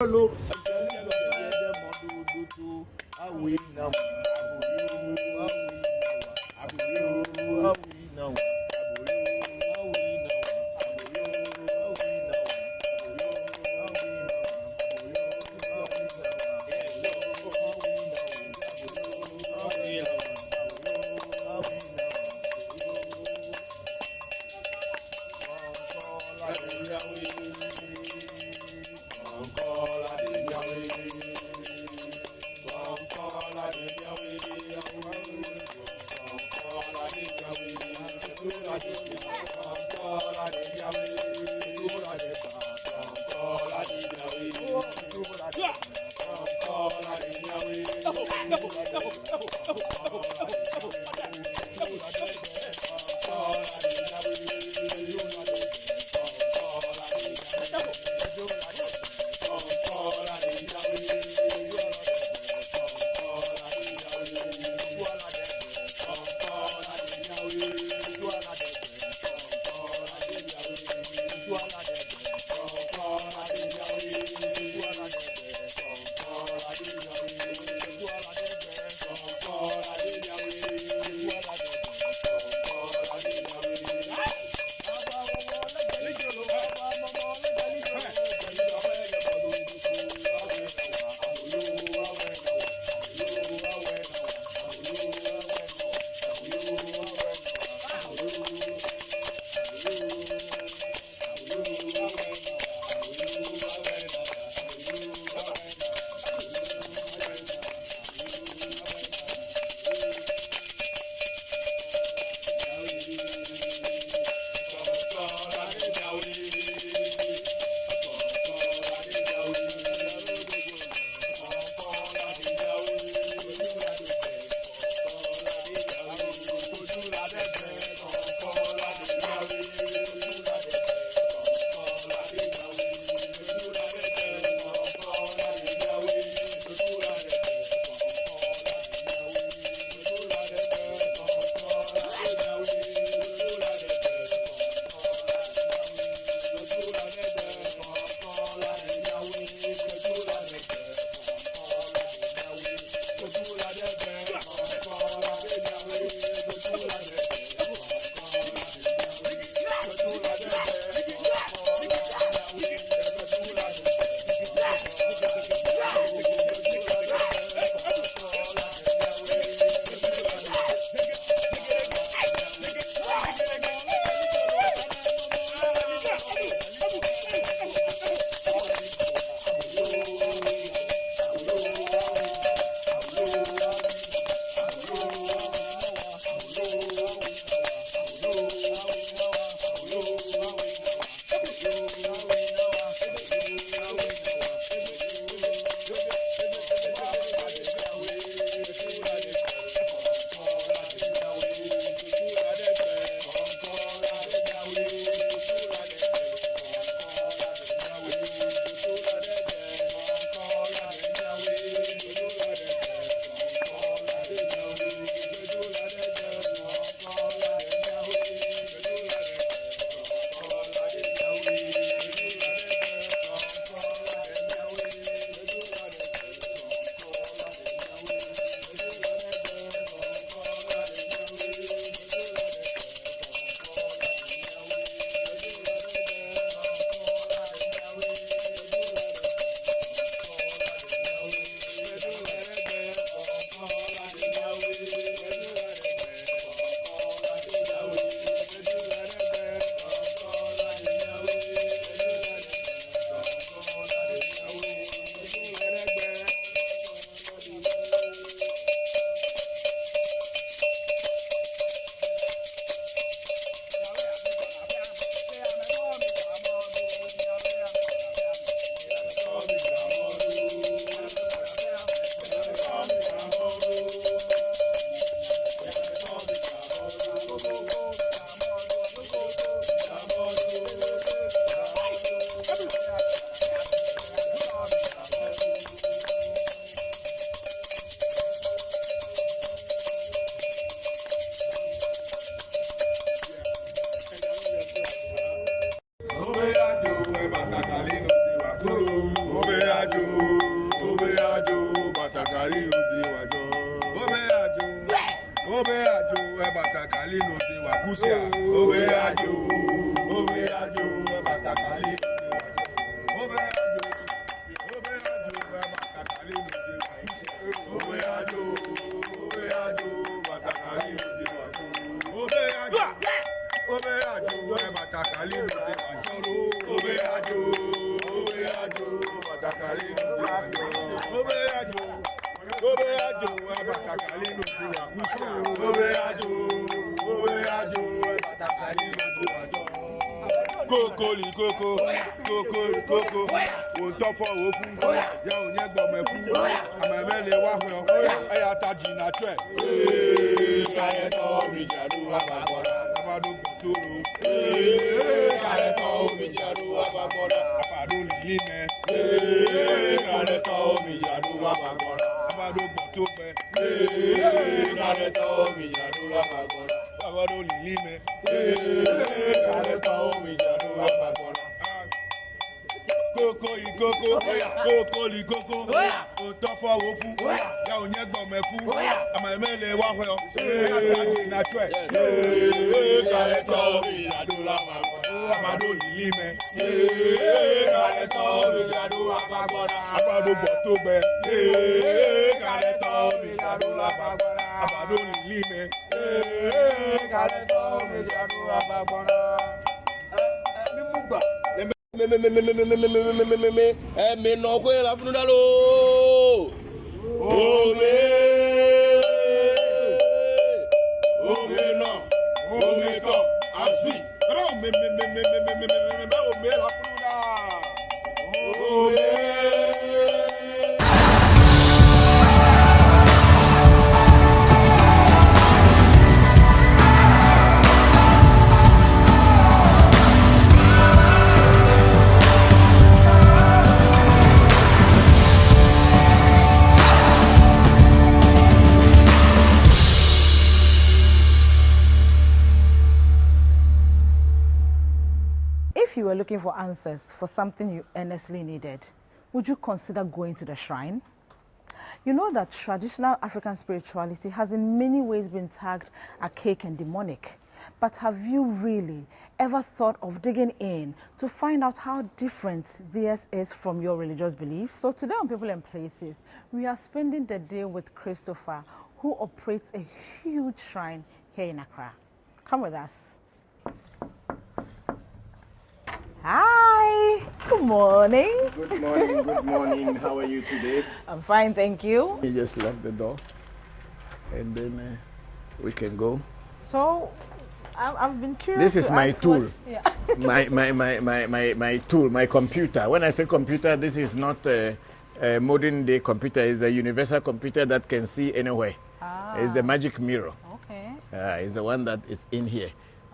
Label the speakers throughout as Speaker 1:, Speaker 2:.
Speaker 1: Hello. Obeajo, Batakali no de wajo. Obeajo, Batakali no de wakusia. Obeajo, Batakali no de wajo. Obeajo, Batakali no de wakusia. Obeajo, Batakali no de wajo. Obeajo, Batakali no de wajo. Obeajo, Batakali no de wajo. Obeajo, Batakali no de wakusia. Obeajo, Batakali no de wajo. Koko, Ontofo ofu, ya onye gbomefu, amemele wahwe, aya taji na twe. Kayeto mi jaru ababora, abado gotoro. Kayeto mi jaru ababora, abado lilime. Kayeto mi jaru ababora, abado gotope. Kayeto mi jaru ababora, abado lilime. Kayeto mi jaru ababora. Koko, Ontofo ofu, ya onye gbomefu, amemele wahwe, aya taji na twe. Kayeto mi jaru ababora, abado lilime. Kayeto mi jaru ababora, abado gotope. Kayeto mi jaru ababora, abado lilime. Kayeto mi jaru ababora. Me no kwe la funudalo. Ome no, ome to, asui. Me la funudalo.
Speaker 2: If you were looking for answers for something you earnestly needed, would you consider going to the shrine? You know that traditional African spirituality has in many ways been tagged archaic and demonic. But have you really ever thought of digging in to find out how different this is from your religious beliefs? So today on People and Places, we are spending the day with Christopher, who operates a huge shrine here in Accra. Come with us. Hi, good morning.
Speaker 3: Good morning. How are you today?
Speaker 2: I'm fine, thank you.
Speaker 3: You just lock the door and then we can go.
Speaker 2: So, I've been curious.
Speaker 3: This is my tool.
Speaker 2: Yeah.
Speaker 3: my tool, my computer. When I say computer, this is not a modern day computer. It's a universal computer that can see anywhere. It's the magic mirror.
Speaker 2: Okay.
Speaker 3: It's the one that is in here.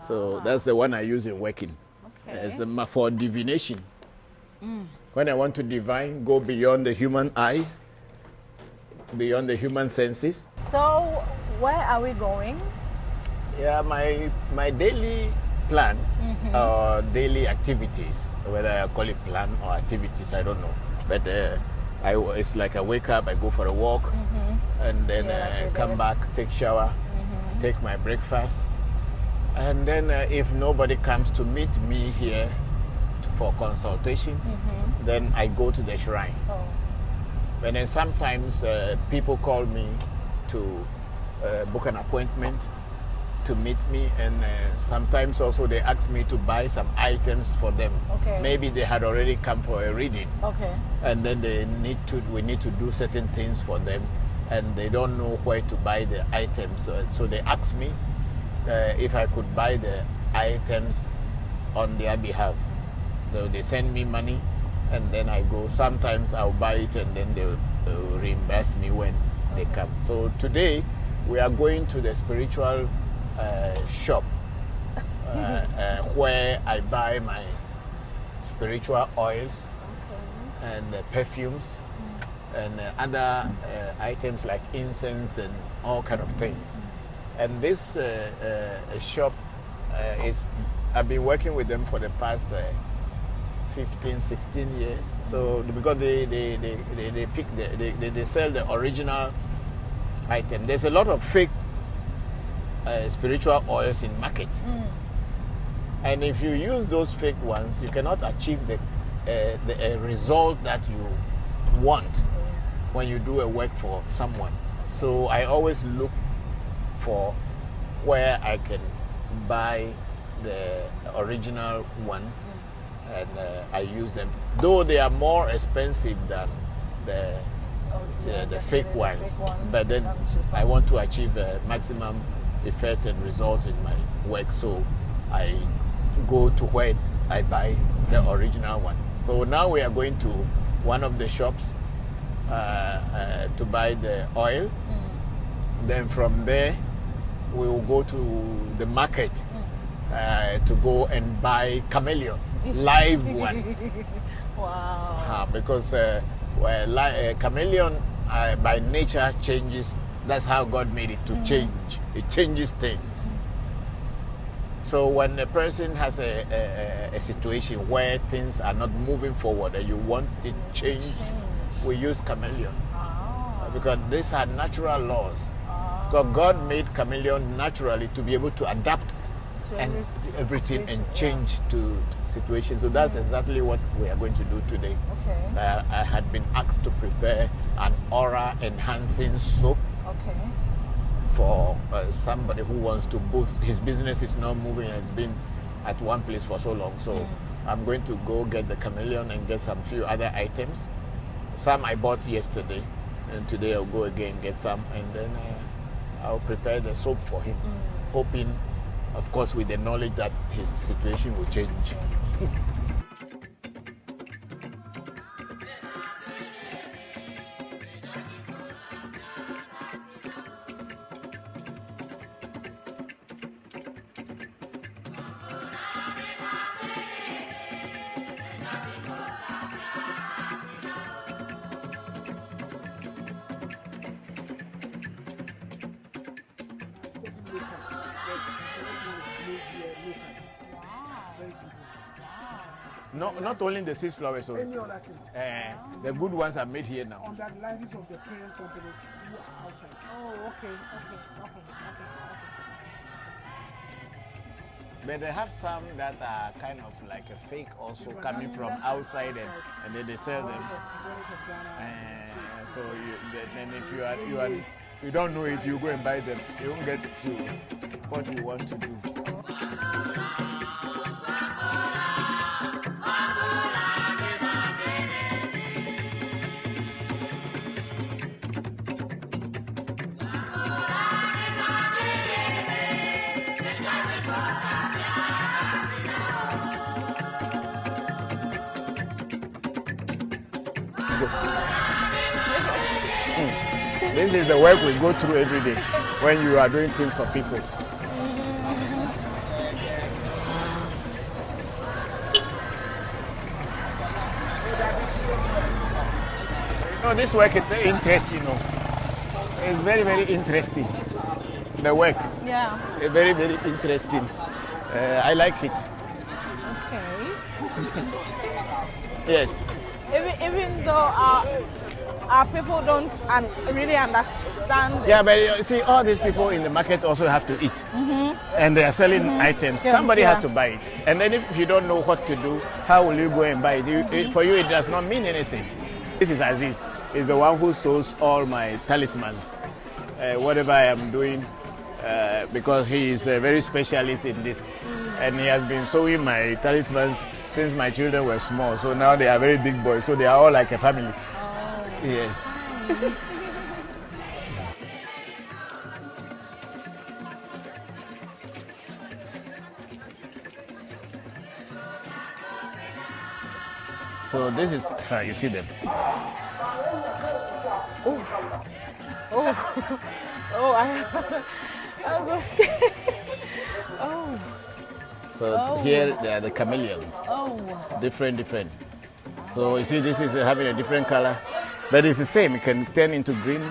Speaker 3: So that's the one I use in working.
Speaker 2: Okay.
Speaker 3: It's for divination. When I want to divine, go beyond the human eyes, beyond the human senses.
Speaker 2: So, where are we going?
Speaker 3: Yeah, my daily plan or daily activities, whether I call it plan or activities, I don't know. But it's like I wake up, I go for a walk, and then come back, take shower, take my breakfast. And then if nobody comes to meet me here for consultation, then I go to the shrine. And then sometimes people call me to book an appointment to meet me, and sometimes also they ask me to buy some items for them.
Speaker 2: Okay.
Speaker 3: Maybe they had already come for a reading.
Speaker 2: Okay.
Speaker 3: And then we need to do certain things for them, and they don't know where to buy the items. So they ask me if I could buy the items on their behalf. So they send me money, and then I go. Sometimes I'll buy it, and then they'll reimburse me when they come. So today we are going to the spiritual shop where I buy my spiritual oils and perfumes and other items like incense and all kind of things. And this shop I've been working with them for the past 15, 16 years. So because they pick they sell the original item. There's a lot of fake spiritual oils in market. And if you use those fake ones, you cannot achieve the result that you want when you do a work for someone. So I always look for where I can buy the original ones, and I use them. Though they are more expensive than the fake ones, but then I want to achieve a maximum effect and result in my work. So I go to where I buy the original one. So now we are going to one of the shops to buy the oil. Then from there we will go to the market to go and buy chameleon, live one.
Speaker 2: Wow.
Speaker 3: Because chameleon by nature changes. That's how God made it to change. It changes things. So when a person has a situation where things are not moving forward and you want it changed, we use chameleon. Because these are natural laws. Because God made chameleon naturally to be able to adapt and everything and change to situations. So that's exactly what we are going to do today.
Speaker 2: Okay.
Speaker 3: I had been asked to prepare an aura enhancing soap.
Speaker 2: Okay.
Speaker 3: For somebody who wants to boost his business is not moving and it's been at one place for so long. So I'm going to go get the chameleon and get some few other items. Some I bought yesterday, and today I'll go again get some, and then I'll prepare the soap for him, hoping, of course, with the knowledge that his situation will change. No, not only the 6 flowers.
Speaker 1: Any other thing.
Speaker 3: The good ones are made here now.
Speaker 1: On that license of the parent companies who are outside.
Speaker 2: Oh, okay.
Speaker 3: But they have some that are kind of like a fake also coming from outside and then they sell them. So then if you don't know it, you go and buy them. You won't get to what you want to do. This is the work we go through every day when you are doing things for people. No, this work is very interesting. It's very, very interesting. The work.
Speaker 2: Yeah.
Speaker 3: It's very, very interesting. I like it.
Speaker 2: Okay.
Speaker 3: Yes.
Speaker 2: Even though our people don't really understand.
Speaker 3: Yeah, but you see, all these people in the market also have to eat. And they are selling items.
Speaker 2: Yes,
Speaker 3: Somebody has to buy it. And then if you don't know what to do, how will you go and buy it? For you, it does not mean anything. This is Aziz. He's the one who sews all my talismans. Whatever I am doing, because he is a very specialist in this. And he has been sewing my talismans since my children were small. So now they are very big boys. So they are all like a family. Yes. So this is, you see them.
Speaker 2: I was so scared.
Speaker 3: So here they are the chameleons. Different. So you see, this is having a different color, but it's the same. It can turn into green.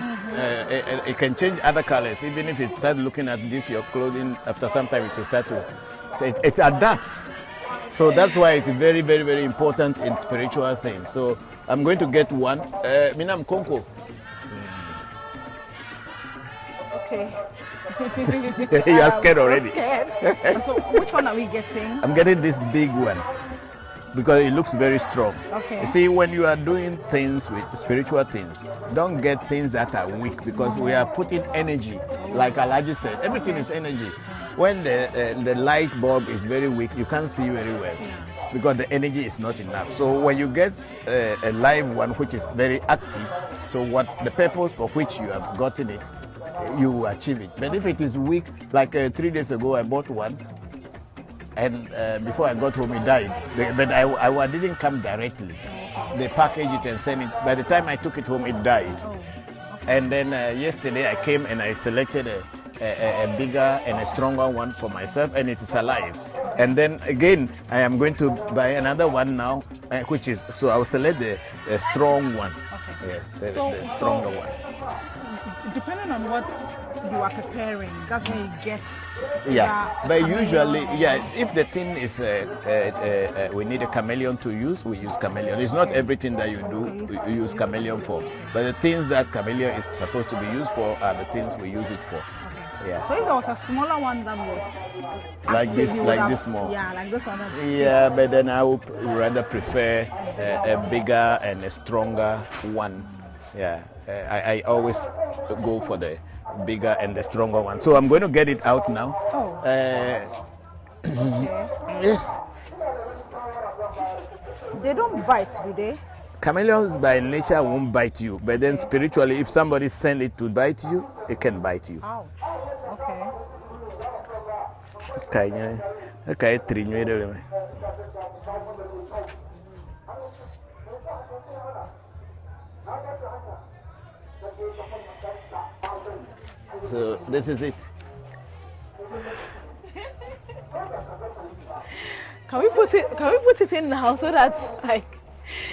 Speaker 3: It can change other colors. Even if you start looking at this, your clothing, after some time it will start to. It adapts So that's why it's very, very, very important in spiritual things. So I'm going to get one. Minam Konko.
Speaker 2: Okay.
Speaker 3: You are scared already.
Speaker 2: Scared. So which one are we getting?
Speaker 3: I'm getting this big one because it looks very strong.
Speaker 2: Okay.
Speaker 3: You see, when you are doing things with spiritual things, don't get things that are weak because we are putting energy. Like Alaji said, everything is energy. When the light bulb is very weak, you can't see very well because the energy is not enough. So when you get a live one which is very active, so what the purpose for which you have gotten it, you achieve it. But if it is weak, like 3 days ago I bought one, and before I got home it died. But I didn't come directly. They packaged it and sent it. By the time I took it home, it died. And then yesterday I came and I selected a bigger and a stronger one for myself, and it is alive. And then again, I am going to buy another one now, which is, so I will select the strong one.
Speaker 2: Okay.
Speaker 3: Yeah, the stronger one.
Speaker 2: Depending on what you are preparing, that's when you get.
Speaker 3: But usually, if the thing is, we need a chameleon to use, we use chameleon. It's not everything that you do, you use chameleon for. But the things that chameleon is supposed to be used for are the things we use it for. Yeah.
Speaker 2: So if there was a smaller one that was
Speaker 3: like
Speaker 2: active,
Speaker 3: this small.
Speaker 2: Yeah, like this one.
Speaker 3: Yeah, but then I would rather prefer a bigger and a stronger one. Yeah, I always go for the bigger and the stronger one. So I'm going to get it out now.
Speaker 2: Oh.
Speaker 3: Yes.
Speaker 2: They don't bite, do they?
Speaker 3: Chameleons by nature won't bite you, but then spiritually, if somebody send it to bite you, it can bite you.
Speaker 2: Ouch. Okay.
Speaker 3: Okay, okay, so this is it.
Speaker 2: Can we put it in now so that like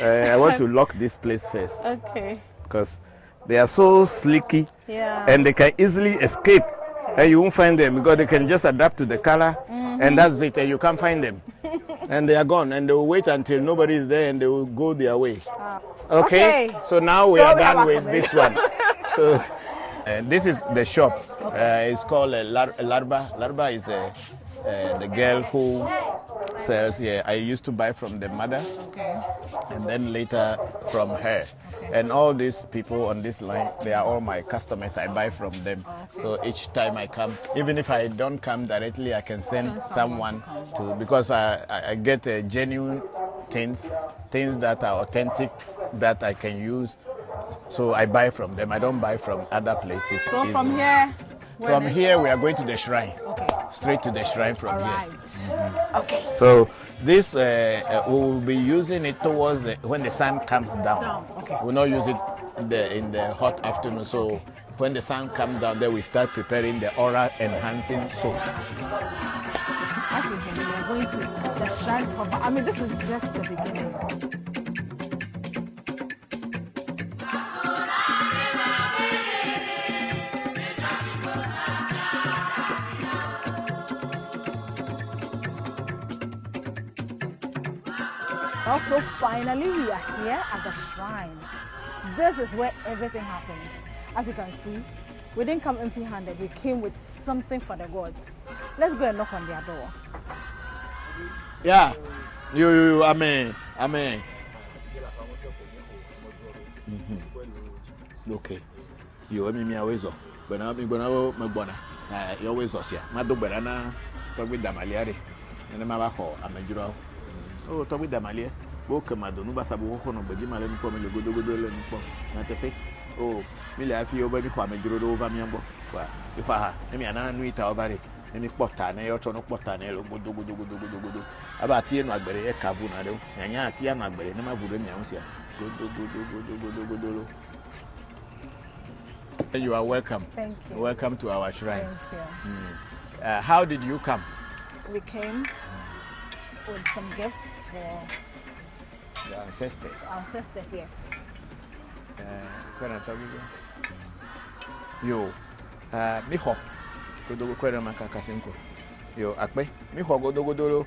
Speaker 3: I want to lock this place first.
Speaker 2: Okay.
Speaker 3: Because they are so slicky, and they can easily escape. And you won't find them because they can just adapt to the color, and that's it, and you can't find them. And they are gone, and they will wait until nobody is there, and they will go their way. Okay. So now we are done with this one. So this is the shop. It's called Larba. Larba is the girl who sells. Yeah, I used to buy from the mother, and then later from her. And all these people on this line, they are all my customers. I buy from them. So each time I come, even if I don't come directly, I can send someone to, because I get genuine things that are authentic that I can use. So I buy from them. I don't buy from other places.
Speaker 2: So from here?
Speaker 3: From here, we are going to the shrine. Okay. Straight to the shrine from here.
Speaker 2: Okay.
Speaker 3: So this, we will be using it towards when the sun comes down.
Speaker 2: Okay.
Speaker 3: We'll not use it in the hot afternoon. So when the sun comes down, then we start preparing the aura enhancing soap.
Speaker 2: Actually, we are going to the shrine. I mean, this is just the beginning. Also, finally, we are here at the shrine. This is where everything happens. As you can see, we didn't come empty-handed. We came with something for the gods. Let's go and knock on their door.
Speaker 3: Yeah. You, amen. Amen. Okay. You want me always up. But I'm going to my bona. You always us here. My dog, but I'm not with the Maliari. And I'm a juror. Oh, talk with the Malia. Bokor, no Basabu, but Jim Allen, come and go to not a pick. Oh, Millie, I feel baby for me, Juro over me. If I have any over it, any potan, a yotono potanello, good. About tea not very a cabunado, and ya tea not very, never would announce ya. Good. You are welcome. Thank you. Welcome to our shrine.
Speaker 2: Thank you.
Speaker 3: How did you come?
Speaker 2: We came with some gifts for
Speaker 3: the ancestors.
Speaker 2: Ancestors, yes.
Speaker 3: Yo, Miho, Kudo Kwera Makakasenko. yo akpe mi ho godogodoro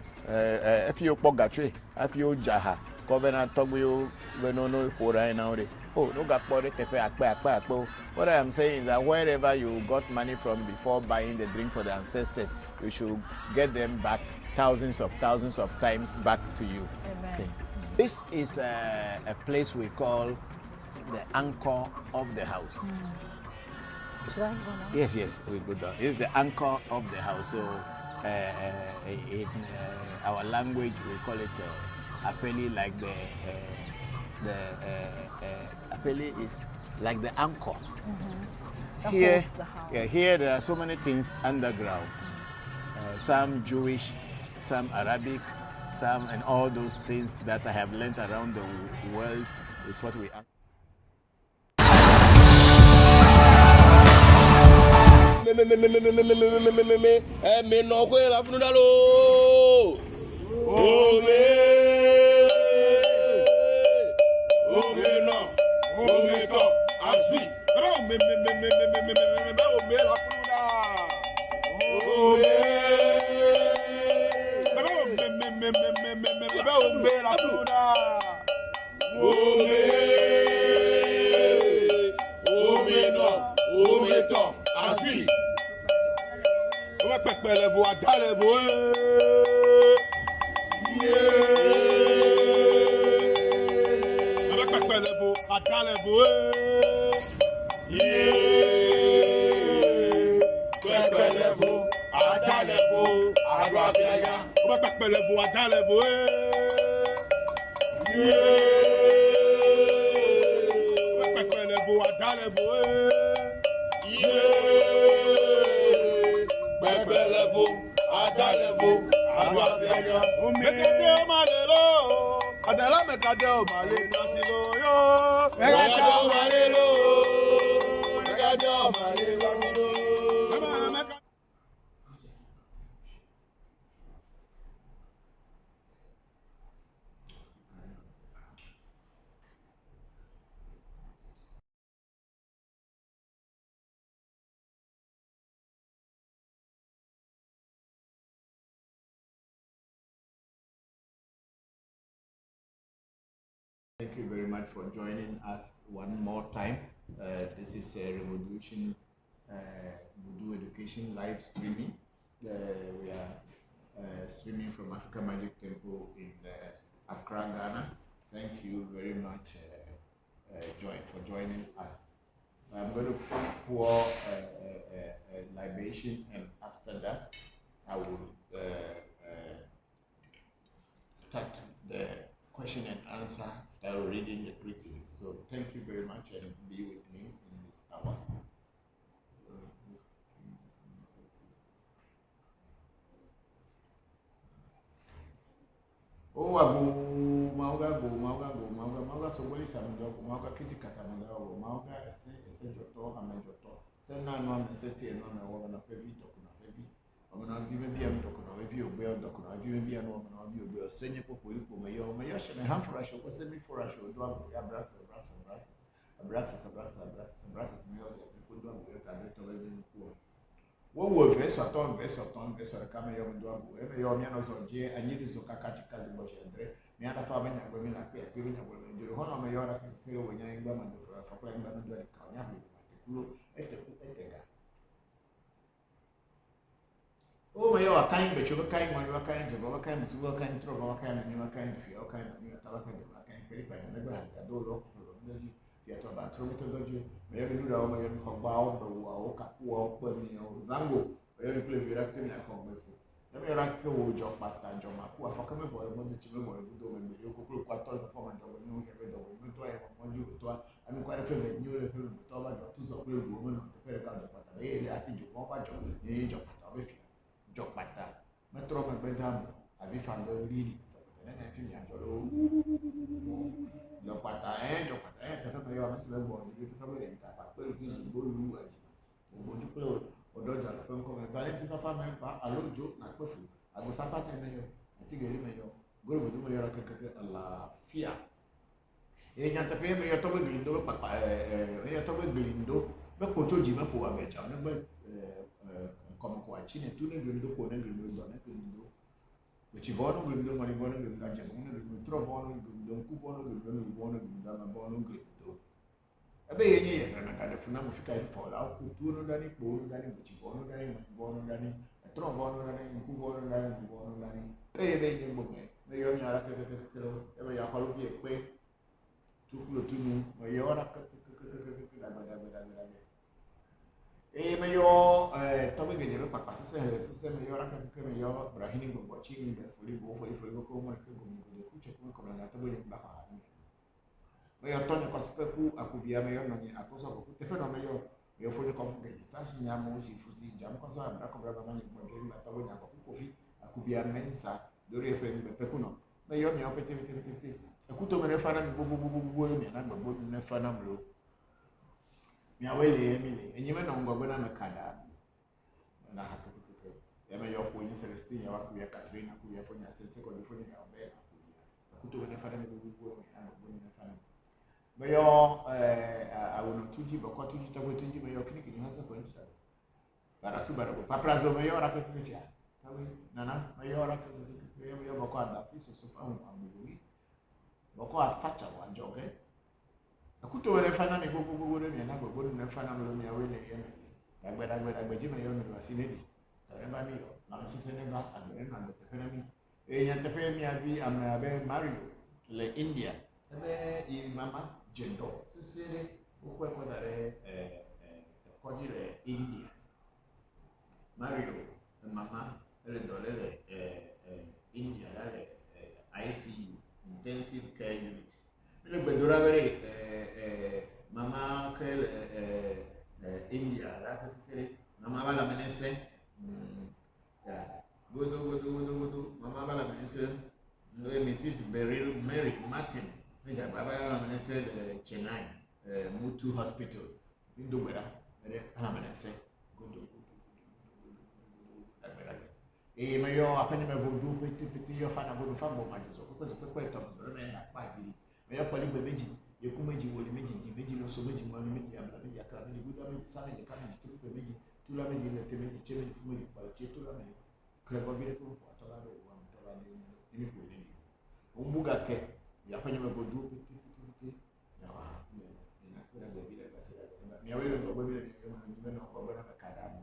Speaker 3: efio pogatwe afio jaha covenant togyo no hora na ore oh no ga pore tepe akpe. What I am saying is that wherever you got money from before buying the drink for the ancestors, you should get them back thousands of times back to you.
Speaker 2: Amen.
Speaker 3: Okay. This is a place we call the anchor of the house.
Speaker 2: Should I go now?
Speaker 3: Yes, we go down. It's the anchor of the house. So in our language, we call it apeli, like the apeli is like the anchor.
Speaker 2: That
Speaker 3: Here,
Speaker 2: holds the house.
Speaker 3: here there are so many things underground. Some Jewish, some Arabic, some and all those things that I have learned around the world is what we are.
Speaker 1: Me no kwe la funu dalo. Ome no, ome to, asui. Me ome la funu da. Ome la funu da. Ome no, ome to, asui. Pẹ̀lẹ́ fún adálẹ̀ fún pẹ̀lẹ́ fún adálẹ̀ fún pẹ̀lẹ́ fún adálẹ̀ fún àrò abíyá pẹ̀lẹ́ fún adálẹ̀ fún pẹ̀lẹ́ fún adálẹ̀ fún. Level, ada level, agua fianya. Mekade o malelo, adala mekade o male nasilo yo. Mekade o malelo, mekade o male nasilo.
Speaker 3: Thank you very much for joining us one more time. This is Revolution Voodoo Education live streaming. We are streaming from Africa Magic Temple in Accra, Ghana. Thank you very much for joining us. I'm going to pour a libation, and after that, I will start the question and answer after reading the greetings. So thank you very much and be with me in this hour. Oh, mauga sogoli samdo, mauga kiti katamanda, mauga ese joto, amejoto. Sena no ameseti eno na wo na pevi dokuna pevi. Omana vive bia mdokuna, evi ogbe dokuna, evi bia no omana vi ogbe senye popoli po meyo sheme hamfura sho ko semi fura sho do abu ya brax meyo se ko do abu ya kadre to le ni ku. Wo wo verso kama yo ndo abu eme yo mi no so je anyi so kaka chikazi bo jendre mi ana fa banya gbe mi na pe pe nya bo le joro hono me yo ra ke wo nya ngba ma do fa kwa ngba ndo le ka nya bu te kulo etega o me yo akan be chuba kan mo yo akan je bo akan musu akan tro bo akan mi akan fi akan mi ta ba kan de akan pe pa me gba ya do lo ko lo ndo ji ya to ba so mi to doju me yo bi do me yo ko ba o do wa o ka ku o pe mi o zango me yo play vi rakte mi akon gbese me yo rakte wo jo pata jo ma ku afọ ka me vo mo de chi me vo do me me yo ko ku kwa to ko ma do me no ye be do me to e mo ju to ami kwa pe me ni o le pe me to ba do tu so pe wo me no pe ka do pata e le ati jo ko ba jo ni jo pata be fi jo pata me tro me be dam abi fa do ri ne na fi mi ajo lo jo pata kata me yo amesi be bo ni to be nta pa pe tu su bo lu aji bo du pe odo ja pe ko me ba ti fa me pa alojo na pe fu ago sapata me yo ati gele me yo goro bo du me yo ra ke Allah fia e nya ta pe me yo to be glindo pa yo to be glindo be ko choji me ko abecha ne be como coachine tu ne gundo ko ne gundo ne gundo which vono gundo mani vono gundo ja vono gundo tro vono gundo ku vono gundo no vono gundo ma vono gundo abe yenye ya na kada funa mu fika ifo la ku tu no dani ko no dani which vono dani ma vono dani tro vono dani ku vono dani vono dani e be yenye mo me yo nyara ke e be ya halu vie pe tu ku tu no me yo ra ke e me yo tobe che deve papà se sistema yo ra che me yo brahini go watching the fully go ko mo ke go go ku che ko na to bo ba ha me yo tonyo ko speku akubia me yo no ni akoso ko te fe no me yo fully ko ke tas nya mo si fusi jam ko so abra ko bra ba ni go de ba to bo nya ko kofi akubia mensa dori fe me pe ku no me yo mi o pete ekuto me ne fa na mi bo mi na gbo ne fa na mlo mi awele emile enyime na ngwagwe na mekada na hatukutuke yame yo ko ni Celestine ya waku ya Catherine ku ya fonya sense ko ni fonya ya obe akuto bene fara mi bubu mi na ngwagwe na fara me yo awuno tuji Bokor tuji tabo tuji me yo kini ni hasa ko nta bara subara ko paprazo me yo rakete sia tawi nana me yo rakete me yo Bokor da fi so fa un ambuwi Bokor atfacha wa joge akuto wele fana ni gogo ni na gogo ni fana mlo mi awele yeme dagbe jime yo ni wasinedi tare ba mi yo na sise ne ba agbe na te fena mi e nya te fe mi abi amabe Mario le India ebe I mama jendo sise ko dare ko jire India Mario mama le dole India le ICU intensive care unit le bedura vere mama che India la che mama va la menese godo mama va la menese Mrs. Beryl Mary Martin nega baba la menese Chennai Mutu Hospital indo gbera la menese godo e me yo appena me vodu pete yo fa na godo fa bo ma so ko to me na pa giri me yo pali bebeji yeku meji wole meji di meji lo so meji mo meji abla meji akara meji guda meji sa meji ka meji tu meji tu la meji le te meji che meji fu meji pala che tu la meji klebo vile tu po to la do wa to la ni fu ni umbuga ke ya kwenye me vodu pete ya wa ni na kura de vile basi la ni awele ndo bwe vile ni me no kwa bwana makada mo.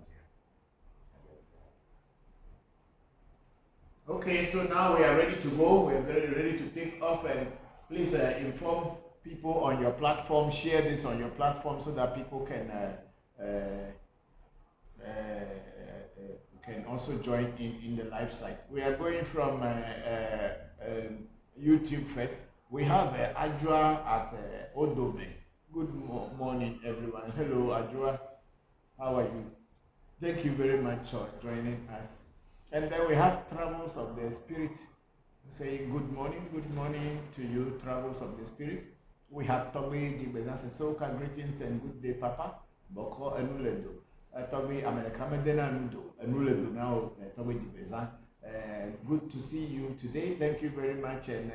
Speaker 3: Okay, so now we are ready to go. We are very ready to take off, and please inform people on your platform, share this on your platform so that people can also join in the live site. We are going from YouTube first. We have Ajwa at Odome. Good morning, everyone. Hello, Ajwa. How are you? Thank you very much for joining us. And then we have Travels of the Spirit saying good morning to you, Travels of the Spirit. We have Toby Jibezan Soka, greetings and good day, Papa. Bokor Enuledo. Toby America Medena Nudo, Enuledo now, Toby Jibezan. Good to see you today. Thank you very much. And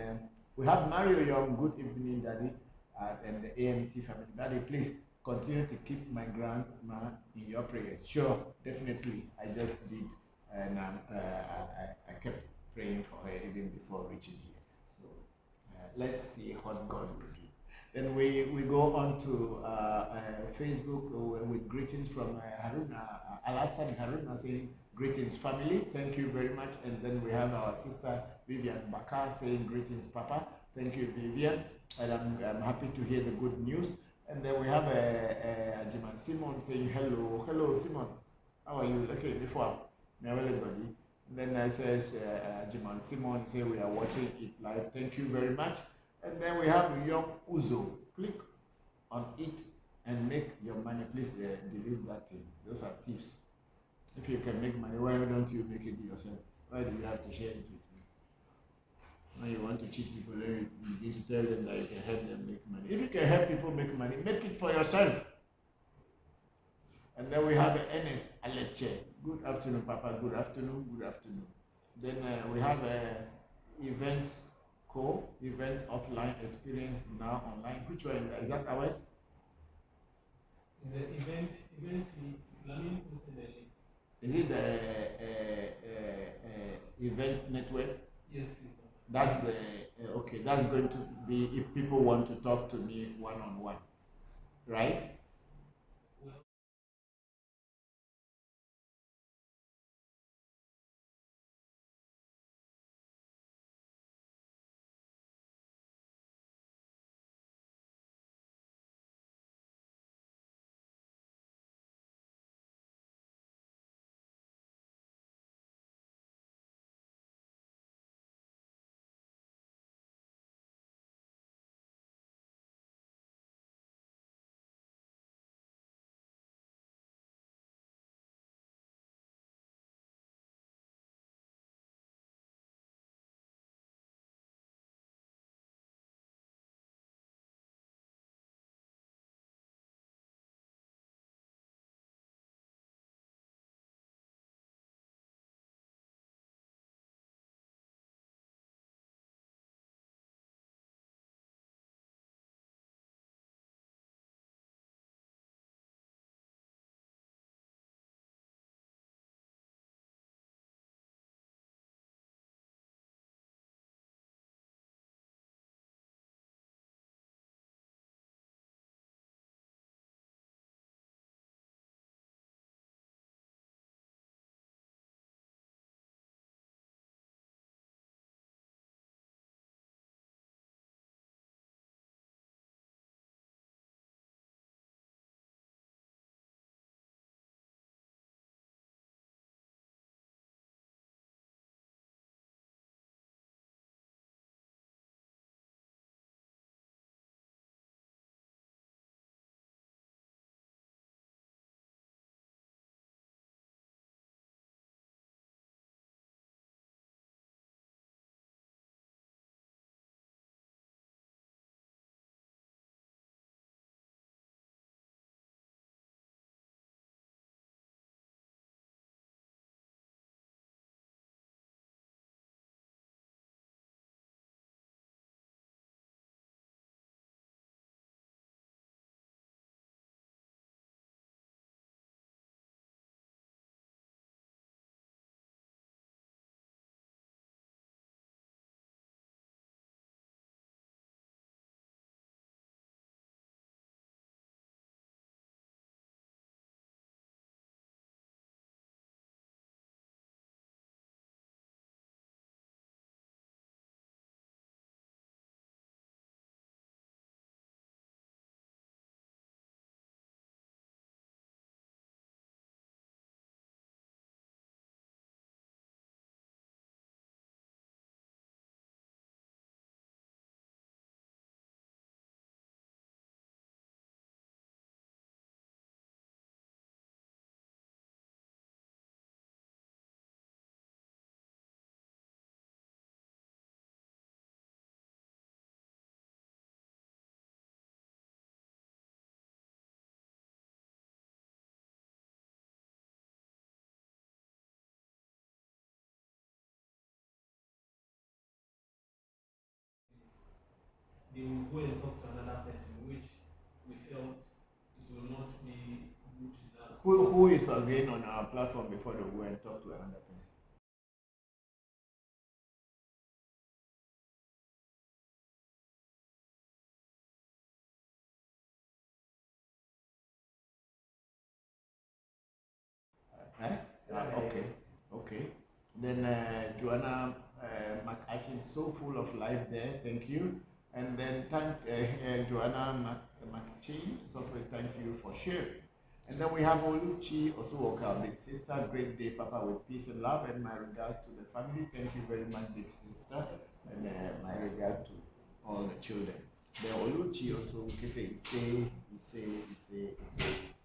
Speaker 3: we have Mario Young. Good evening, Daddy, and the AMT family. Daddy, please continue to keep my grandma in your prayers. Sure, definitely. I just did. And I kept praying for her even before reaching here. So let's see what God will do. Then we go on to Facebook with greetings from Haruna, Alassane Haruna saying, greetings family, thank you very much. And then we have our sister Vivian Bakar saying, greetings Papa, thank you Vivian. And I'm happy to hear the good news. And then we have Jiman Simon saying, hello Simon, how are you? Okay, before. Everybody. Then I says Jiman Simon say we are watching it live. Thank you very much. And then we have Young Uzo. Click on it and make your money. Please delete that thing. Those are tips. If you can make money, why don't you make it yourself? Why do you have to share it with me? When you want to cheat people, then you need to tell them that you can help them make money. If you can help people make money, make it for yourself. And then we have Enes Aleche. Good afternoon, Papa. Good afternoon. Then we have event offline experience now online. Which one is that ours?
Speaker 4: Is the event planning posted the link?
Speaker 3: Is it the event network?
Speaker 4: Yes, please.
Speaker 3: That's okay. That's going to be if people want to talk to me one on one, right?
Speaker 4: They will go and talk to another person, which we felt it will not be good enough.
Speaker 3: Who is again on our platform before they go and talk to another person? Eh? Okay, okay. Then Joanna McAchin is so full of life there. Thank you. And then thank Joanna McChin. Also thank you for sharing. And then we have Oluchi Osuwoka, big sister. Great day, Papa, with peace and love. And my regards to the family. Thank you very much, big sister. And my regard to all the children. Then Oluchi also say.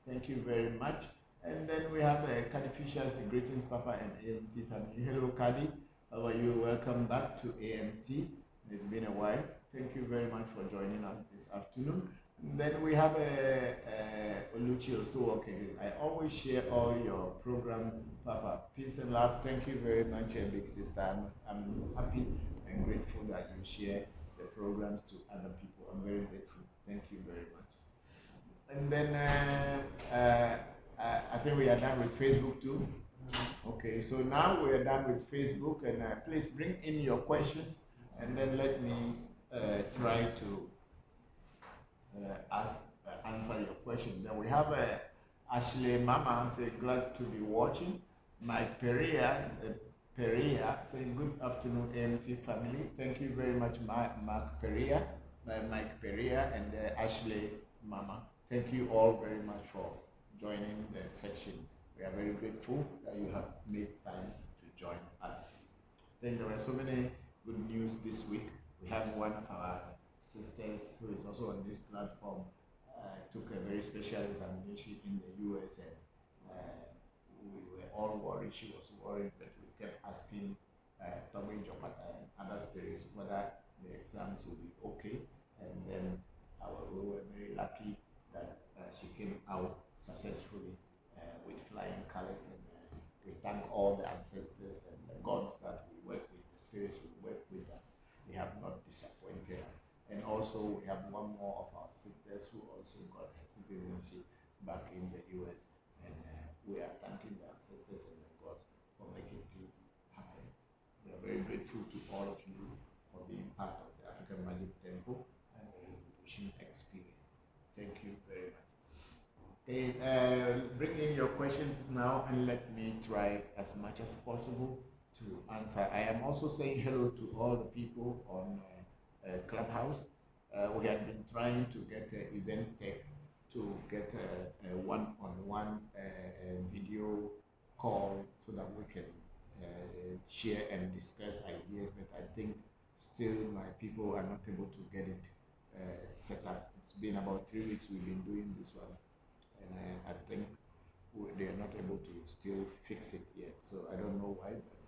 Speaker 3: Thank you very much. And then we have Kadi Fisher's greetings, Papa and AMT family. Hello, Kadi. How are you? Welcome back to AMT. It's been a while. Thank you very much for joining us this afternoon. And then we have Oluchi also. Okay, I always share all your program, Papa. Peace and love. Thank you very much, big sister. I'm happy and grateful that you share the programs to other people. I'm very grateful. Thank you very much. And then I think we are done with Facebook too. Okay, so now we're done with Facebook, and please bring in your questions, and then let me try to answer your question. Then we have Ashley Mama say glad to be watching. Mike Perea, saying good afternoon AMT family. Thank you very much, Mark Perea, Mike Perea, and Ashley Mama. Thank you all very much for joining the section. We are very grateful that you have made time to join us. Then there were so many good news this week. We have one of our sisters who is also on this platform took a very special examination in the US, and we were all worried. She was worried, but we kept asking Tommy Jomata and other spirits whether the exams would be okay. And then we were very lucky that she came out successfully with flying colors. And we thank all the ancestors and the gods that we work with, the spirits we work with, that they have not disappointed us. And also we have one more of our sisters who also got her citizenship back in the US. And we are thanking the ancestors and the gods for making things happen. We are very grateful to all of you for being part of the African Magic Temple and the Revolution experience. Thank you very much. Okay, bring in your questions now, and let me try as much as possible to answer. I am also saying hello to all the people on Clubhouse. We have been trying to get Event Tech to get a one-on-one video call so that we can share and discuss ideas, but I think still my people are not able to get it set up. It's been about 3 weeks we've been doing this one, and I think they are not able to still fix it yet. So I don't know why, but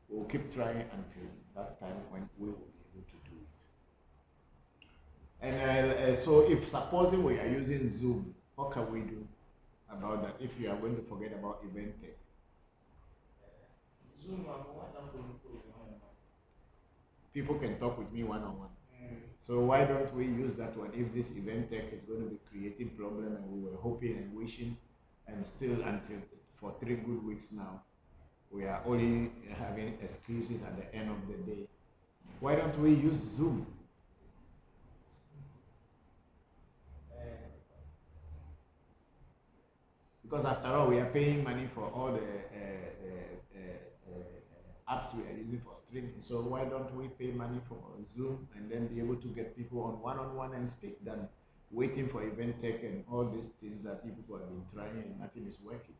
Speaker 3: we'll keep trying until that time when we will be able to do it. And so if supposing we are using Zoom, what can we do about that if you are going to forget about Event Tech? Zoom, people can talk with me one-on-one. So why don't we use that one if this Event Tech is going to be creating problem, and we were hoping and wishing, and still until for 3 good weeks now, we are only having excuses at the end of the day. Why don't we use Zoom? Because after all, we are paying money for all the apps we are using for streaming. So why don't we pay money for Zoom and then be able to get people on one-on-one and speak than waiting for Event Tech and all these things that people have been trying and nothing is working?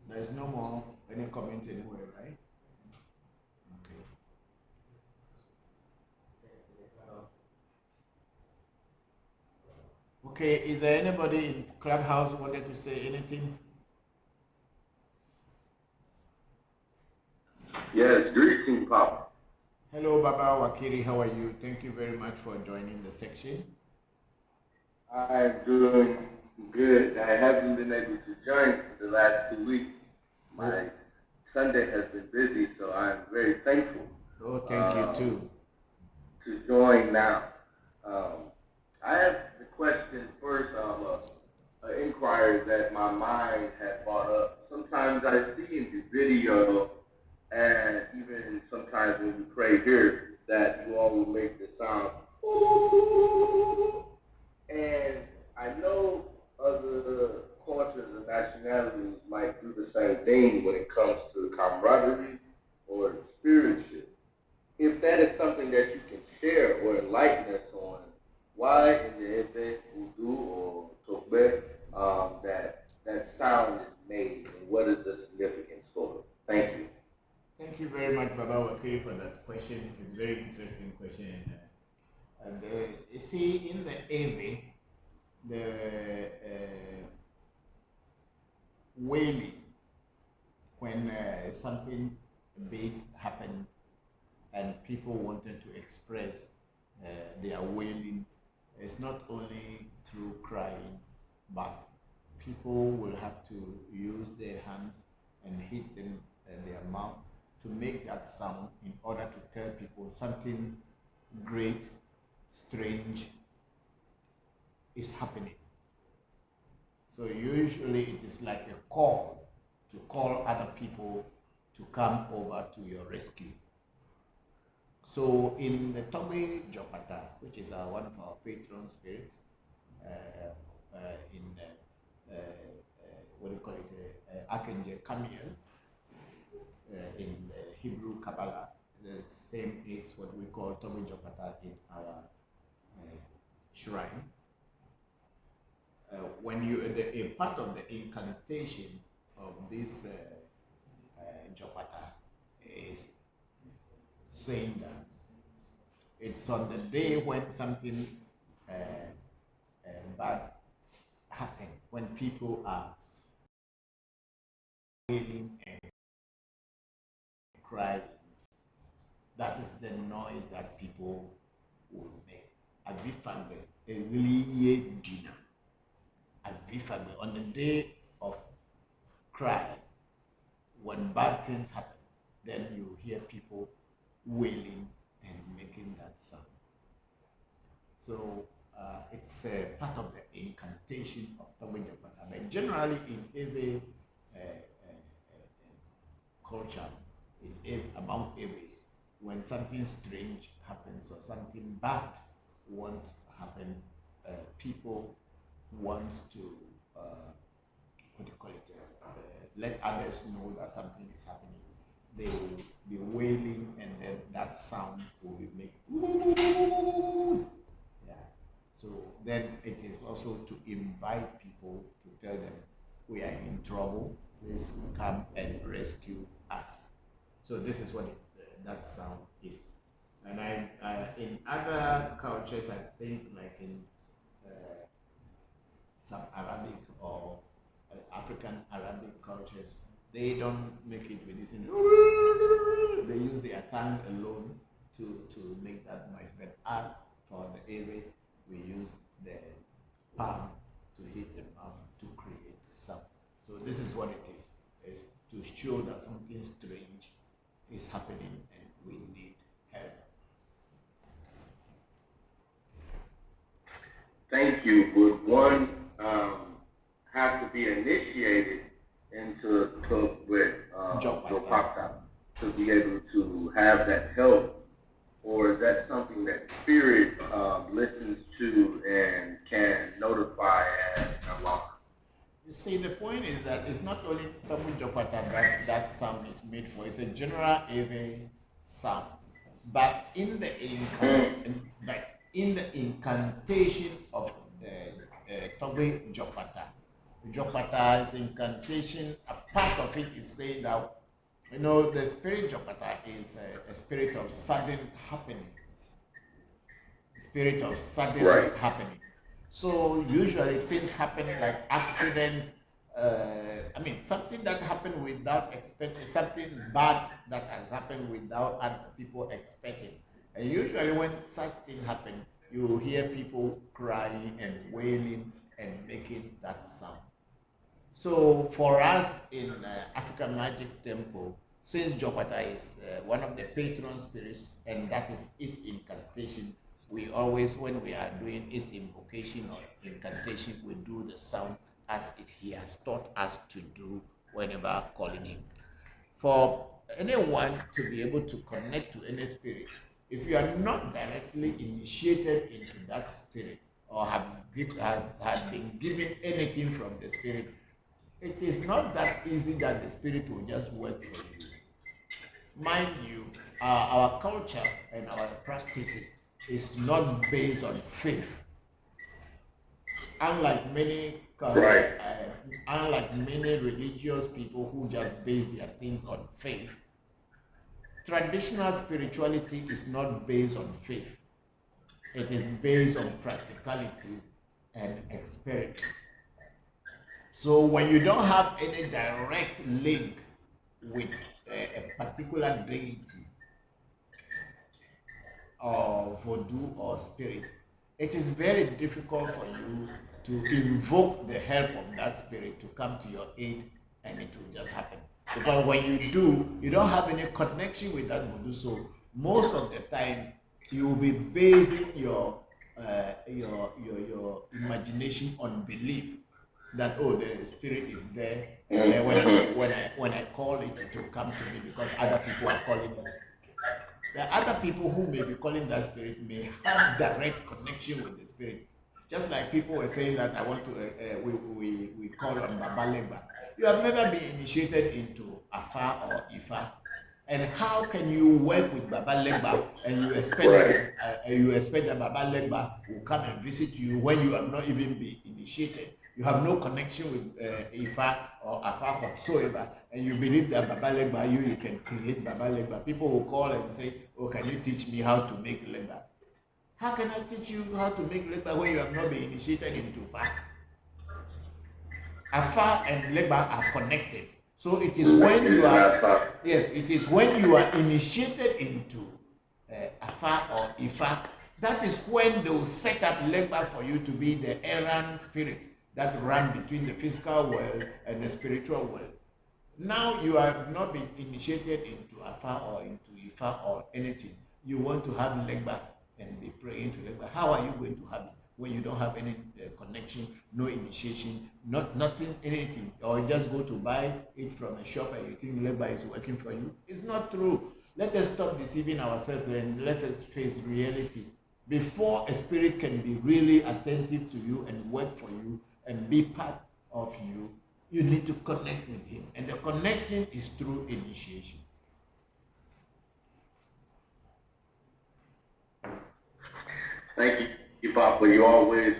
Speaker 3: There's no more any comment anywhere, right? Okay. Okay, is there anybody in Clubhouse who wanted to say anything?
Speaker 5: Yes, greetings, Papa.
Speaker 3: Hello, Baba Wakiri, how are you? Thank you very much for joining the section.
Speaker 5: I'm doing good. I haven't been able to join for the last 2 weeks. My Sunday has been busy, so I'm very thankful.
Speaker 3: Oh, thank you too.
Speaker 5: To join now. I have the question first, an inquiry that my mind had brought up. Sometimes I see in the video, and even sometimes when we pray here, that you all will make the sound, ooh. And I know other cultures and nationalities might do the same thing when it comes to camaraderie or stewardship. If that is something that you can share or enlighten us on, why in the Efe, Udu, or Tokbe, that sound is made, and what is the significance for it? Thank you.
Speaker 3: Thank you very much, Baba Wakiri, for that question. It's a very interesting question. And you see, in the Ewe, the wailing, when something big happened and people wanted to express their wailing, it's not only through crying, but people will have to use their hands and hit them their mouth to make that sound in order to tell people something great, strange is happening. So usually it is like a call to call other people to come over to your rescue. So in the Tobe Jopata, which is one of our patron spirits, in what do you call it, Archangel Camiel, in Hebrew Kabbalah, the same is what we call Tobe Jopata in our shrine. When you a part of the incantation of this Jopata is saying that it's on the day when something bad happens, when people are wailing and crying. That is the noise that people will make. Avifagbe, a really dinner. Avifagbe, on the day of cry, when bad things happen, then you hear people wailing and making that sound. So it's part of the incantation of Tobe Jopata. But generally in every culture, among Aries, when something strange happens or something bad won't happen, people want to what do you call it? Let others know that something is happening. They will be wailing, and then that sound will be made. Yeah. So then it is also to invite people to tell them we are in trouble. Please come and rescue us. So this is what that sound is. And in other cultures, I think like in some Arabic or African Arabic cultures, they don't make it with this. They use their tongue alone to make that noise. But as for the Aries, we use the palm to hit the mouth to create the sound. So this is what it is. It's to show that something strange is happening and we need help.
Speaker 5: Thank you. Would one have to be initiated into with Jopata to be able to have that help, or is that something that spirit listens to and can notify and unlock?
Speaker 3: You see, the point is that it's not only Tobe Jopata that sound is made for. It's a general Eve sound, but in the incantation of Tobe Jopata. Jopata's incantation, a part of it is saying that, you know, the spirit Jopata is a spirit of sudden happenings. Spirit of sudden happenings. So usually things happen like accident, something that happened without expecting, something bad that has happened without other people expecting. And usually when such thing happen, you hear people crying and wailing and making that sound. So for us in African Magic Temple, since Jopata is one of the patron spirits, and that is its incantation, we always, when we are doing its invocation or incantation, we do the sound as he has taught us to do whenever calling him. For anyone to be able to connect to any spirit, if you are not directly initiated into that spirit or have been given anything from the spirit, it is not that easy that the spirit will just work for you. Mind you, our culture and our practices is not based on faith. Unlike many religious people who just base their things on faith, traditional spirituality is not based on faith. It is based on practicality and experiment. So when you don't have any direct link with a particular deity or voodoo or spirit, it is very difficult for you to invoke the help of that spirit to come to your aid, and it will just happen. Because when you do, you don't have any connection with that voodoo. So most of the time, you will be basing your imagination on belief that, oh, the spirit is there, and then when I call it, it will come to me because other people are calling it. The other people who may be calling that spirit may have direct connection with the spirit. Just like people were saying that I want to, we call on Baba Legba. You have never been initiated into Afa or Ifa. And how can you work with Baba Legba and you expect that Baba Legba will come and visit you when you have not even been initiated? You have no connection with Ifa or Afa whatsoever, and you believe that Baba Legba, you can create Baba Legba. People will call and say, oh, can you teach me how to make Legba? How can I teach you how to make Legba when you have not been initiated into Fa? Afa and Legba are connected. So it is when you are, yes, it is when you are initiated into Afa or Ifa, that is when they will set up Legba for you to be the errand spirit that run between the physical world and the spiritual world. Now you have not been initiated into Afa or into Ifa or anything. You want to have Legba and be praying to Legba. How are you going to have it when you don't have any connection, no initiation, nothing, anything, or just go to buy it from a shop and you think Legba is working for you? It's not true. Let us stop deceiving ourselves and let us face reality. Before a spirit can be really attentive to you and work for you and be part of you, you need to connect with him. And the connection is through initiation.
Speaker 5: Thank you, Papa.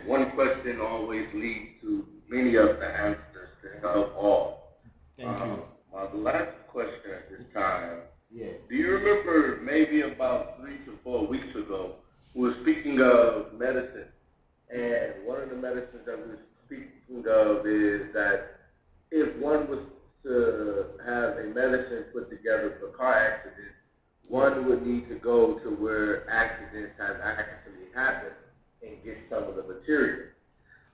Speaker 5: One question always leads to many of the answers to help all.
Speaker 3: Thank you.
Speaker 5: My last question at this time.
Speaker 3: Yes.
Speaker 5: Do you remember maybe about 3 to 4 weeks ago, we were speaking of medicine, and one of the medicines that we were speaking of is that if one was to have a medicine put together for car accidents, one would need to go to where accidents have actually happened and get some of the material.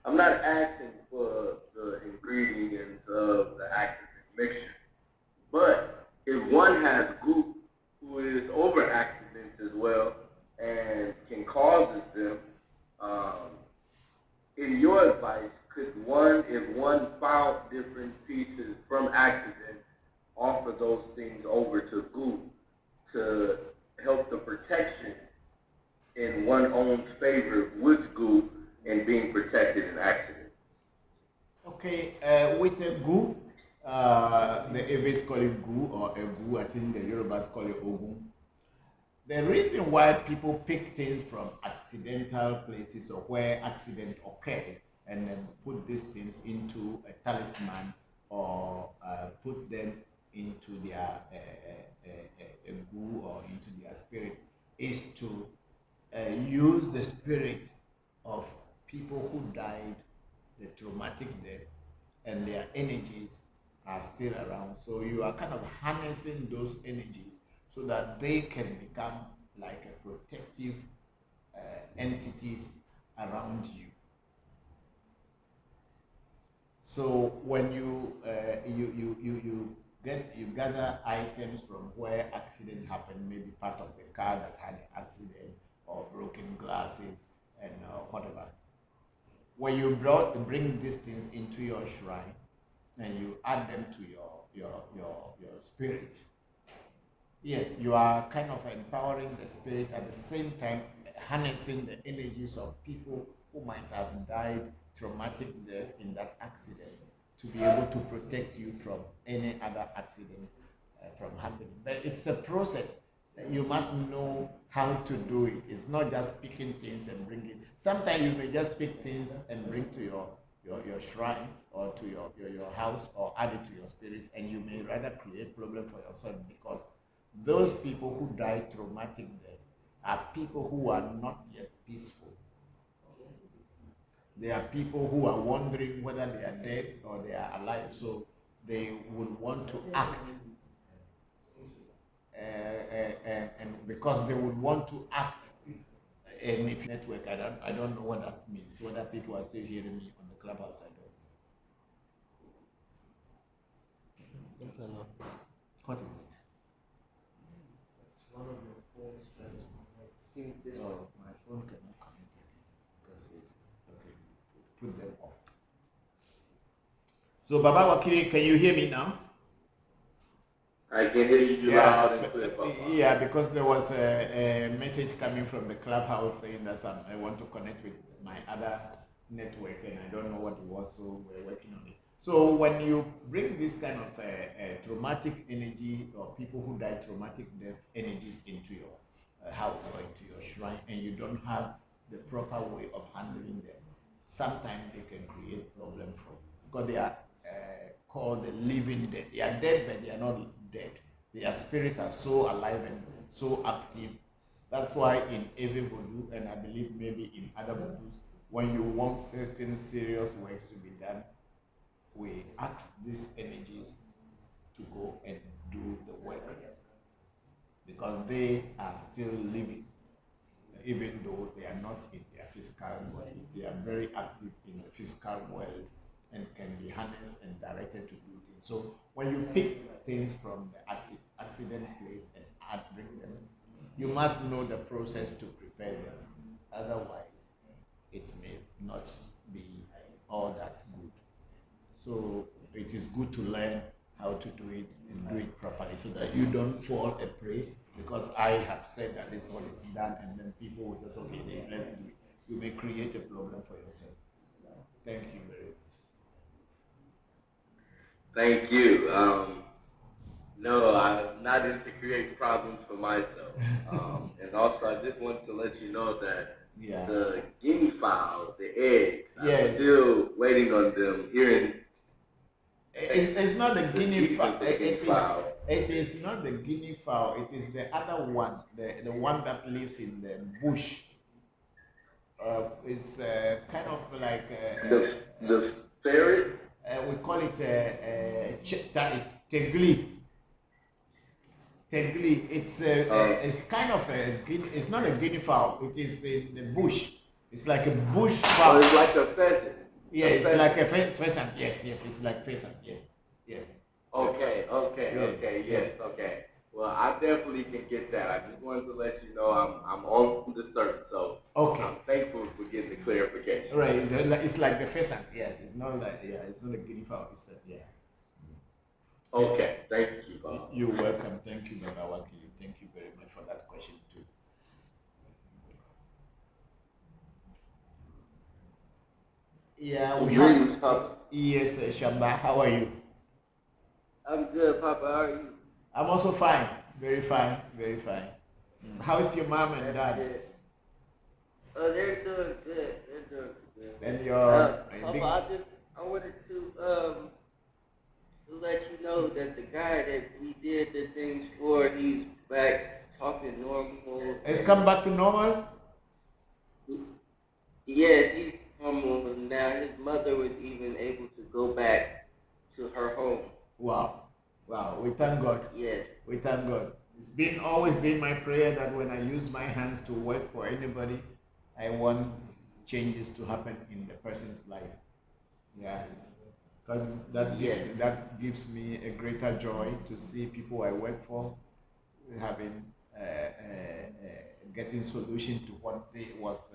Speaker 5: I'm not asking for the ingredients of the accident mixture, but if one has group who is over accidents as well and can cause them, in your advice, if one found different pieces from accidents, offer those things over to group to help the protection in one's own favor with group and being protected in accidents?
Speaker 3: Okay, with a gu, the Eves call it gu or a gu, I think the Yorubas call it ogun. The reason why people pick things from accidental places or where accident occurred and then put these things into a talisman or put them into their gu or into their spirit is to use the spirit of people who died the traumatic death and their energies are still around. So you are kind of harnessing those energies so that they can become like a protective entities around you. So when you gather items from where accident happened, maybe part of the car that had an accident or broken glasses and whatever. When you bring these things into your shrine and you add them to your spirit, yes, you are kind of empowering the spirit at the same time harnessing the energies of people who might have died traumatic death in that accident to be able to protect you from any other accident from happening. But it's a process. You must know how to do it. It's not just picking things and bringing it. Sometimes you may just pick things and bring to your shrine or to your house or add it to your spirits, and you may rather create problem for yourself because those people who die traumatic death are people who are not yet peaceful. They are people who are wondering whether they are dead or they are alive, so they would want to act. And because they would want to act, and if network, I don't know what that means. Whether people are still hearing me on the clubhouse, I don't know. What is it?
Speaker 6: It's one of your phones trying to connect. Still, this one.
Speaker 3: My phone cannot connect again because it is okay. Put them off. So, Baba Wakili, can you hear me now?
Speaker 5: I can hear you loud and clear, Papa.
Speaker 3: Yeah, because there was a message coming from the clubhouse saying that I want to connect with my other network and I don't know what it was, so we're working on it. So when you bring this kind of traumatic energy or people who die traumatic death energies into your house or into your shrine and you don't have the proper way of handling them, sometimes they can create problem for you because they are called the living dead. They are dead, but they are not dead. Their spirits are so alive and so active. That's why in every voodoo, and I believe maybe in other voodoos, when you want certain serious works to be done, we ask these energies to go and do the work because they are still living, even though they are not in their physical body. They are very active in the physical world and can be harnessed and directed to do things. So when you pick things from the accident place and bring them, you must know the process to prepare them. Otherwise, it may not be all that good. So it is good to learn how to do it and do it properly so that you don't fall a prey because I have said that this one is done and then people will just, okay, let's do it. You may create a problem for yourself. Thank you very much.
Speaker 5: Thank you. No, I'm not into creating problems for myself. And also, I just wanted to let you know that the guinea fowl, the eggs, I'm still waiting on them.
Speaker 3: It's not the guinea fowl. It is not the guinea fowl. It is the other one, the one that lives in the bush. It's kind of like
Speaker 5: the ferret.
Speaker 3: We call it tegli. Tegli. It's kind of a guinea. It's not a guinea fowl. It is in the bush. It's like a bush fowl.
Speaker 5: Oh, it's like a pheasant.
Speaker 3: Yeah, it's like a pheasant. Yes, it's like pheasant. Yes.
Speaker 5: Okay. Yes. Okay. Well, I definitely can get that. I just wanted to let you know I'm on the search, so I'm thankful for getting the clarification.
Speaker 3: Right, it's like the pheasant. Yes, it's not like it's not a guinea fowl. It's
Speaker 5: Okay, thank you, Bob.
Speaker 3: You're welcome. Thank you, Baba Wakili. Thank you very much for that question too. Yeah, we have.
Speaker 5: Papa.
Speaker 3: Yes, Shamba. How are you?
Speaker 5: I'm good, Papa. How are you?
Speaker 3: I'm also fine. Very fine. Very fine. How is your mom and dad?
Speaker 7: Oh, they're doing good.
Speaker 3: And your
Speaker 7: Papa, I wanted to let you know that the guy that we did the things for, he's back talking normal.
Speaker 3: It's come back to normal?
Speaker 7: Yes, he's normal now. His mother was even able to go back to her home.
Speaker 3: Wow. We thank God.
Speaker 7: Yes.
Speaker 3: We thank God. It's always been my prayer that when I use my hands to work for anybody, I want changes to happen in the person's life. Yeah. Because that gives me a greater joy to see people I work for having getting solution to what was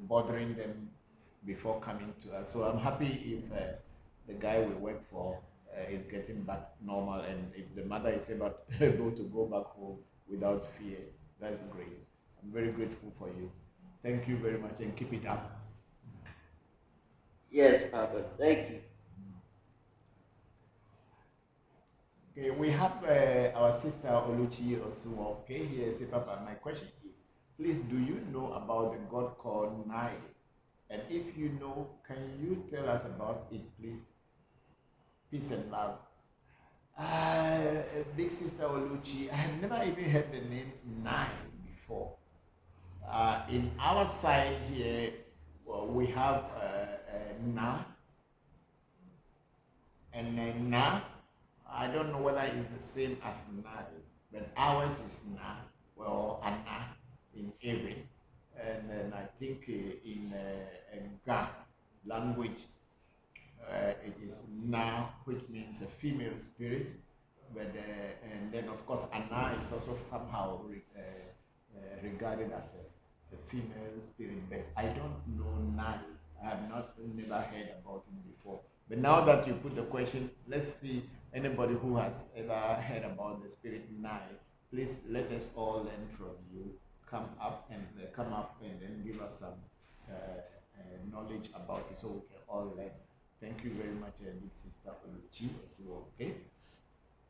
Speaker 3: bothering them before coming to us. So I'm happy if the guy we work for is getting back normal, and if the mother is able to go back home without fear, that's great. I'm very grateful for you. Thank you very much, and keep it up.
Speaker 7: Yes, Papa. Thank you.
Speaker 3: Okay, we have our sister Oluchi Osumo. Okay, here say, Papa, my question is, please, do you know about the god called Nile? And if you know, can you tell us about it, please? Peace and love. Big sister Oluchi, I have never even heard the name Nile before. In our side here, we have Na, and Na. I don't know whether it's the same as Nile, but ours is Na, Anna in Ewe. And then I think in Ga language, It is Na, which means a female spirit, but and then of course Ana is also somehow regarded as a female spirit, but I don't know Nai. I have never heard about it before. But now that you put the question, let's see anybody who has ever heard about the spirit Nai. Please let us all learn from you. Come up and then give us some knowledge about it so we can all learn. Thank you very much, big sister Oluchi as well. Okay.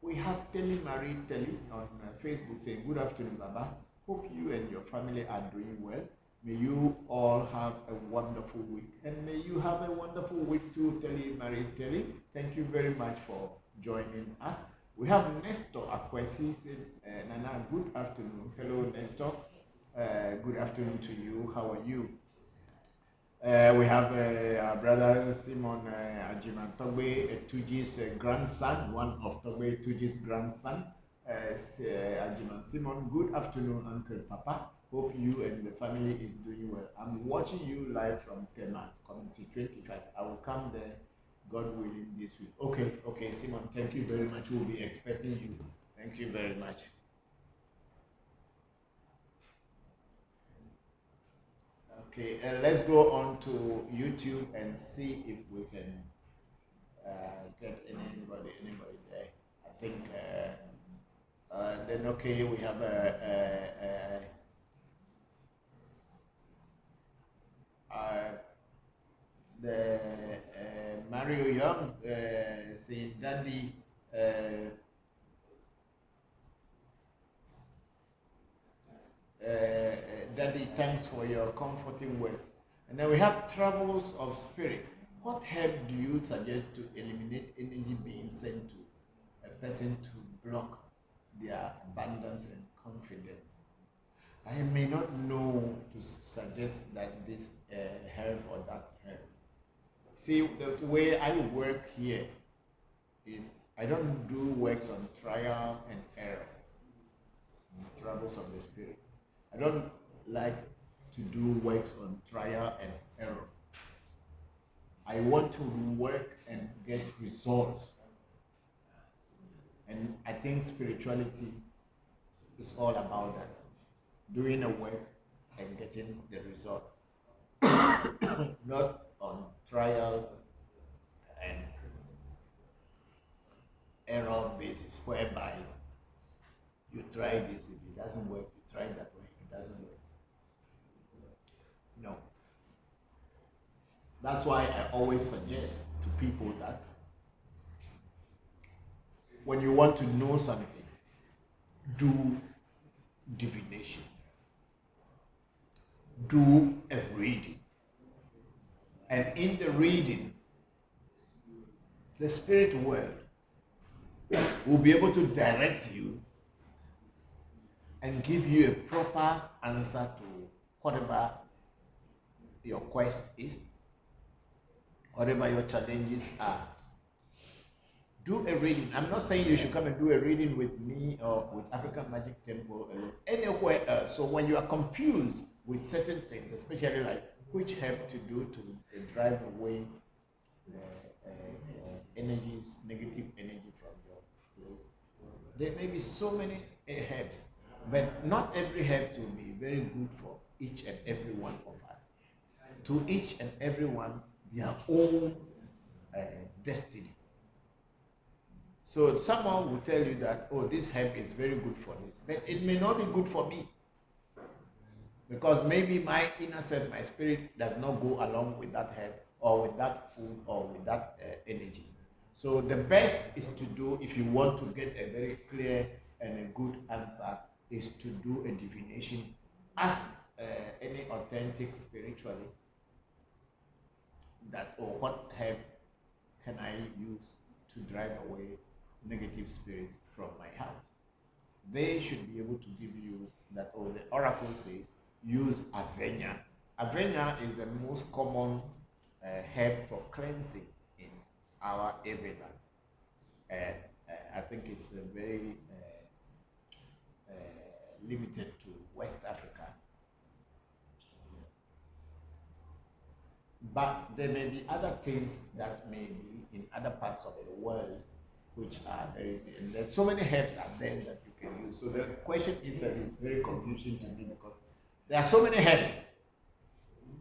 Speaker 3: We have Telly Marie Telly on Facebook saying, "Good afternoon, Baba. Hope you and your family are doing well. May you all have a wonderful week. And may you have a wonderful week too, Telly Marie Telly. Thank you very much for joining us." We have Nestor Akwesi saying, "Nana, good afternoon." Hello, Nestor. Good afternoon to you. How are you? We have our brother Simon Ajiman Togbe Tuji's grandson, one of Togbe Tuji's grandson, Ajiman Simon. Good afternoon, Uncle Papa. Hope you and the family is doing well. I'm watching you live from Tema, Community 25. I will come there, God willing, this week. Okay, Simon, thank you very much. We'll be expecting you. Thank you very much. Okay, let's go on to YouTube and see if we can get anybody there. I think then okay, we have the Mario Young saying, "Daddy, Daddy, thanks for your comforting words." And then we have Travels of Spirit. What help do you suggest to eliminate energy being sent to a person to block their abundance and confidence? I may not know to suggest that this help or that help. See, the way I work here is I don't do works on trial and error. Travels of the Spirit. I don't like to do works on trial and error. I want to work and get results. And I think spirituality is all about that. Doing a work and getting the result. Not on trial and error basis, whereby you try this, if it doesn't work, you try that way, if it doesn't work. No. That's why I always suggest to people that when you want to know something, do divination. Do a reading. And in the reading, the spirit world will be able to direct you and give you a proper answer to whatever your quest is, whatever your challenges are. Do a reading. I'm not saying you should come and do a reading with me or with African Magic Temple or anywhere else. So when you are confused with certain things, especially like which help to do to drive away energies, negative energy from your place, there may be so many herbs, but not every herb will be very good for each and every one of us. To each and every one, their own destiny. So someone will tell you that, oh, this herb is very good for this, but it may not be good for me. Because maybe my inner self, my spirit does not go along with that herb or with that food or with that energy. So the best is to do, if you want to get a very clear and a good answer, is to do a divination. Ask any authentic spiritualist that, or what herb can I use to drive away negative spirits from my house? They should be able to give you that, or the oracle says, use Avena. Avena is the most common herb for cleansing in our area. I think it's very limited to West Africa. But there may be other things that may be in other parts of the world which are very, and there's so many herbs out there that you can use. So the question is very confusing to me because there are so many herbs.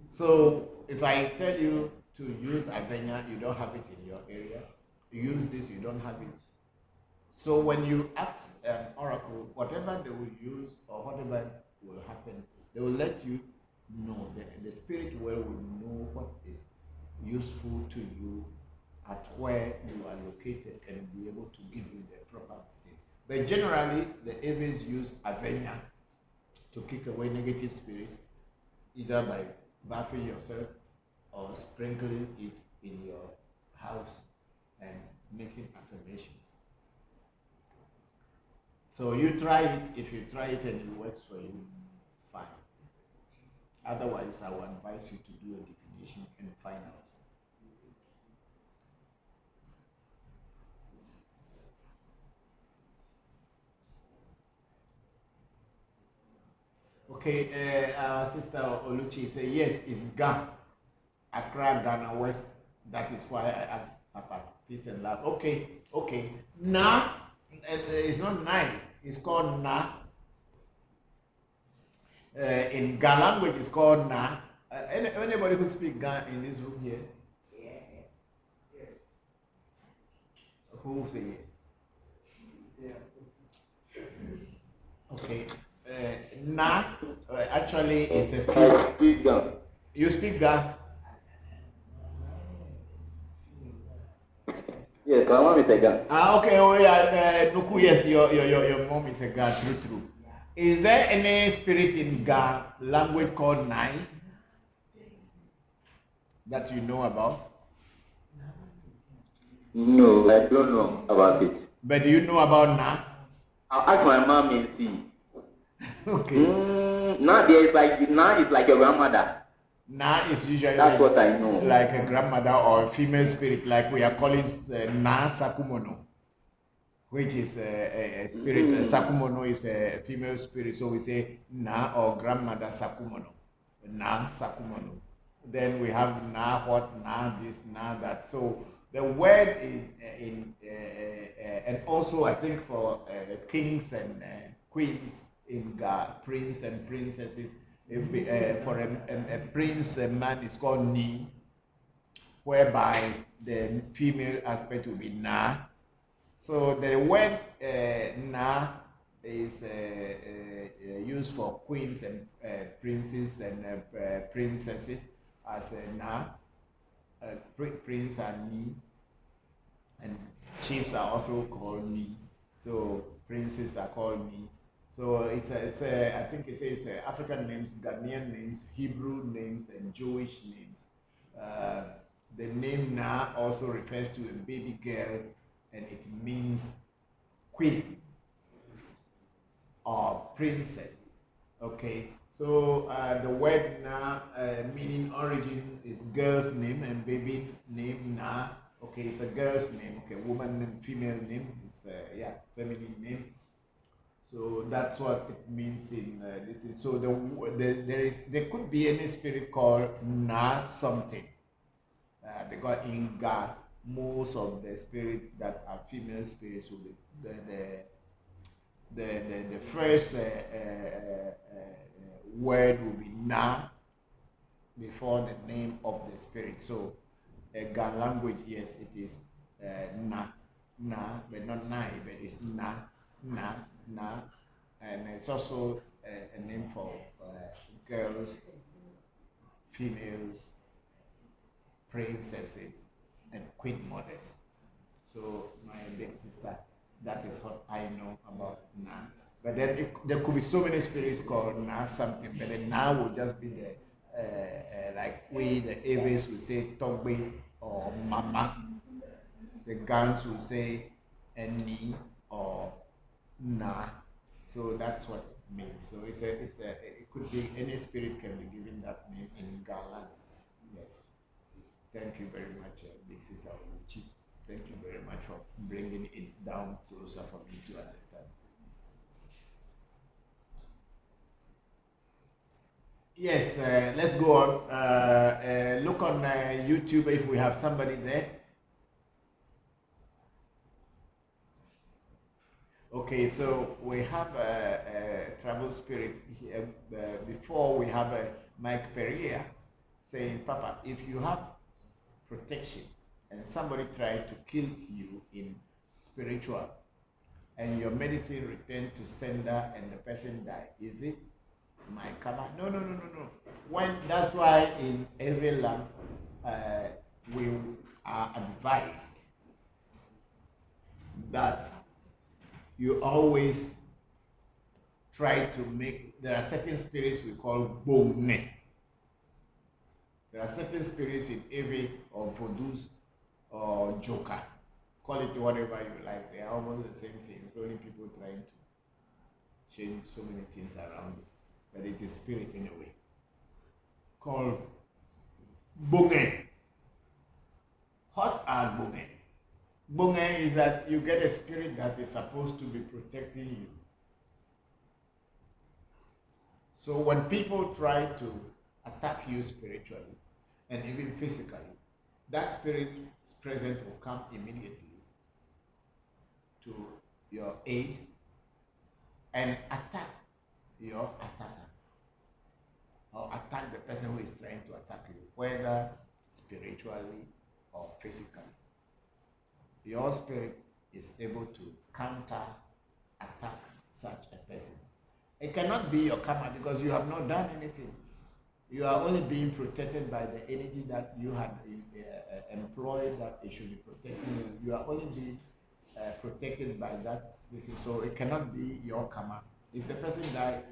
Speaker 3: So if I tell you to use Avena, you don't have it in your area. Use this, you don't have it. So when you ask an oracle, whatever they will use or whatever will happen, they will let you know. The spirit world will know what is useful to you at where you are located and be able to give you the proper thing. But generally, the Aves use Avena to kick away negative spirits, either by bathing yourself or sprinkling it in your house and making affirmations. So you try it. If you try it and it works for you, fine. Otherwise, I will advise you to do a divination and find out. Okay, our sister Oluchi say yes, it's Ga, Accra, Ghana West. That is why I asked Papa, peace and love. Okay, okay. Na, it's not nine. It's called Na. In Ga language, it's called Na. Anybody who speaks Ga in this room here? Yeah. Yes. Who say yes? Okay. Na actually is a female. You speak Ga?
Speaker 5: Yes, my mom is a Ga.
Speaker 3: Okay. Oh yeah. Nuku, yes, your mom is a Ga. True. Is there any spirit in Ga language called Nai that you know about?
Speaker 5: No, I don't know about it.
Speaker 3: But do you know about Na?
Speaker 5: I'll ask my mom and see.
Speaker 3: Okay.
Speaker 5: Now is like your grandmother.
Speaker 3: Na is usually
Speaker 5: That's what I know.
Speaker 3: Like a grandmother or a female spirit, like we are calling Na Sakumono, which is a spirit. Sakumono is a female spirit, so we say Na or grandmother Sakumono. Na Sakumono. Then we have Na what, Na this, Na that. So the word and also I think for kings and queens in God, prince and princesses. For a prince, a man is called Ni, whereby the female aspect will be Na. So the word Na is used for queens and princes and princesses as Na. Prince and Ni, and chiefs are also called Ni. So princes are called Ni. So I think it says African names, Ghanaian names, Hebrew names, and Jewish names. The name Na also refers to a baby girl, and it means queen or princess. Okay, so the word Na meaning origin is girl's name and baby name Na. Okay, it's a girl's name. Okay, woman and female name is feminine name. So that's what it means in this. So there could be any spirit called Na something. Because in God, most of the spirits that are female spirits will be the first word will be Na before the name of the spirit. So God language, yes, it is Na, but not Nai, but it's Na. And it's also a name for girls, females, princesses, and queen mothers. So my big sister, that is what I know about Na. But then there could be so many spirits called Na something, but then Na will just be the like we the Aves will say Togbe or Mama. The Gans will say Eni or Na. So that's what it means. So it could be any spirit can be given that name in Galan. Yes. Thank you very much, Big Sister Oluchi. Thank you very much for bringing it down closer for me to understand. Yes, let's go on. Look on YouTube if we have somebody there. Okay, so we have a travel spirit here. Before we have Mike Pereira saying, Papa, if you have protection and somebody tried to kill you in spiritual and your medicine returned to sender and the person died, is it my karma? No, no, no, no, no. When that's why in every land we are advised that you always try to make. There are certain spirits we call bone. There are certain spirits in Ewe or Vodus or Joker. Call it whatever you like. They are almost the same thing. It's only people trying to change so many things around it. But it is spirit in a way. Called Bonge. What are Bonge? Bonge is that you get a spirit that is supposed to be protecting you. So when people try to attack you spiritually and even physically, that spirit's presence will come immediately to your aid and attack your attacker or attack the person who is trying to attack you, whether spiritually or physically. Your spirit is able to counter attack such a person. It cannot be your karma because you have not done anything. You are only being protected by the energy that you had employed that it should be protecting you. You are only being protected by that. So it cannot be your karma. If the person died,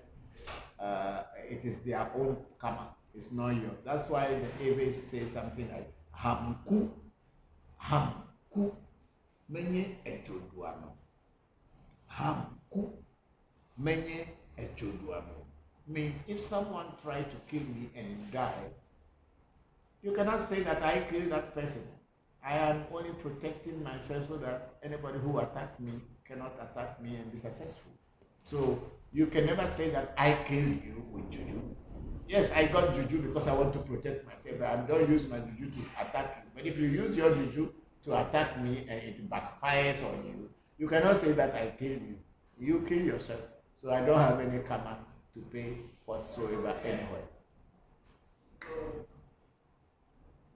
Speaker 3: it is their own karma. It's not yours. That's why the Ewe say something like hamku, hamku, menye ejoduano. Hamku, menye ejoduano. Means if someone tried to kill me and die, you cannot say that I killed that person. I am only protecting myself so that anybody who attacked me cannot attack me and be successful. So you can never say that I killed you with juju. Yes, I got juju because I want to protect myself, but I don't use my juju to attack you. But if you use your juju to attack me and it backfires on you, you cannot say that I killed you. You kill yourself. So I don't have any karma to pay whatsoever anywhere.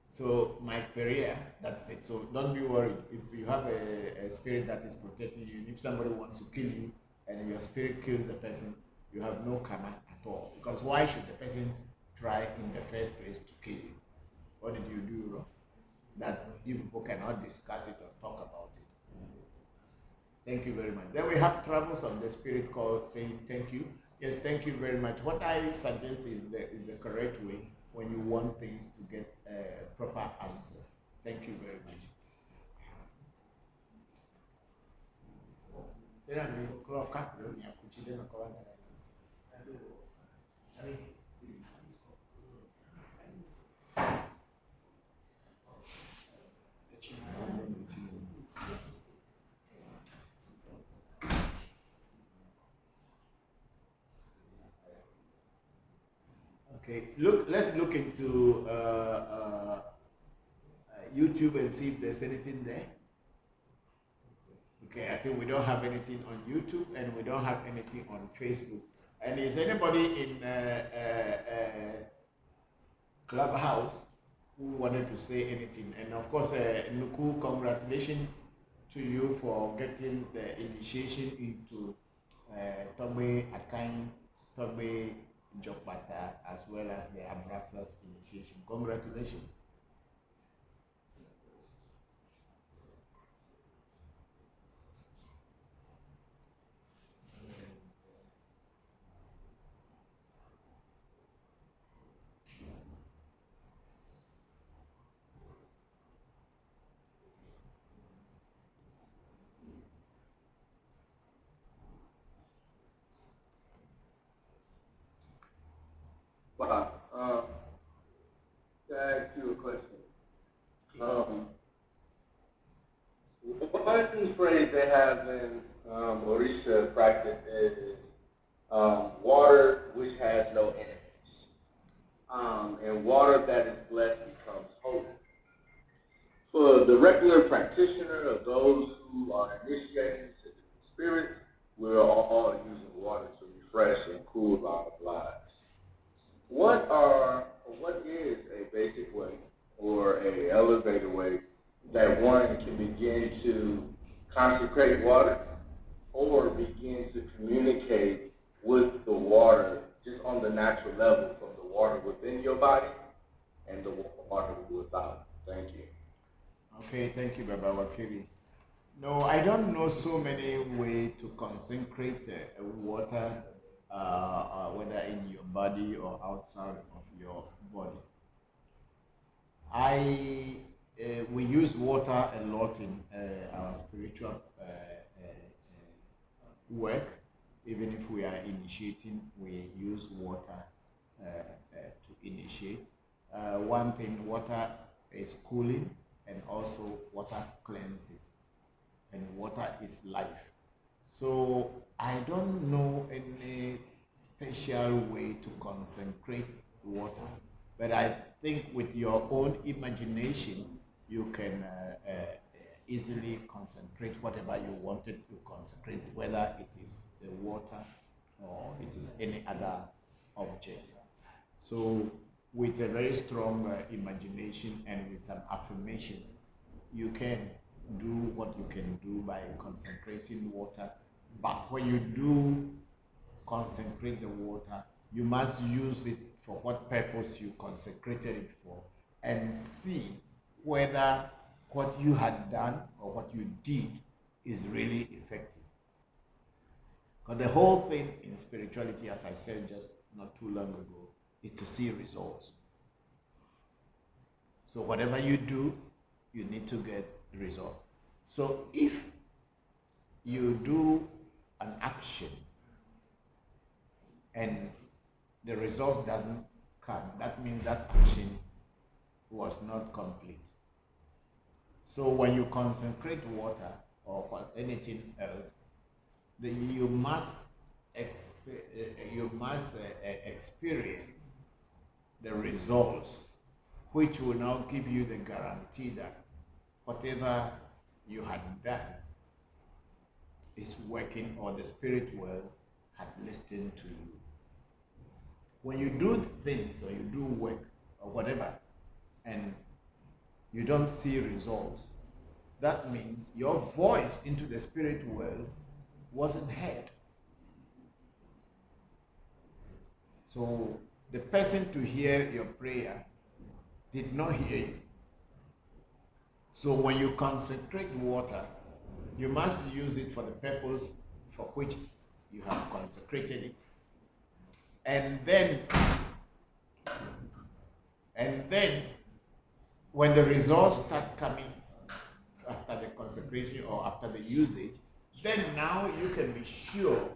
Speaker 3: So my career, that's it. So don't be worried. If you have a spirit that is protecting you, and if somebody wants to kill you and your spirit kills the person, you have no karma at all. Because why should the person try in the first place to kill you? What did you do wrong? That you people cannot discuss it or talk about it. Thank you very much. Then we have travels of the spirit called saying thank you. Yes, thank you very much. What I suggest is the correct way when you want things to get proper answers. Thank you very much. Okay, let's look into YouTube and see if there's anything there. Okay, I think we don't have anything on YouTube and we don't have anything on Facebook. And is anybody in Clubhouse who wanted to say anything? And of course, Nuku, congratulations to you for getting the initiation into Togbe Akan, Togbe Jokbata, as well as the Abraxas initiation. Congratulations.
Speaker 5: Wow. To ask you a question. One of these phrases they have in Orisha practice is water which has no enemies. and water that is blessed becomes holy. For the regular practitioner or those who are initiating to the spirit, we're all using water to refresh and cool our lives. What is a basic way or a elevator way that one can begin to consecrate water or begin to communicate with the water just on the natural level from the water within your body and the water without? Thank you.
Speaker 3: Okay, thank you, Baba Wakiri. No, I don't know so many ways to consecrate water, whether in your body or outside of your body. We use water a lot in our spiritual work. Even if we are initiating, we use water to initiate. One thing, water is cooling, and also water cleanses, and water is life. So I don't know any special way to consecrate water, but I think with your own imagination, you can easily concentrate whatever you wanted to consecrate, whether it is the water or it is any other object. So with a very strong imagination and with some affirmations, you can do what you can do by consecrating water. But when you do consecrate the water, you must use it for what purpose you consecrated it for, and see whether what you had done or what you did is really effective. Because the whole thing in spirituality, as I said just not too long ago, is to see results. So whatever you do, you need to get results. So if you do an action and the results doesn't come, that means that action was not complete. So when you consecrate water or anything else, you must experience the results, which will now give you the guarantee that whatever you had done is working, or the spirit world had listened to you. When you do things or you do work or whatever, and you don't see results, that means your voice into the spirit world wasn't heard. So the person to hear your prayer did not hear you. So when you consecrate water, you must use it for the purpose for which you have consecrated it. And then when the results start coming after the consecration or after the usage, then now you can be sure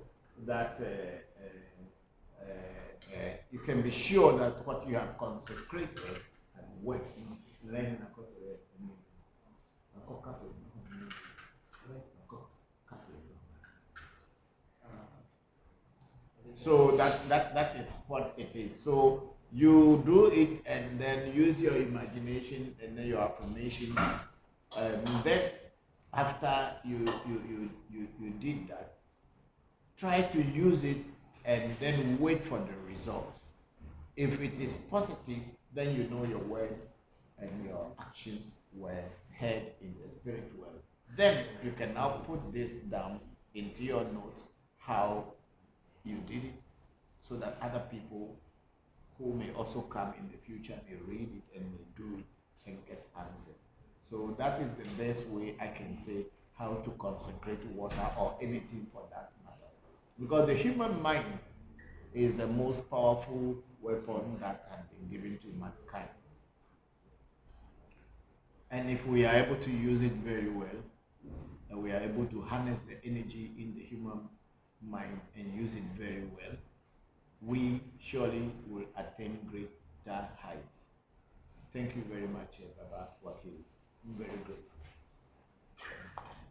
Speaker 3: that what you have consecrated and worked. So that is what it is. So you do it and then use your imagination and then your affirmation. Then after you did that, try to use it and then wait for the result. If it is positive, then you know your word and your actions were heard in the spirit world. Then you can now put this down into your notes, how you did it, so that other people who may also come in the future may read it and may do it and get answers. So that is the best way I can say how to consecrate water or anything for that matter. Because the human mind is the most powerful weapon that has been given to mankind. And if we are able to use it very well, and we are able to harness the energy in the human mind and use it very well, we surely will attain greater heights. Thank you very much, Baba Wakili. I'm very grateful.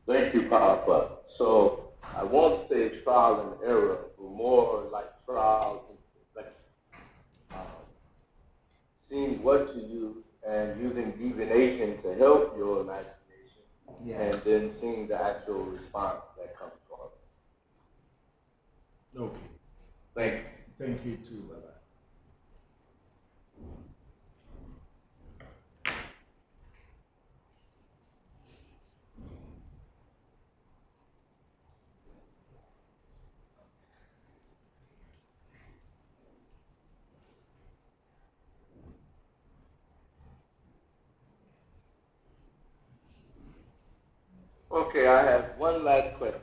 Speaker 5: Thank you, Papa. So I won't say trial and error, but more like trials and reflection.
Speaker 3: Okay.
Speaker 5: Thank you.
Speaker 3: Thank you too, Baba.
Speaker 5: Okay, I have one last question.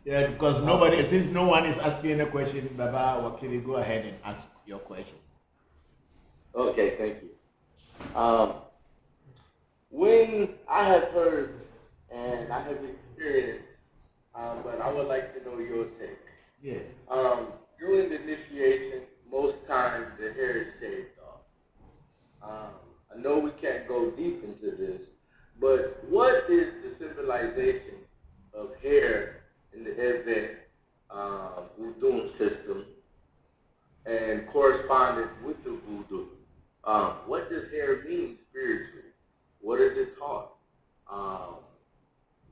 Speaker 3: Yeah, because nobody, since no one is asking any question, Baba Wakili, go ahead and ask your questions.
Speaker 5: Okay, thank you. When I have heard and I have experienced, but I would like to know your take.
Speaker 3: Yes.
Speaker 5: During the initiation, most times the hair is shaved off. I know we can't go deep into this, but what is the symbolization of hair in the Ewe voodoo system and correspondence with the voodoo? What does hair mean spiritually? What is it taught?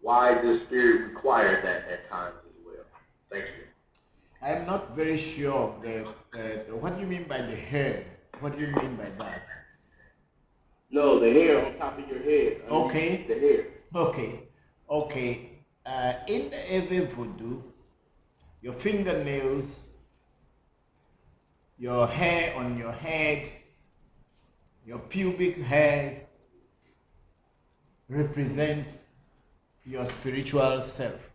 Speaker 5: Why does spirit require that at times as well? Thank you.
Speaker 3: I'm not very sure of what do you mean by the hair? What do you mean by that?
Speaker 5: No, the hair on top of your head.
Speaker 3: Okay.
Speaker 5: The hair.
Speaker 3: Okay. In the Ewe voodoo, your fingernails, your hair on your head, your pubic hairs represents your spiritual self.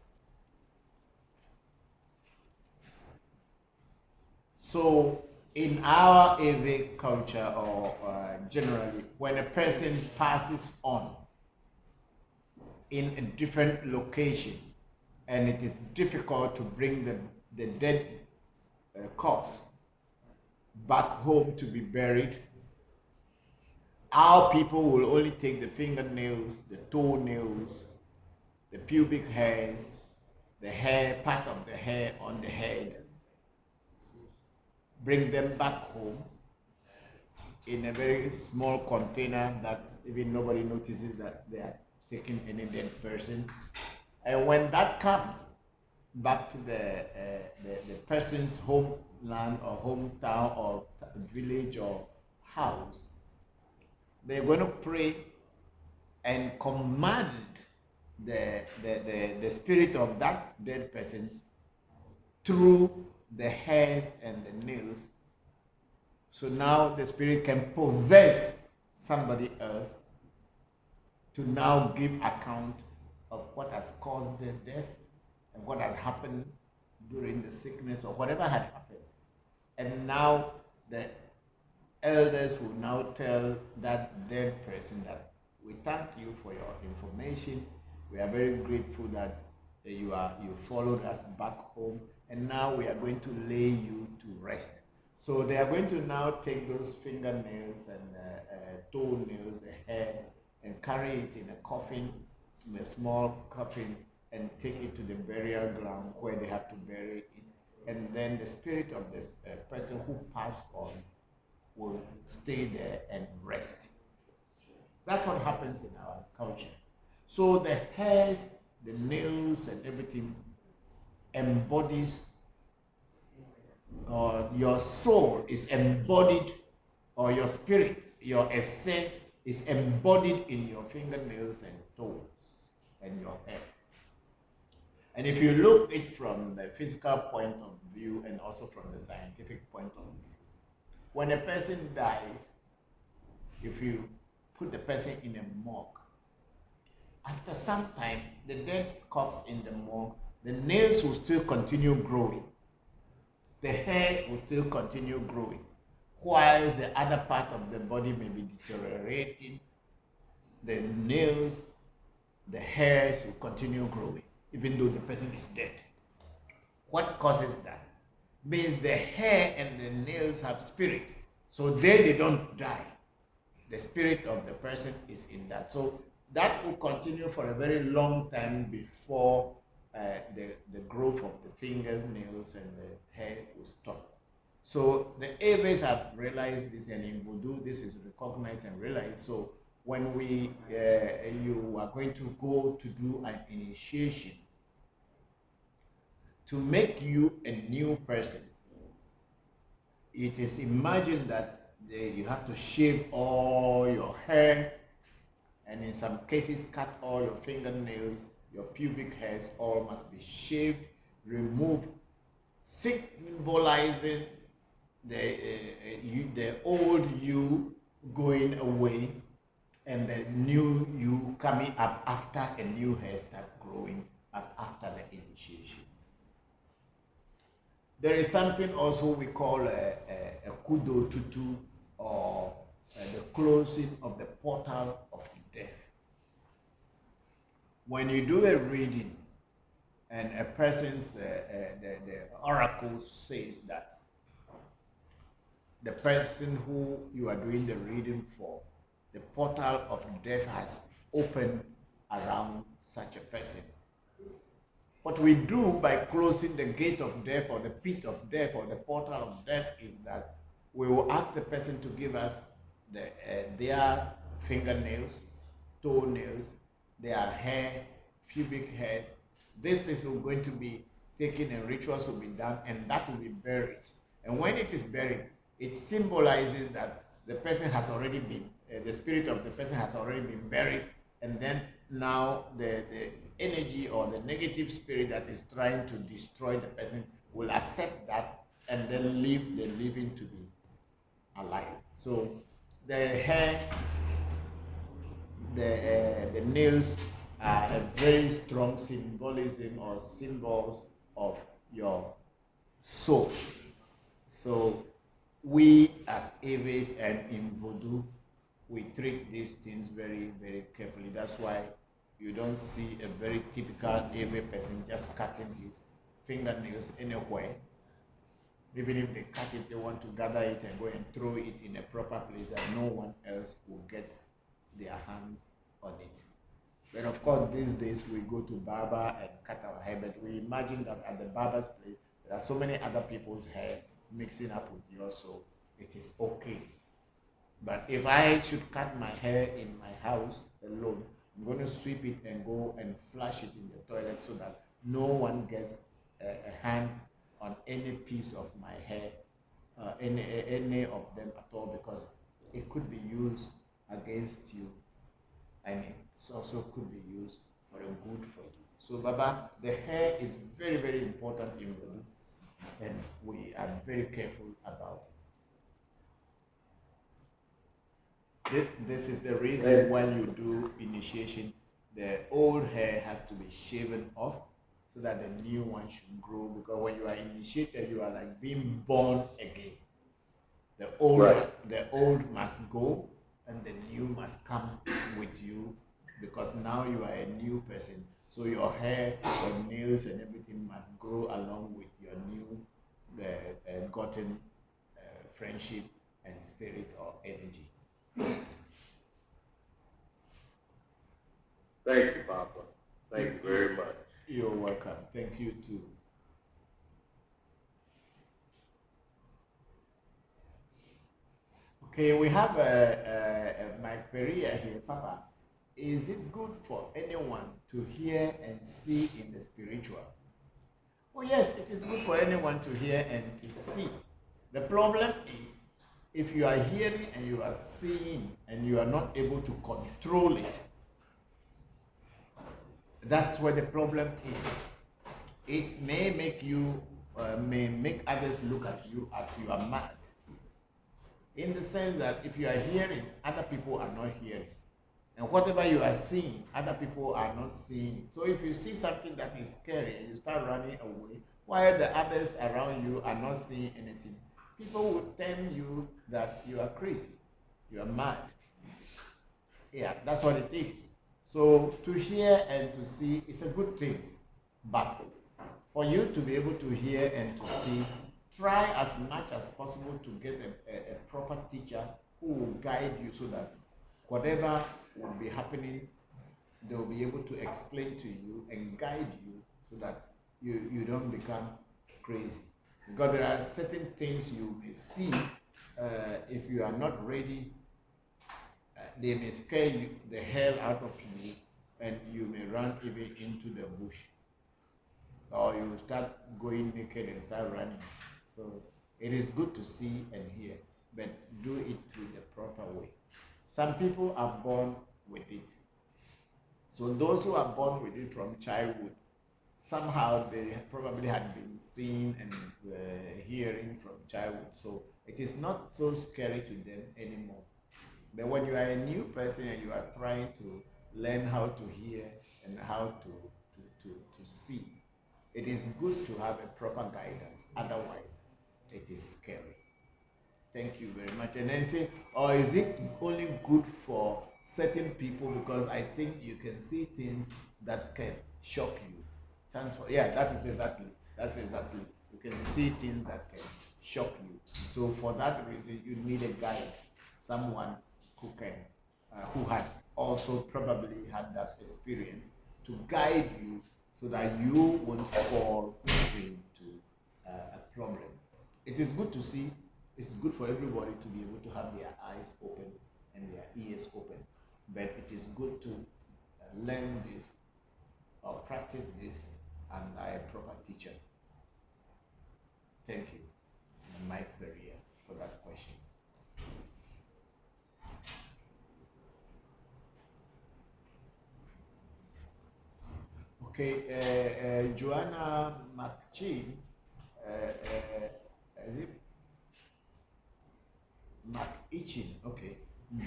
Speaker 3: So in our Ewe culture, or generally, when a person passes on in a different location and it is difficult to bring the dead corpse back home to be buried, our people will only take the fingernails, the toenails, the pubic hairs, the hair, part of the hair on the head, bring them back home in a very small container that even nobody notices that they are taking any dead person. And when that comes back to the person's homeland or hometown or village or house, they're going to pray and command the spirit of that dead person through the hairs and the nails. So now the spirit can possess somebody else to now give account of what has caused the death and what had happened during the sickness or whatever had happened. And now the elders will now tell that dead person that we thank you for your information. We are very grateful that you followed us back home, and now we are going to lay you to rest. So they are going to now take those fingernails and toenails, the hair, and carry it in a coffin, in a small coffin, and take it to the burial ground where they have to bury it. And then the spirit of the person who passed on will stay there and rest. That's what happens in our culture. So the hairs, the nails, and everything embodies, or your soul is embodied, or your spirit, your essence is embodied in your fingernails and toes and your hair. And if you look at it from the physical point of view and also from the scientific point of view, when a person dies, if you put the person in a morgue, after some time, the dead corpse in the morgue, the nails will still continue growing. The hair will still continue growing, whilst the other part of the body may be deteriorating. The nails, the hairs will continue growing, even though the person is dead. What causes that? Means the hair and the nails have spirit, so they don't die. The spirit of the person is in that. So that will continue for a very long time before the growth of the fingers, nails, and the hair will stop. So the Aves have realized this, and in Voodoo, this is recognized and realized. So when you are going to go to do an initiation to make you a new person. It is imagined that you have to shave all your hair, and in some cases cut all your fingernails, your pubic hairs all must be shaved, removed, symbolizing the old you going away and the new you coming up after a new hair start growing up after the initiation. There is something also we call a kudo tutu, or the closing of the portal of death. When you do a reading and a person's, the oracle says that the person who you are doing the reading for, the portal of death has opened around such a person. What we do by closing the gate of death or the pit of death or the portal of death is that we will ask the person to give us their fingernails, toenails, their hair, pubic hairs. This is going to be taken and rituals will be done, and that will be buried. And when it is buried, it symbolizes that the person has already been, the spirit of the person has already been buried, and then now the energy or the negative spirit that is trying to destroy the person will accept that and then leave the living to be alive. So the hair, the nails are a very strong symbolism or symbols of your soul. So we as Aves and in Voodoo, we treat these things very, very carefully. That's why you don't see a very typical Ave person just cutting his fingernails anywhere. Even if they cut it, they want to gather it and go and throw it in a proper place that no one else will get their hands on it. But of course, these days we go to barber and cut our hair, but we imagine that at the barber's place, there are so many other people's hair mixing up with yours, so it is okay. But if I should cut my hair in my house alone, I'm going to sweep it and go and flush it in the toilet so that no one gets a hand on any piece of my hair, any of them at all, because it could be used against you, and it also could be used for a good for you. So Baba, the hair is very, very important in Voodoo, and we are very careful about it. This is the reason when you do initiation, the old hair has to be shaven off so that the new one should grow, because when you are initiated, you are like being born again. The old must go and the new must come with you, because now you are a new person. So your hair, your nails and everything must grow along with your new gotten friendship and spirit or energy.
Speaker 5: Thank you, Papa. Thank you very much.
Speaker 3: You're welcome. Thank you too. Okay, we have my career here, Papa. Is it good for anyone to hear and see in the spiritual? Oh yes, it is good for anyone to hear and to see. The problem is, if you are hearing and you are seeing and you are not able to control it, that's where the problem is. It may make you, may make others look at you as you are mad. In the sense that if you are hearing, other people are not hearing. And whatever you are seeing, other people are not seeing it. So if you see something that is scary and you start running away, while the others around you are not seeing anything, people will tell you that you are crazy, you are mad. Yeah, that's what it is. So to hear and to see is a good thing. But for you to be able to hear and to see, try as much as possible to get a proper teacher who will guide you, so that whatever will be happening, they will be able to explain to you and guide you, so that you don't become crazy. Because there are certain things you may see, if you are not ready, they may scare you, the hell out of you, and you may run even into the bush. or you start going naked and start running. So it is good to see and hear, but do it through the proper way. Some people are born with it. So those who are born with it from childhood, somehow they probably had been seeing and hearing from childhood. So it is not so scary to them anymore. But when you are a new person and you are trying to learn how to hear and how to see, it is good to have a proper guidance. Otherwise, it is scary. Thank you very much. And then say, or is it only good for certain people? Because I think you can see things that can shock you. Yeah, that's exactly. You can see things that can shock you. So for that reason, you need a guide, someone who can, who had also probably had that experience to guide you so that you won't fall into a problem. It is good to see. It's good for everybody to be able to have their eyes open and their ears open. But it is good to learn this or practice this under a proper teacher. Thank you, Mike Perea, for that question. Okay, Joanna McChin, is it McEachin? Okay,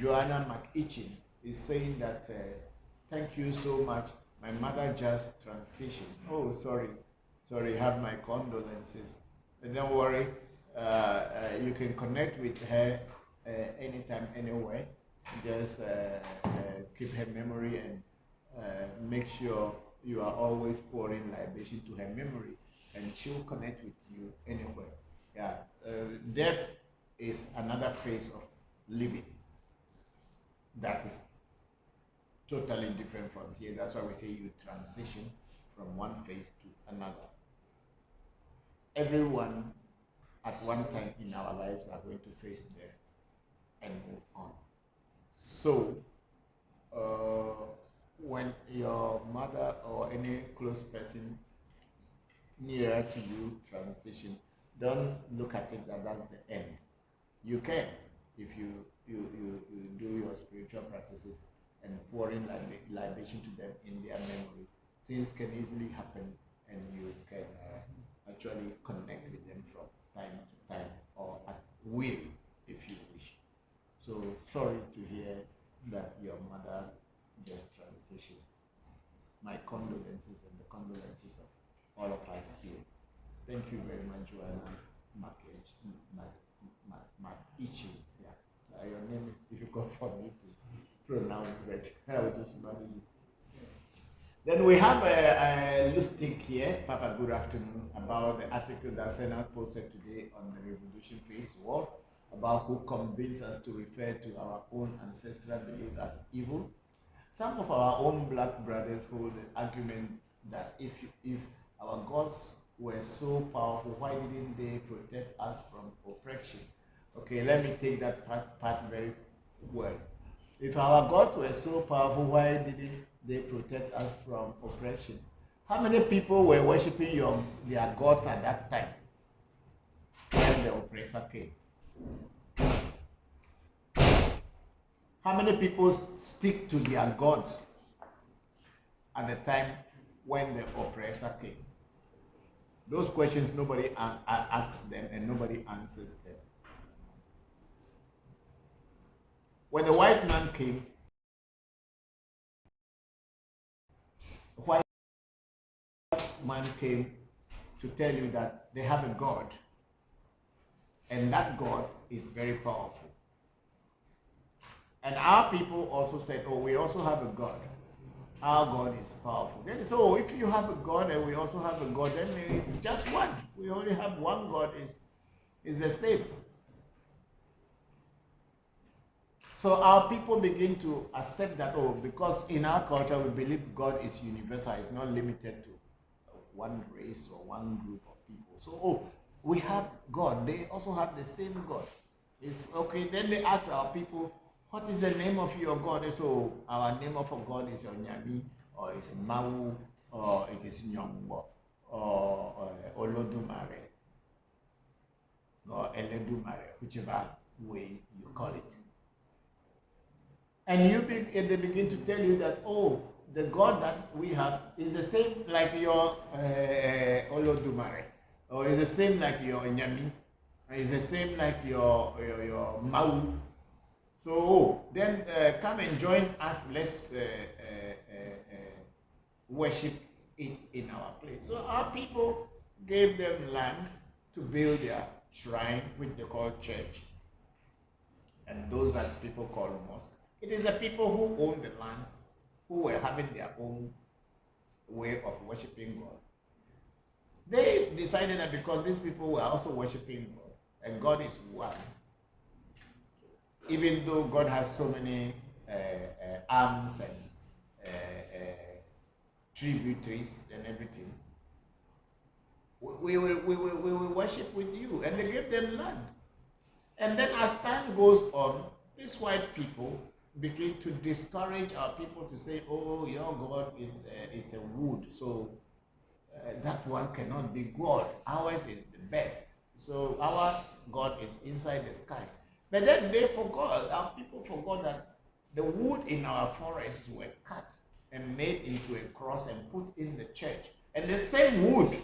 Speaker 3: Joanna McEachin is saying that thank you so much. My mother just transitioned. Oh, sorry. Have my condolences. But don't worry. You can connect with her anytime, anywhere. Just keep her memory and make sure you are always pouring libation to her memory, and she'll connect with you anywhere. Yeah, death is another phase of living that is totally different from here. That's why we say you transition from one phase to another. Everyone at one time in our lives are going to face death and move on. So when your mother or any close person nearer to you transition, don't look at it that that's the end. You can, if you do your spiritual practices and pouring libation to them in their memory, things can easily happen and you can actually connect with them from time to time or at will if you wish. So sorry to hear that your mother just transitioned. My condolences and the condolences of all of us here. Thank you very much, Joanna Makichi. Yeah. Your name is difficult for me to pronounce, but I will just manage it. Then we have a Lustig here. Papa, good afternoon. About the article that Senna posted today on the Revolution Face Wall about who convinced us to refer to our own ancestral belief as evil. Some of our own black brothers hold the argument that if our gods were so powerful, why didn't they protect us from oppression? Okay, let me take that part very well. If our gods were so powerful, why didn't they protect us from oppression? How many people were worshipping their gods at that time when the oppressor came? How many people stick to their gods at the time when the oppressor came? Those questions nobody asks them and nobody answers them. When the white man came, the white man came to tell you that they have a God, and that God is very powerful. And our people also said, oh, we also have a God. Our God is powerful. Then so if you have a God and we also have a God, then it's just one. We only have one God, is the same. So our people begin to accept that, oh, because in our culture we believe God is universal, it's not limited to one race or one group of people. So, oh, we have God, they also have the same God. It's okay. Then they ask our people, what is the name of your God? So our name of a God is Onyami, or it's Mawu, or it is Nyongbo. or Olodumare or Eledumare, whichever way you call it. And they begin to tell you that, oh, the God that we have is the same like your Olodumare, or is the same like your Nyami, or is the same like your Mau. So then come and join us. Let's worship it in our place. So our people gave them land to build their shrine, which they call church, and those that people call mosque. It is the people who own the land who were having their own way of worshiping God. They decided that because these people were also worshiping God, and God is one, even though God has so many arms and tributaries and everything, we will worship with you. And they gave them land. And then as time goes on, these white people begin to discourage our people to say, oh, your God is a wood, so that one cannot be God. Ours is the best. So our God is inside the sky. But then they forgot, our people forgot that the wood in our forests were cut and made into a cross and put in the church. And the same wood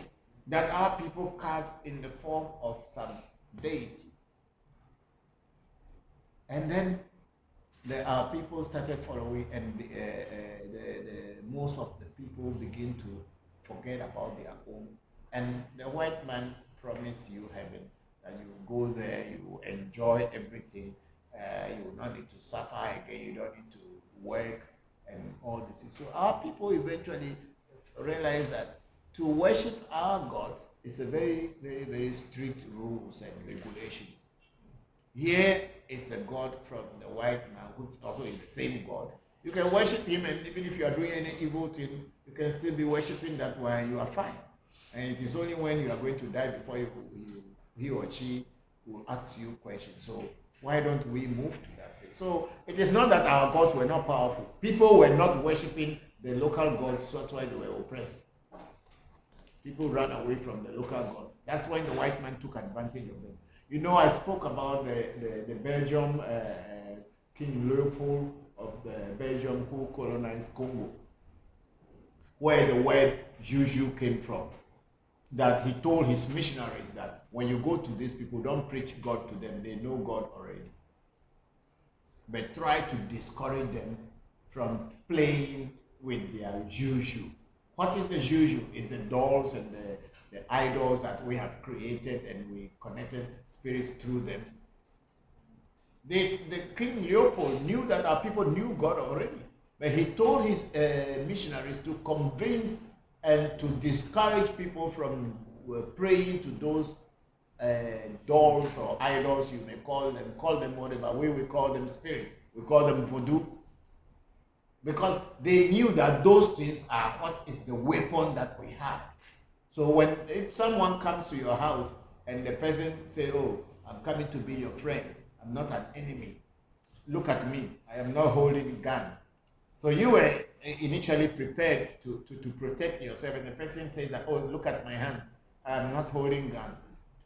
Speaker 3: that our people carved in the form of some deity. And then our people started following, and most of the people begin to forget about their own. And the white man promised you heaven, that you go there, you enjoy everything, you will not need to suffer again, you don't need to work and all this. So our people eventually realized that to worship our gods is a very, very, very strict rules and regulations. Here is a God from the white man, which also is the same God. You can worship him, and even if you are doing any evil thing, you can still be worshiping that one, you are fine. And it is only when you are going to die before he or she will ask you questions. So why don't we move to that stage? So it is not that our gods were not powerful. People were not worshiping the local gods, so that's why they were oppressed. People ran away from the local gods. That's when the white man took advantage of them. You know, I spoke about the Belgium King Leopold of Belgium who colonized Congo, where the word juju came from. That he told his missionaries that when you go to these people, don't preach God to them, they know God already. But try to discourage them from playing with their juju. What is the juju? It's the dolls and the idols that we have created, and we connected spirits through them. The King Leopold knew that our people knew God already, but he told his missionaries to convince and to discourage people from praying to those dolls or idols, you may call them whatever. We call them spirit, we call them voodoo, because they knew that those things are what is the weapon that we have. So if someone comes to your house and the person says, oh, I'm coming to be your friend, I'm not an enemy, look at me, I am not holding a gun. So you were initially prepared to protect yourself, and the person says that, oh, look at my hand, I'm not holding a gun.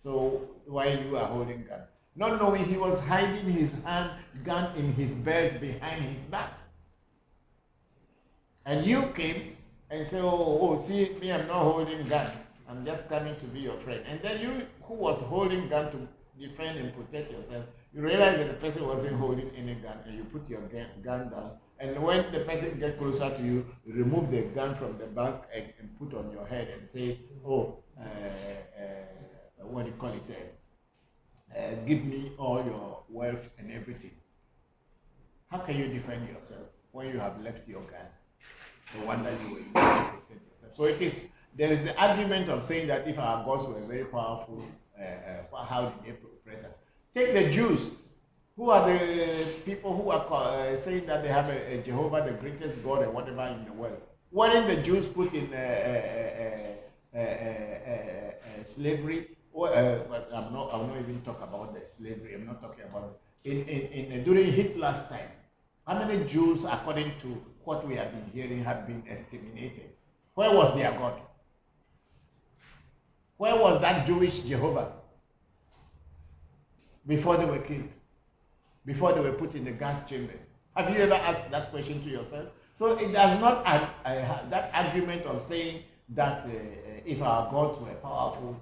Speaker 3: So why you are holding a gun? Not knowing he was hiding his gun in his belt behind his back. And you came and said, oh, see, me, I'm not holding a gun. I'm just coming to be your friend. And then you, who was holding gun to defend and protect yourself, you realize that the person wasn't holding any gun, and you put your gun down. And when the person gets closer to you, you remove the gun from the back and put on your head and say, oh, what do you call it? Give me all your wealth and everything. How can you defend yourself when you have left your gun? The one that you were using to protect yourself. So there is the argument of saying that if our gods were very powerful, how did they oppress us? Take the Jews. Who are the people who are saying that they have a Jehovah, the greatest God and whatever in the world? Weren't the Jews put in slavery? I'm not even talking about the slavery. I'm not talking about it. During Hitler's time. How many Jews, according to what we have been hearing, have been exterminated? Where was their God? Where was that Jewish Jehovah before they were killed? Before they were put in the gas chambers? Have you ever asked that question to yourself? So it does not that argument of saying that if our gods were powerful,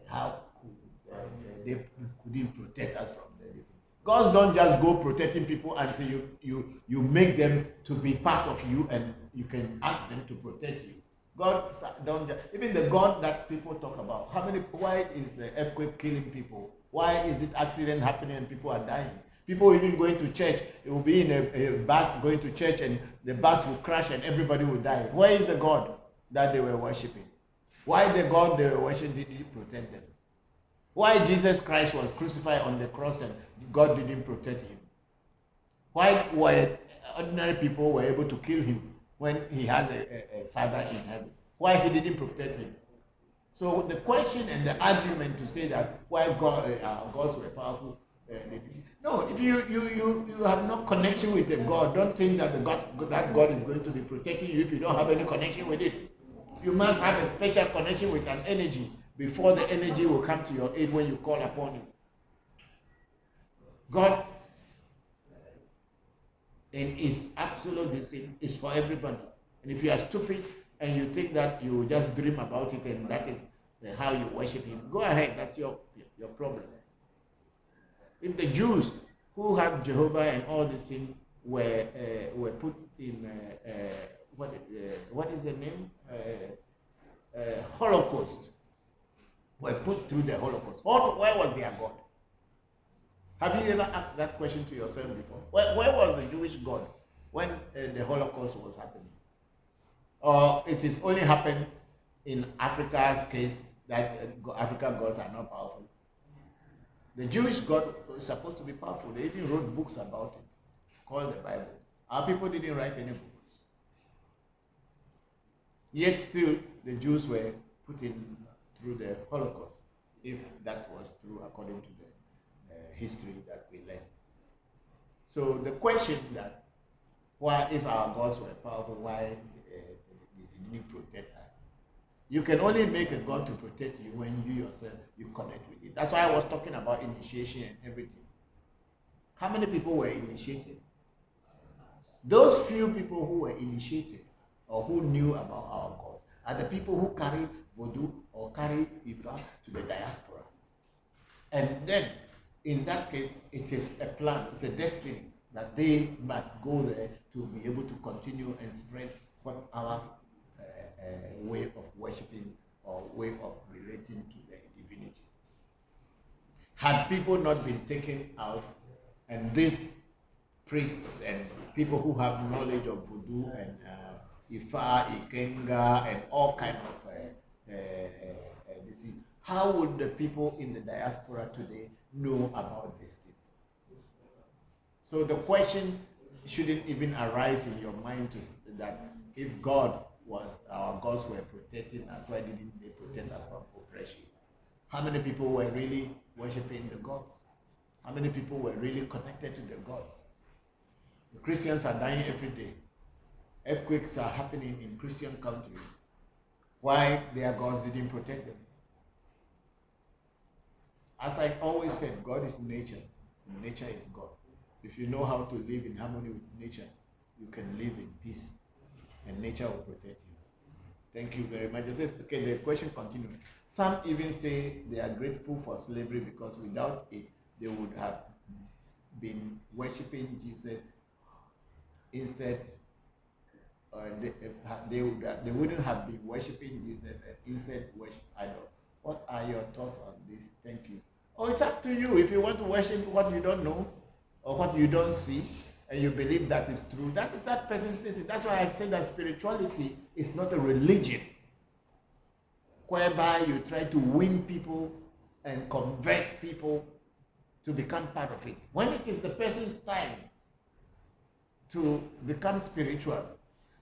Speaker 3: how could they couldn't protect us from this? Gods don't just go protecting people until you make them to be part of you and you can ask them to protect you. God don't just, even the God that people talk about. Why is the earthquake killing people? Why is it accident happening and people are dying? People even going to church, it will be in a bus going to church and the bus will crash and everybody will die. Where is the God that they were worshipping? Why the God they were worshipping didn't protect them? Why Jesus Christ was crucified on the cross and God didn't protect him? Why were ordinary people were able to kill him when he has a father in heaven? Why he didn't protect him? So the question and the argument to say that why gods were powerful, no, if you have no connection with the God, don't think that that God is going to be protecting you if you don't have any connection with it. You must have a special connection with an energy before the energy will come to your aid when you call upon it. God and is absolute the same, is for everybody. And if you are stupid and you think that you just dream about it and that is how you worship him, go ahead, that's your problem. If the Jews who have Jehovah and all these things were put in what is the name? Holocaust, were put through the Holocaust. Where was their God? Have you ever asked that question to yourself before? Where was the Jewish God when the Holocaust was happening? Or it is only happened in Africa's case that African gods are not powerful? The Jewish God is supposed to be powerful. They even wrote books about it, called the Bible. Our people didn't write any books. Yet still, the Jews were put in through the Holocaust, if that was true according to the history that we learned. So the question that why, if our gods were powerful, why they didn't protect us? You can only make a God to protect you when you yourself, you connect with it. That's why I was talking about initiation and everything. How many people were initiated? Those few people who were initiated or who knew about our gods are the people who carry voodoo or carry Ifa to the diaspora. And then, in that case, it is a plan, it's a destiny that they must go there to be able to continue and spread what our way of worshiping or way of relating to the divinity. Had people not been taken out, and these priests and people who have knowledge of voodoo and Ifa, Ikenga, and all kind of how would the people in the diaspora today know about these things? So the question shouldn't even arise in your mind that if God was, our gods were protecting us, why didn't they protect us from oppression? How many people were really worshiping the gods? How many people were really connected to the gods? The Christians are dying every day. Earthquakes are happening in Christian countries. Why their gods didn't protect them? As I always said, God is nature, and nature is God. If you know how to live in harmony with nature, you can live in peace, and nature will protect you. Thank you very much. It says, okay, the question continues. Some even say they are grateful for slavery because without it, they would have been worshiping Jesus instead. They wouldn't have been worshiping Jesus and instead worship idol. What are your thoughts on this? Thank you. Oh, it's up to you. If you want to worship what you don't know or what you don't see, and you believe that is true, that is that person's business. That's why I say that spirituality is not a religion whereby you try to win people and convert people to become part of it. When it is the person's time to become spiritual,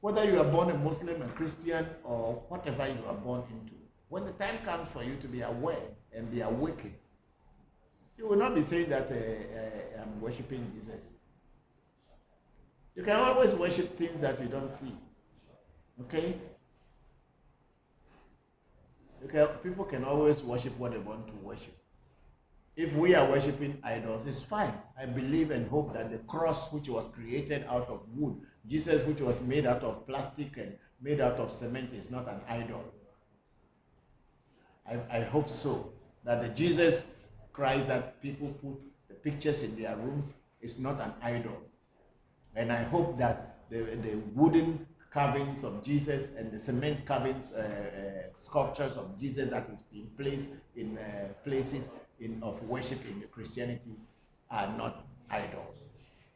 Speaker 3: whether you are born a Muslim, a Christian, or whatever you are born into, when the time comes for you to be aware and be awakened, you will not be saying that I'm worshiping Jesus. You can always worship things that you don't see. Okay? People can always worship what they want to worship. If we are worshiping idols, it's fine. I believe and hope that the cross, which was created out of wood, Jesus, which was made out of plastic and made out of cement, is not an idol. I hope so. That the Jesus Christ that people put the pictures in their rooms is not an idol. And I hope that the wooden carvings of Jesus and the cement carvings, sculptures of Jesus that is being placed in places of worship in Christianity are not idols.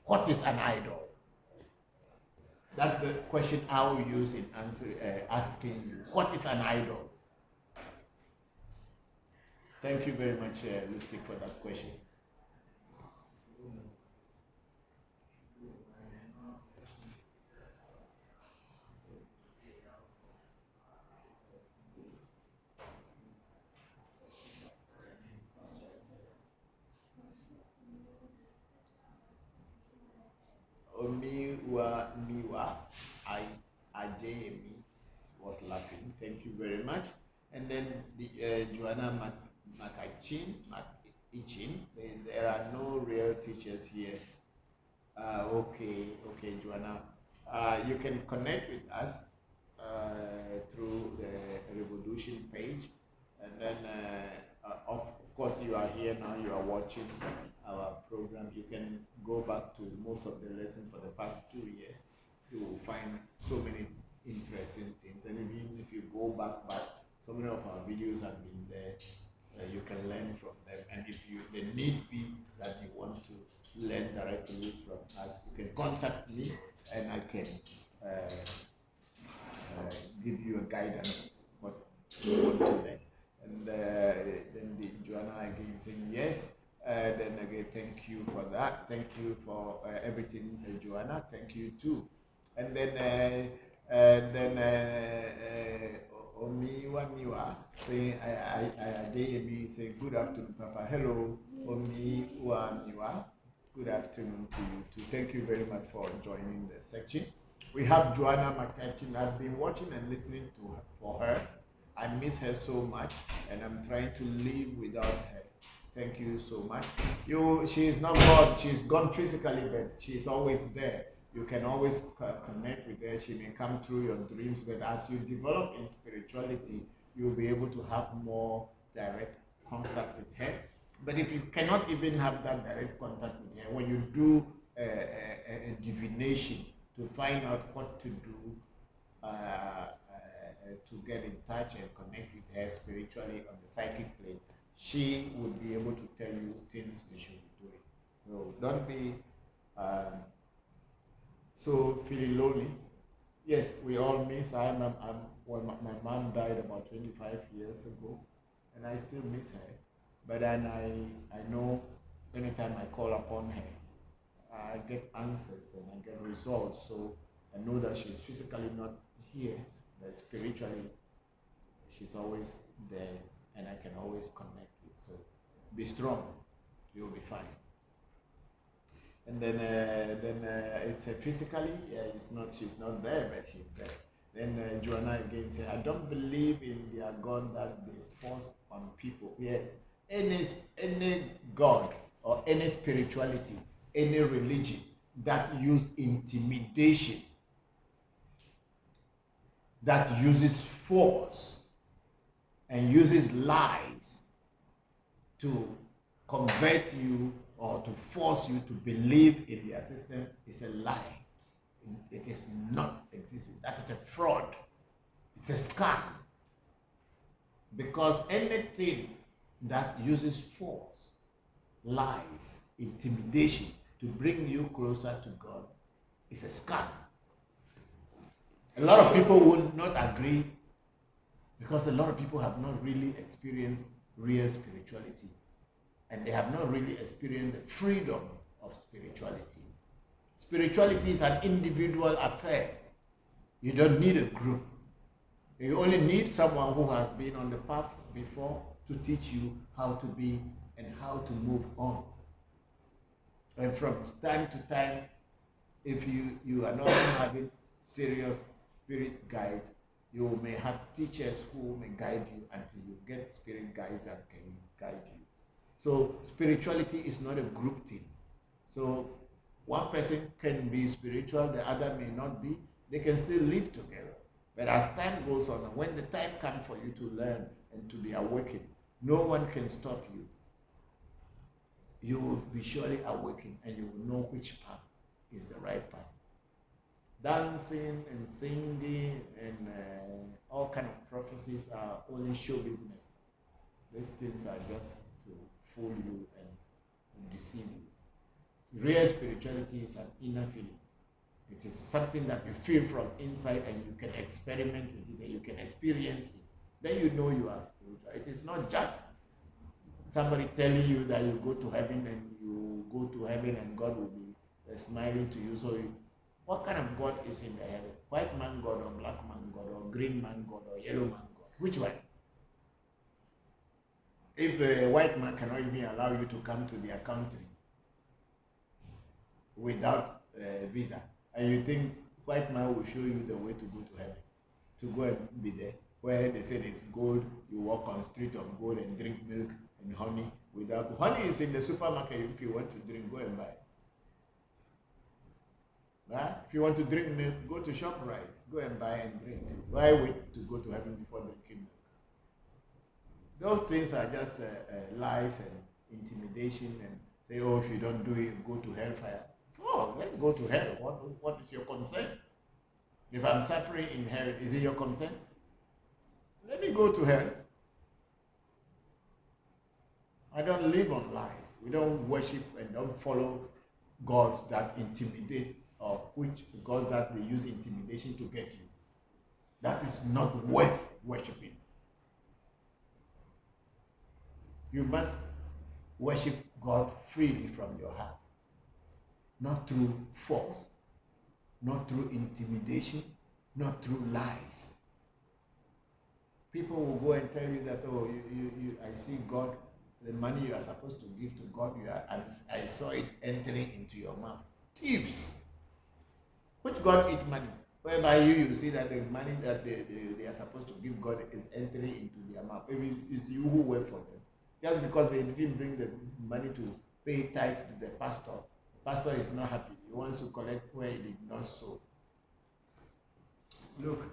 Speaker 3: What is an idol? That's the question I will use in asking you. What is an idol? Thank you very much, Lustig, for that question. Miwa, Ajayemi was laughing. Thank you very much. And then Joanna Macichin says there are no real teachers here. Okay, Joanna. You can connect with us through the Revolution page, and then of course you are here now. You are watching our program. You can go back to most of the lessons for the past 2 years. You will find so many interesting things, and even if you go back, so many of our videos have been there. You can learn from them, and if the need be that you want to learn directly from us, you can contact me, and I can give you a guidance what you want to learn. And then Joanna again saying yes. Then again, thank you for that. Thank you for everything, Joanna. Thank you too. And then Omiwa saying, JMB saying, good afternoon, Papa. Hello, Omiwa. Good afternoon to you too. Thank you very much for joining the section. We have Joanna McCatchin. I've been watching and listening for her. I miss her so much, and I'm trying to live without her. Thank you so much. She is not gone. She's gone physically, but she's always there. You can always connect with her. She may come through your dreams, but as you develop in spirituality, you'll be able to have more direct contact with her. But if you cannot even have that direct contact with her, when you do a divination to find out what to do to get in touch and connect with her spiritually on the psychic plane, she would be able to tell you things you should be doing. So don't be so feeling lonely. Yes, we all miss. Well, my mom died about 25 years ago, and I still miss her. But then I know anytime I call upon her, I get answers and I get results. So I know that she's physically not here, but spiritually she's always there, and I can always connect with. So be strong, you'll be fine. And then it's physically, she's not there, but she's there. Then Joanna again said, I don't believe in their God that they force on people. Yes, any God or any spirituality, any religion that use intimidation, that uses force and uses lies to convert you or to force you to believe in their system is a lie. It is not existing. That is a fraud. It's a scam. Because anything that uses force, lies, intimidation to bring you closer to God is a scam. A lot of people will not agree because a lot of people have not really experienced real spirituality, and they have not really experienced the freedom of spirituality. Spirituality is an individual affair. You don't need a group. You only need someone who has been on the path before to teach you how to be and how to move on. And from time to time, if you are not having serious spirit guides, You may have teachers who may guide you until you get spirit guides that can guide you. So spirituality is not a group thing. So one person can be spiritual, the other may not be. They can still live together. But as time goes on, and when the time comes for you to learn and to be awakened, no one can stop you. You will be surely awakened and you will know which path is the right path. Dancing and singing and all kind of prophecies are only show business. These things are just to fool you and deceive you. Real spirituality is an inner feeling. It is something that you feel from inside and you can experiment with it and you can experience it. Then you know you are spiritual. It is not just somebody telling you that you go to heaven and you go to heaven and God will be smiling to you. So what kind of God is in the heaven? White man God or black man God or green man God or yellow man God? Which one? If a white man cannot even allow you to come to their country without a visa, and you think white man will show you the way to go to heaven, to go and be there, where they say there's gold, you walk on street of gold and drink milk and honey without, honey is in the supermarket. If you want to drink, go and buy. Right? If you want to drink milk, go to ShopRite, go and buy and drink. Why wait to go to heaven before drinking milk? Those things are just lies and intimidation and say, oh, if you don't do it, go to hellfire. Oh, let's go to hell. What is your concern? If I'm suffering in hell, is it your concern? Let me go to hell. I don't live on lies. We don't worship and don't follow gods that intimidate, or which gods that they use intimidation to get you. That is not worth worshiping. You must worship God freely from your heart, not through force, not through intimidation, not through lies. People will go and tell you that, oh, I see God, the money you are supposed to give to God, I saw it entering into your mouth. Thieves! Which God eat money? Whereby you see that the money that they are supposed to give God is entering into their mouth. Maybe it's you who work for them. Just because they didn't bring the money to pay tithe to the pastor is not happy. He wants to collect where he did not sow. Look,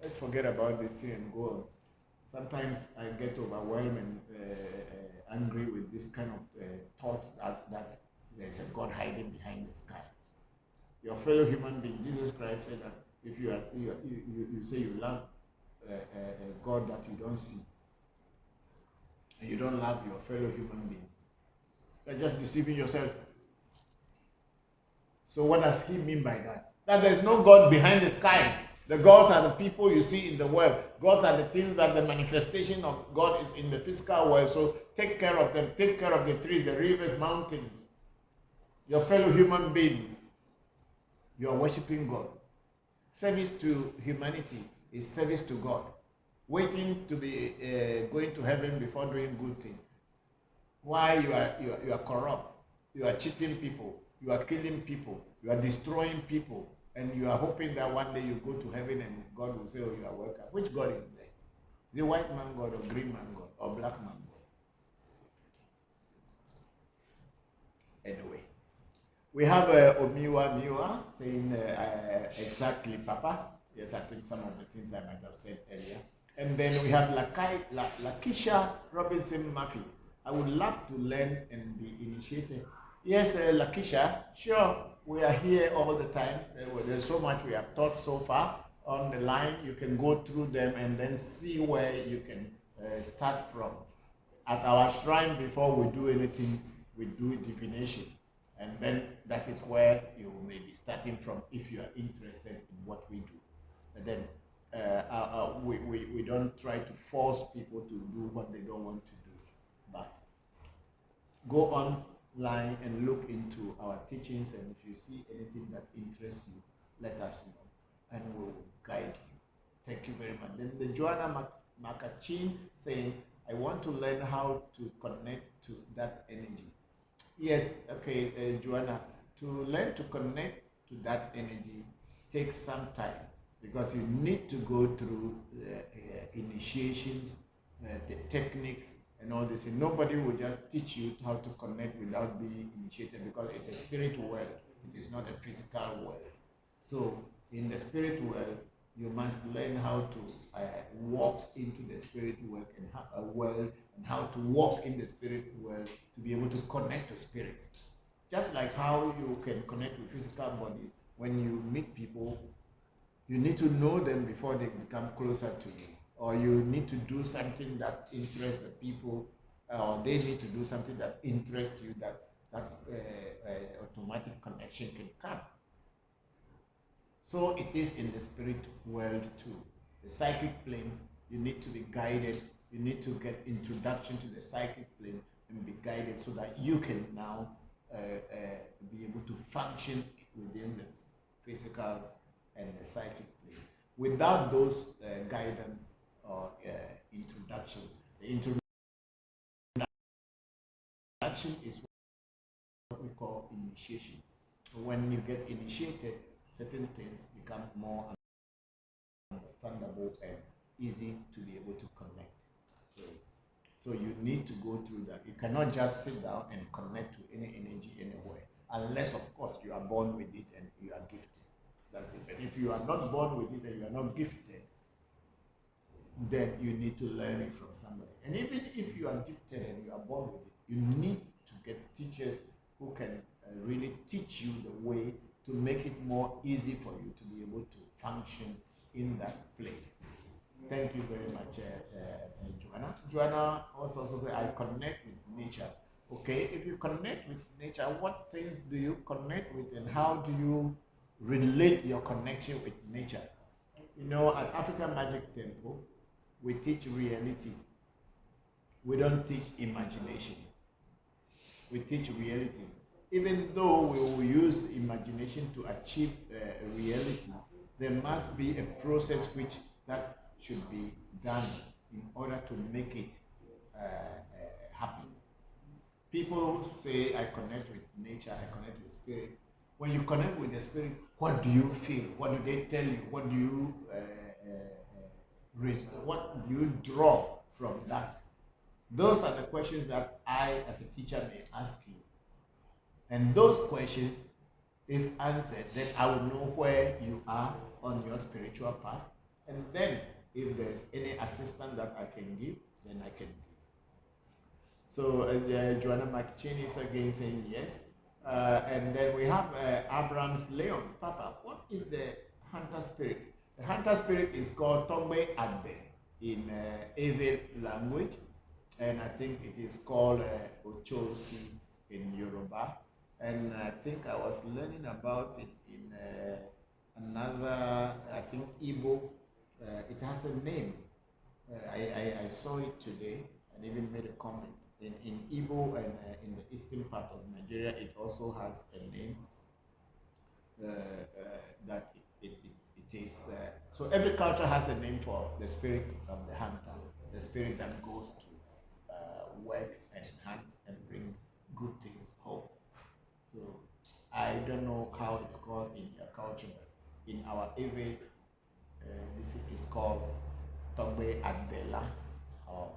Speaker 3: let's forget about this thing and go on. Sometimes I get overwhelmed and angry with this kind of thoughts that there's a God hiding behind the sky. Your fellow human being, Jesus Christ said that if you say you love a God that you don't see, and you don't love your fellow human beings, you're just deceiving yourself. So what does he mean by that? That there's no God behind the skies. The gods are the people you see in the world. Gods are the things that the manifestation of God is in the physical world. So take care of them. Take care of the trees, the rivers, mountains. Your fellow human beings. You are worshiping God. Service to humanity is service to God. Waiting to be going to heaven before doing good things. Why you are corrupt? You are cheating people. You are killing people. You are destroying people. And you are hoping that one day you go to heaven and God will say, oh, you are welcome. Which God is there? The white man God or green man God or black man God? Anyway. We have Miwa saying exactly, Papa. Yes, I think some of the things I might have said earlier. And then we have Lakisha Robinson Murphy. I would love to learn and be initiated. Yes, Lakisha, sure, we are here all the time. There's so much we have taught so far on the line. You can go through them and then see where you can start from. At our shrine, before we do anything, we do divination. And then that is where you may be starting from if you are interested in what we do. And then we don't try to force people to do what they don't want to do. But go online and look into our teachings, and if you see anything that interests you, let us know, and we will guide you. Thank you very much. Then the Joanna Makachin saying, I want to learn how to connect to that energy. Yes, okay, Joanna, to learn to connect to that energy takes some time.
Speaker 8: because you need to go through initiations, the techniques, and all this. And nobody will just teach you how to connect without being initiated, because it's a spirit world. It is not a physical world. So in the spirit world, you must learn how to walk into the spirit world and how to walk in the spirit world to be able to connect to spirits. Just like how you can connect with physical bodies, when you meet people, you need to know them before they become closer to you, or you need to do something that interests the people, or they need to do something that interests you, that automatic connection can come. So it is in the spirit world too. The psychic plane, you need to be guided. You need to get introduction to the psychic plane and be guided so that you can now be able to function within the physical and the psychic plane. Without those guidance or introduction, the introduction is what we call initiation. When you get initiated, certain things become more understandable and easy to be able to connect. So you need to go through that. You cannot just sit down and connect to any energy anywhere, unless of course you are born with it and you are gifted. That's it. But if you are not born with it and you are not gifted, then you need to learn it from somebody. And even if you are gifted and you are born with it, you need to get teachers who can really teach you the way to make it more easy for you to be able to function in that plane. Thank you very much, Joanna. Joanna also said, I connect with nature. Okay, if you connect with nature, what things do you connect with, and how do you relate your connection with nature? You know, at African Magic Temple, we teach reality. We don't teach imagination. We teach reality. Even though we will use imagination to achieve reality, there must be a process which that should be done in order to make it happen. People say, I connect with nature, I connect with spirit. When you connect with the spirit, what do you feel? What do they tell you? What do you what do you draw from that? Those are the questions that I, as a teacher, may ask you. And those questions, if answered, then I will know where you are on your spiritual path. And then, if there's any assistance that I can give, then I can give. So, Joanna McChin is again saying yes. And then we have Abrams Leon. Papa, what is the hunter spirit? The hunter spirit is called Togbe Adbe in Ewe language. And I think it is called Ochosi in Yoruba. And I think I was learning about it in another, I think Igbo. It has a name. I saw it today and even made a comment. In Igbo and in the eastern part of Nigeria, it also has a name that it is. So every culture has a name for the spirit of the hunter, the spirit that goes to work and hunt and bring good things home. So I don't know how it's called in your culture, but in our Ewe, this is called Togbe Adela or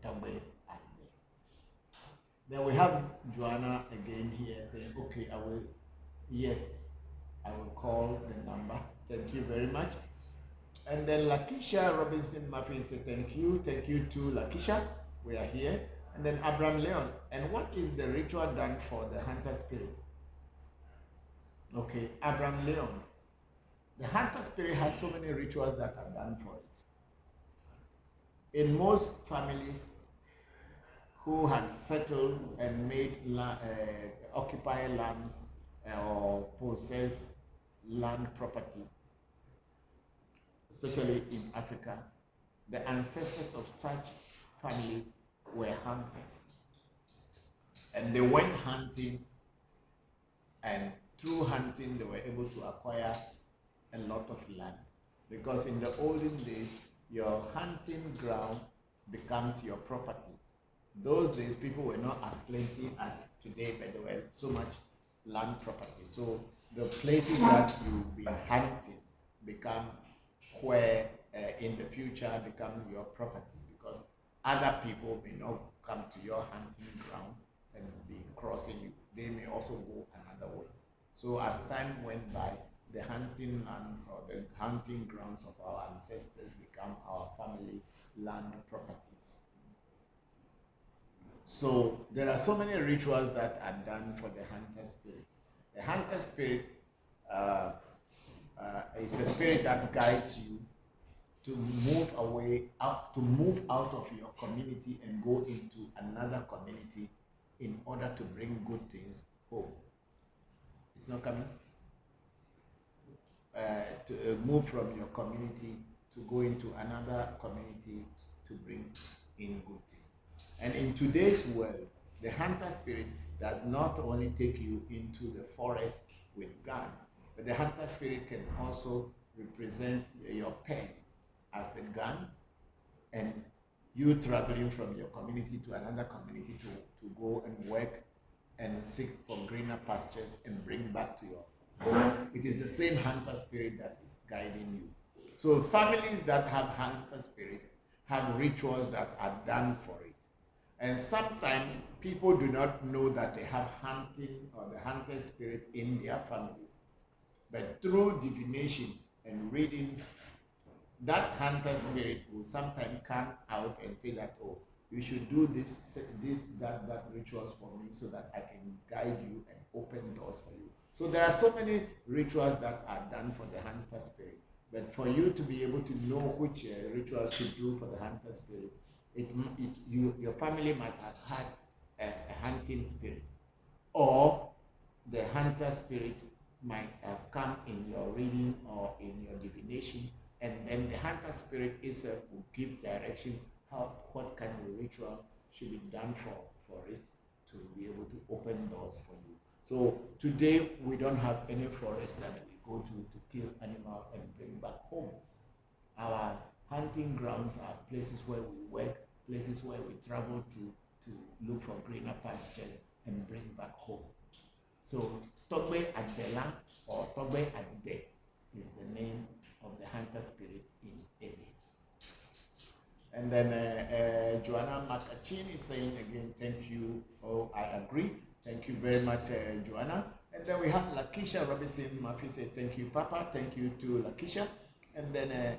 Speaker 8: Togbe Adbe. Then we have Joanna again here saying, okay, I will call the number. Thank you very much. And then Lakeisha Robinson Murphy said, thank you to Lakeisha. We are here. And then Abraham Leon. And what is the ritual done for the hunter spirit? Okay, Abraham Leon. The hunter spirit has so many rituals that are done for it. In most families who had settled and made occupy lands or possess land property, especially in Africa, the ancestors of such families were hunters. And they went hunting, and through hunting they were able to acquire a lot of land. Because in the olden days, your hunting ground becomes your property. Those days, people were not as plenty as today, but there were so much land property. So the places that you've been hunting become where in the future become your property, because other people may not come to your hunting ground and be crossing you. They may also go another way. So as time went by, the hunting lands or the hunting grounds of our ancestors become our family land properties. So there are so many rituals that are done for the hunter spirit. The hunter spirit is a spirit that guides you to move away, to move out of your community and go into another community in order to bring good things home. It's not coming? To move from your community to go into another community to bring in good things. And in today's world, the hunter spirit does not only take you into the forest with gun, but the hunter spirit can also represent your pen as the gun, and you traveling from your community to another community to go and work and seek for greener pastures and bring back to your home. It is the same hunter spirit that is guiding you. So families that have hunter spirits have rituals that are done for it. And sometimes people do not know that they have hunting or the hunter spirit in their families. But through divination and readings, that hunter spirit will sometimes come out and say that, oh, you should do that rituals for me so that I can guide you and open doors for you. So there are so many rituals that are done for the hunter spirit. But for you to be able to know which rituals to do for the hunter spirit, your family must have had a hunting spirit, or the hunter spirit might have come in your reading or in your divination, and then the hunter spirit itself will give direction what kind of ritual should be done for it to be able to open doors for you. So today we don't have any forest that we go to kill animal and bring back home. Our hunting grounds are places where we work, places where we travel to look for greener pastures and bring back home. So Togbe Adela or Togbe Ade is the name of the hunter spirit in Ede. And then Joanna Makachin is saying again, thank you. Oh, I agree. Thank you very much, Joanna. And then we have Lakeisha Robinson Murphy say, thank you, Papa. Thank you to Lakeisha. And then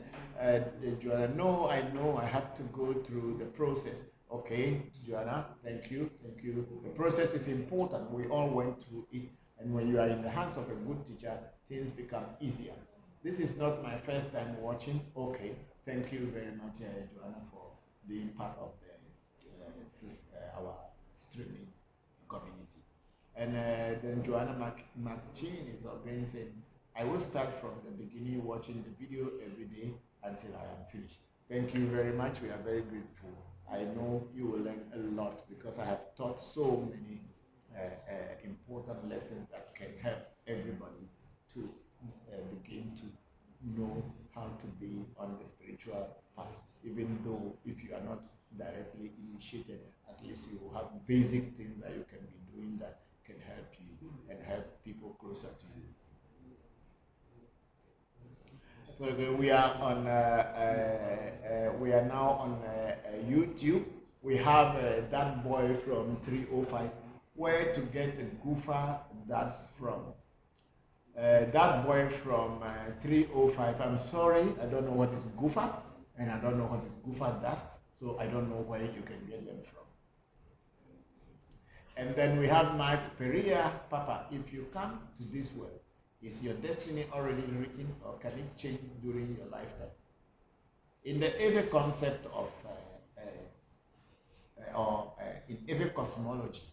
Speaker 8: Joanna, no, I know I have to go through the process. Okay, Joanna, thank you, thank you. The process is important. We all went through it. And when you are in the hands of a good teacher, things become easier. This is not my first time watching. Okay, thank you very much, Joanna, for being part of our streaming community. And then Joanna McChin is again saying, I will start from the beginning watching the video every day until I am finished. Thank you very much. We are very grateful. I know you will learn a lot because I have taught so many important lessons that can help everybody to begin to know how to be on the spiritual path. Even though if you are not directly initiated, at least you will have basic things that you can be doing that can help you and help people closer to you. We are on. We are now on YouTube. We have that boy from 305. Where to get the goofer that's from? That boy from 305. I'm sorry, I don't know what is goofer, and I don't know what is goofer dust. So I don't know where you can get them from. And then we have Mike Perea. Papa, if you come to this world, is your destiny already written, or can it change during your lifetime? In the every concept of, in every cosmology,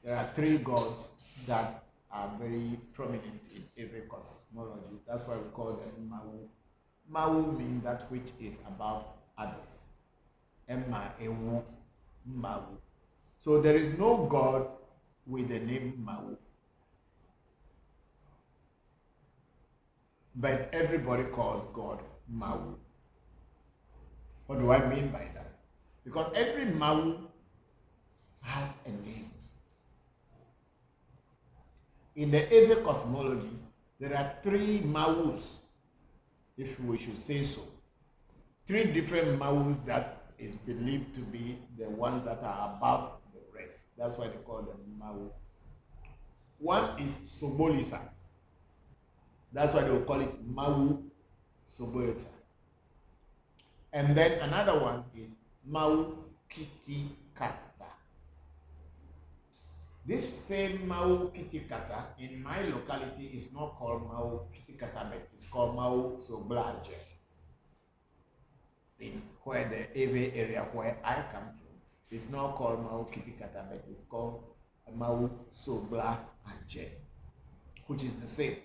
Speaker 8: there are three gods that are very prominent in every cosmology. That's why we call them Mawu. Mawu means that which is above others. Emma-ewu, Mawu. So there is no god with the name Mawu. But everybody calls God Mawu. What do I mean by that? Because every Mawu has a name. In the Ewe cosmology, There are 3 Mawus, if we should say so. 3 different Mawus that is believed to be the ones that are above the rest. That's why they call them Mawu. One is Sobolisa. That's why they will call it Mawu Sobolisa. And then another one is Mawu Kitikata. This same Mau Kitikata in my locality is not called Mau Kitikata, but it's called Mau Soblaje. In where the Ave area where I come from, it's not called Mau Kitikata, but it's called Mau Soblaje, which is the same.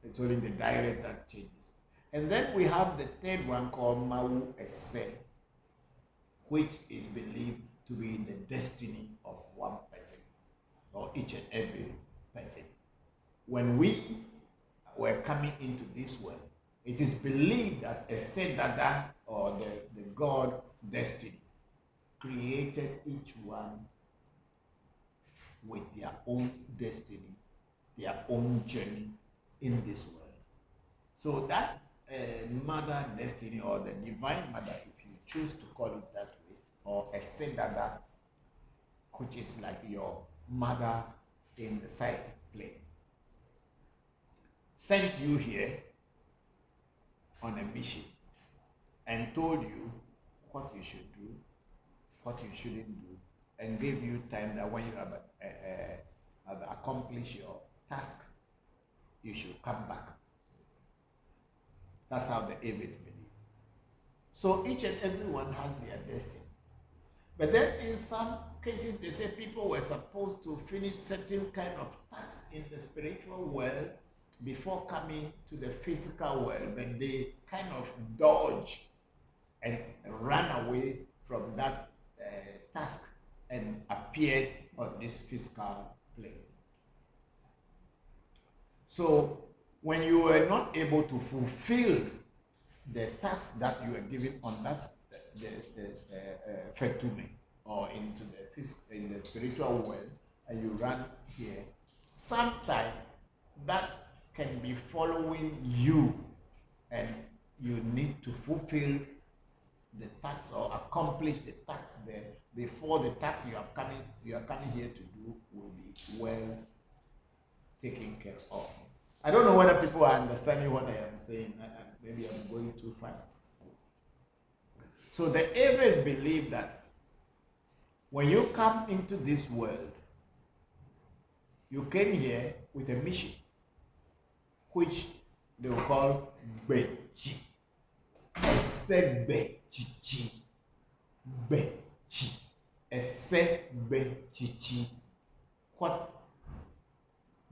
Speaker 8: It's only the dialect that changes. And then we have the third one called Mau Ese, which is believed to be the destiny of one person, or each and every person. When we were coming into this world, it is believed that a Sedada, or the God destiny, created each one with their own destiny, their own journey in this world. So that mother destiny, or the divine mother, if you choose to call it that way, or a Sedada, which is like your mother in the side plane, sent you here on a mission and told you what you should do, what you shouldn't do, and gave you time that when you have accomplished your task, you should come back. That's how the Aves believe. So each and everyone has their destiny. But then in some cases, they say people were supposed to finish certain kind of tasks in the spiritual world before coming to the physical world, but they kind of dodge and ran away from that task and appeared on this physical plane. So when you were not able to fulfill the task that you were given on that fetume, or into in the spiritual world, and you run here, sometimes that can be following you, and you need to fulfill the task or accomplish the task there before the task you are coming here to do will be well taken care of. I don't know whether people are understanding what I am saying. Maybe I'm going too fast. So the Aves believe that when you come into this world, you came here with a mission, which they will call Bechi. Ese Bechichi. Bechi. Ese Bechichi. What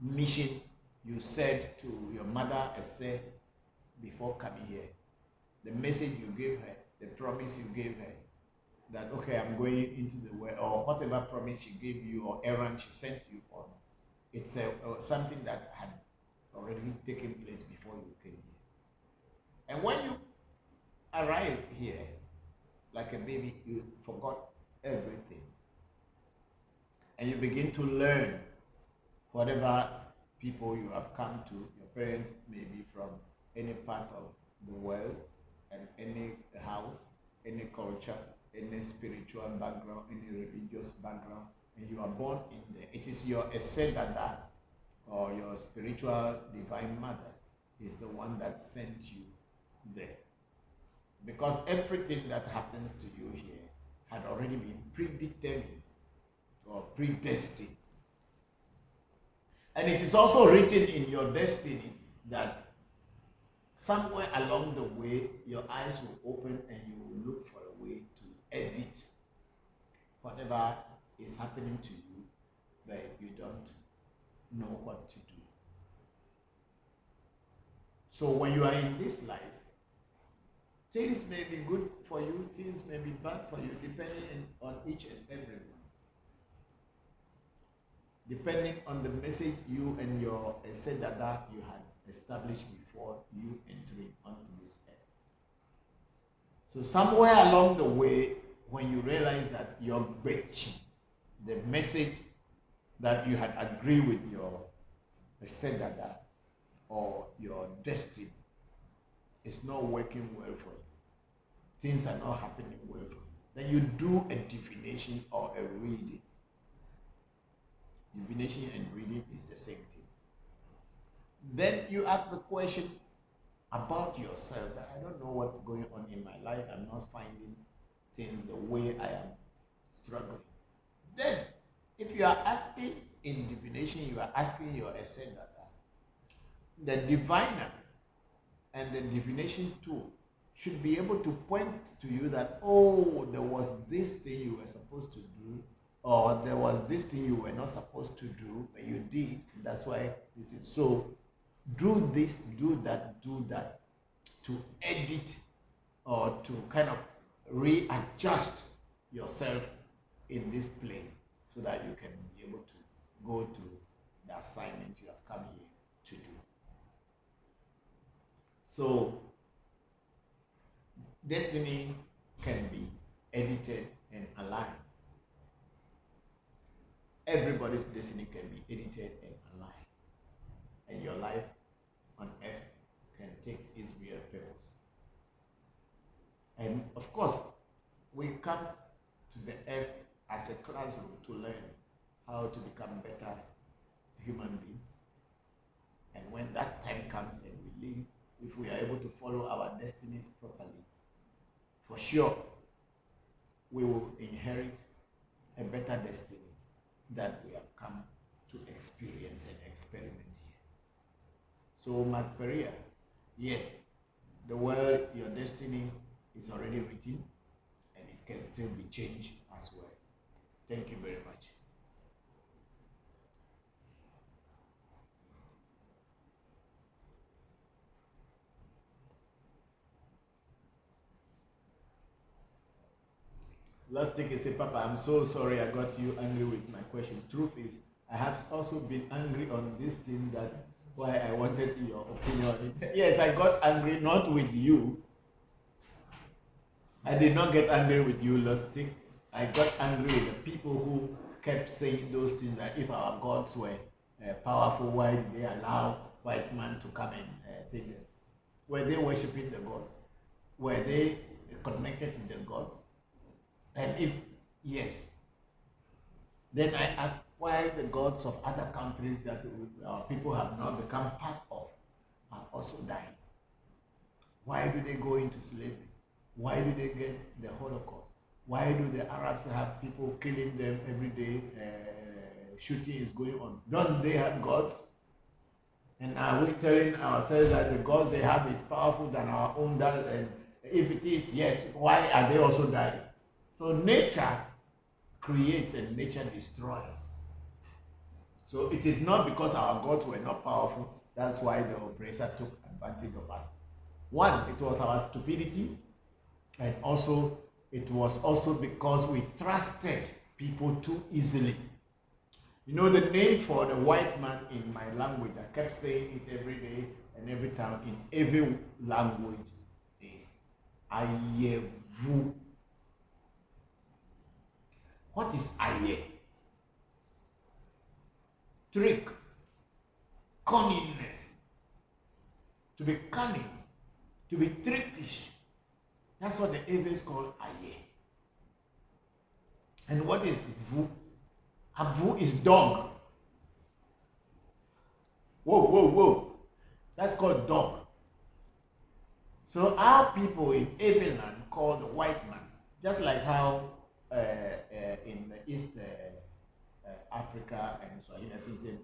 Speaker 8: mission you said to your mother Ese before coming here? The message you gave her, the promise you gave her, that okay, I'm going into the world, or whatever promise she gave you or errand she sent you on, it's something that had already taken place before you came here. And when you arrived here, like a baby, you forgot everything. And you begin to learn whatever people you have come to. Your parents may be from any part of the world, and any house, any culture, any spiritual background, any religious background, and you are born in there. It is your Esedada, or your spiritual divine mother, is the one that sent you there. Because everything that happens to you here had already been predetermined or predestined. And it is also written in your destiny that somewhere along the way, your eyes will open and you will look for a way to edit whatever is happening to you, but you don't know what to do. So when you are in this life, things may be good for you, things may be bad for you, depending on each and every one. Depending on the message you and your Esedada you had established before you entering onto this earth. So somewhere along the way, when you realize that your Bechi, the message that you had agreed with your Esedada, or your destiny is not working well for you, things are not happening well for you, then you do a divination or a reading. Divination and reading is the same thing. Then you ask the question about yourself that I don't know what's going on in my life. I'm not finding things the way I am struggling. Then, if you are asking in divination, you are asking your ascendant, the diviner and the divination tool should be able to point to you that, oh, there was this thing you were supposed to do, or there was this thing you were not supposed to do, but you did. That's why this is so. Do this, do that, to edit or to kind of readjust yourself in this plane so that you can be able to go to the assignment you have come here to do. So, destiny can be edited and aligned. Everybody's destiny can be edited and aligned. And your life on earth can take its real purpose. And of course, we come to the earth as a classroom to learn how to become better human beings. And when that time comes and we leave, if we are able to follow our destinies properly, for sure, we will inherit a better destiny that we have come to experience and experiment here. So, Maria, yes, the world, your destiny is already written and it can still be changed as well. Thank you very much. Let's take a say, Papa, I'm so sorry I got you angry with my question. Truth is, I have also been angry on this thing, that why I wanted your opinion on it. Yes, I got angry, not with you. I did not get angry with you, Lustig. I got angry with the people who kept saying those things, that if our gods were powerful, why did they allow white man to come and take them? Were they worshipping the gods? Were they connected to the gods? And if yes, then I ask why the gods of other countries that our people have not become part of are also dying. Why do they go into slavery? Why do they get the Holocaust? Why do the Arabs have people killing them every day? Shooting is going on. Don't they have gods? And are we telling ourselves that the God they have is powerful than our own God? And if it is, yes, why are they also dying? So nature creates and nature destroys. So it is not because our gods were not powerful, that's why the oppressor took advantage of us. One, it was our stupidity, and also it was also because we trusted people too easily. You know, the name for the white man in my language, I kept saying it every day and every time in every language, is Ayevu. What is Aye? Trick, cunningness. To be cunning, to be trickish. That's what the Avians call Aye. And what is Vu? A Vu is dog. Whoa, whoa, whoa. That's called dog. So our people in Aviland call the white man, just like how in the East Africa and Swahili, I think it's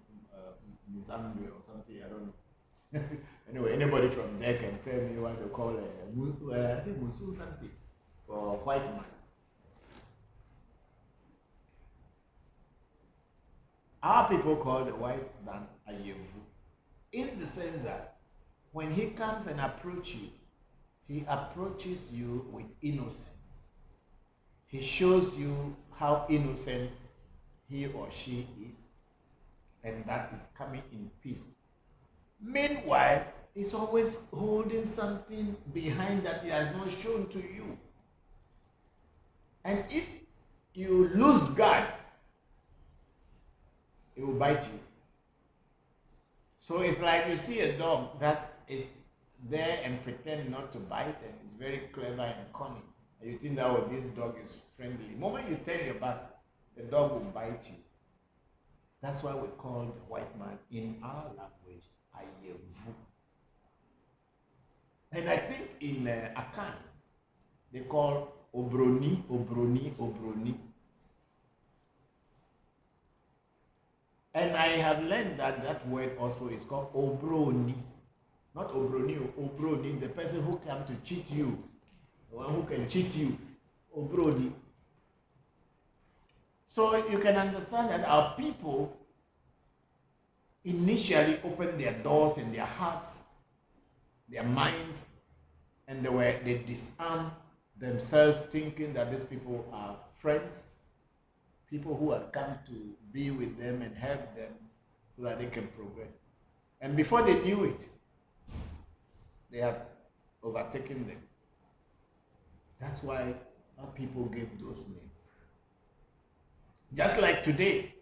Speaker 8: Mozambique or something, I don't know. Anyway, anybody from there can tell me what they call I think Musu something for white man. Our people call the white man Ayevu, in the sense that when he comes and approaches you, he approaches you with innocence. He shows you how innocent he or she is, and that is coming in peace. Meanwhile, he's always holding something behind that he has not shown to you. And if you lose guard, it will bite you. So it's like you see a dog that is there and pretend not to bite and is very clever and cunning. And you think that, oh, this dog is friendly. The moment you turn your back, the dog will bite you. That's why we call the white man in our language Ayevu. And I think in Akan, they call Obroni, Obroni, Obroni. And I have learned that that word also is called Obroni. Not Obroni, Obroni, the person who comes to cheat you, the one who can cheat you, Obroni. So you can understand that our people initially opened their doors and their hearts, their minds, and they disarmed themselves thinking that these people are friends, people who have come to be with them and help them so that they can progress. And before they knew it, they had overtaken them. That's why our people gave those names. Just like today,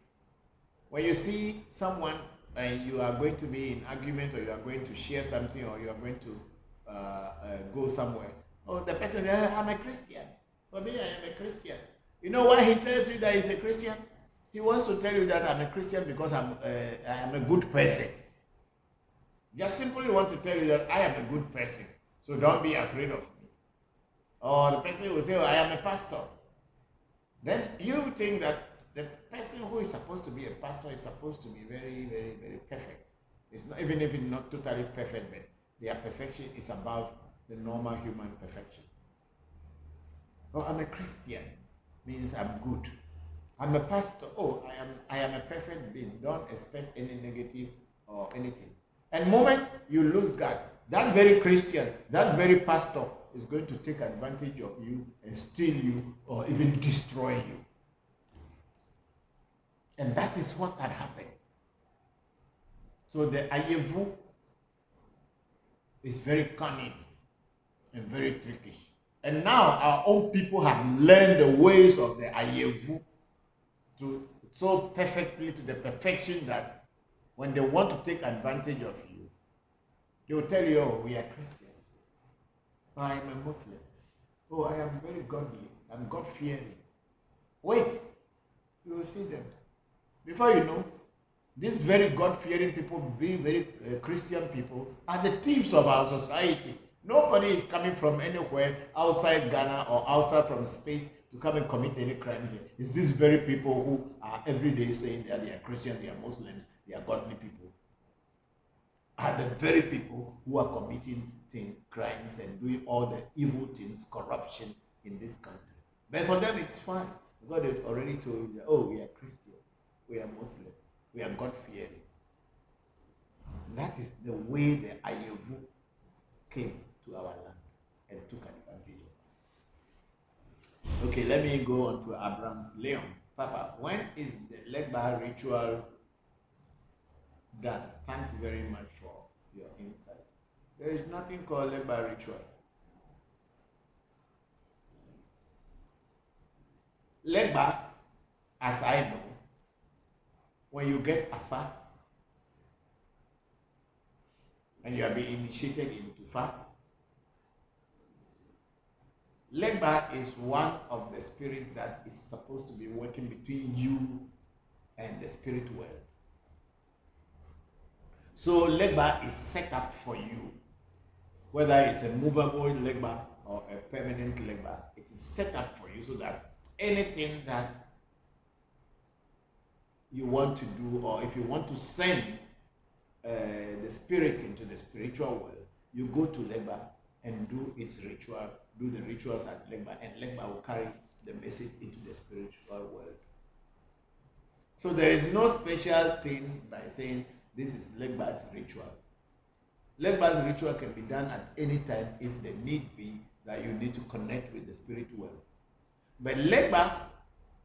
Speaker 8: when you see someone and you are going to be in argument, or you are going to share something, or you are going to go somewhere, oh, the person, I'm a Christian. For me, I am a Christian. You know why he tells you that he's a Christian? He wants to tell you that I'm a Christian because I am a good person. Just simply want to tell you that I am a good person, so don't be afraid of me. Or the person will say, oh, I am a pastor. Then you think that the person who is supposed to be a pastor is supposed to be very, very, very perfect. It's not, even if it's not totally perfect, but their perfection is above the normal human perfection. Oh, I'm a Christian, means I'm good. I'm a pastor. Oh, I am a perfect being. Don't expect any negative or anything. And the moment you lose God, that very Christian, that very pastor is going to take advantage of you and steal you or even destroy you. And that is what had happened. So the Ayevu is very cunning and very tricky. And now our own people have learned the ways of the Ayevu to so perfectly, to the perfection that when they want to take advantage of you, they will tell you, oh, we are Christians. Oh, I am a Muslim. Oh, I am very godly. I'm God-fearing. Wait, you will see them. Before you know, these very God-fearing people, very Christian people, are the thieves of our society. Nobody is coming from anywhere outside Ghana or outside from space to come and commit any crime here. It's these very people who are every day saying that they are Christians, they are Muslims, they are godly people, are the very people who are committing crimes and doing all the evil things, corruption in this country. But for them, it's fine because they've already told you, oh, we are Christian. We are Muslim. We are God-fearing. That is the way the Ayevu came to our land and took advantage of us. Okay, let me go on to Abraham's Leon. Papa, when is the Legba ritual done? Thanks very much for your insight. There is nothing called Legba ritual. Legba, as I know, when you get Afa and you are being initiated into Fa, Legba is one of the spirits that is supposed to be working between you and the spirit world. So Legba is set up for you, whether it's a movable Legba or a permanent Legba. It is set up for you so that anything that you want to do, or if you want to send the spirits into the spiritual world, you go to Legba and do its ritual, do the rituals at Legba, and Legba will carry the message into the spiritual world. So there is no special thing by saying this is Legba's ritual. Legba's ritual can be done at any time if the need be that you need to connect with the spirit world. But Legba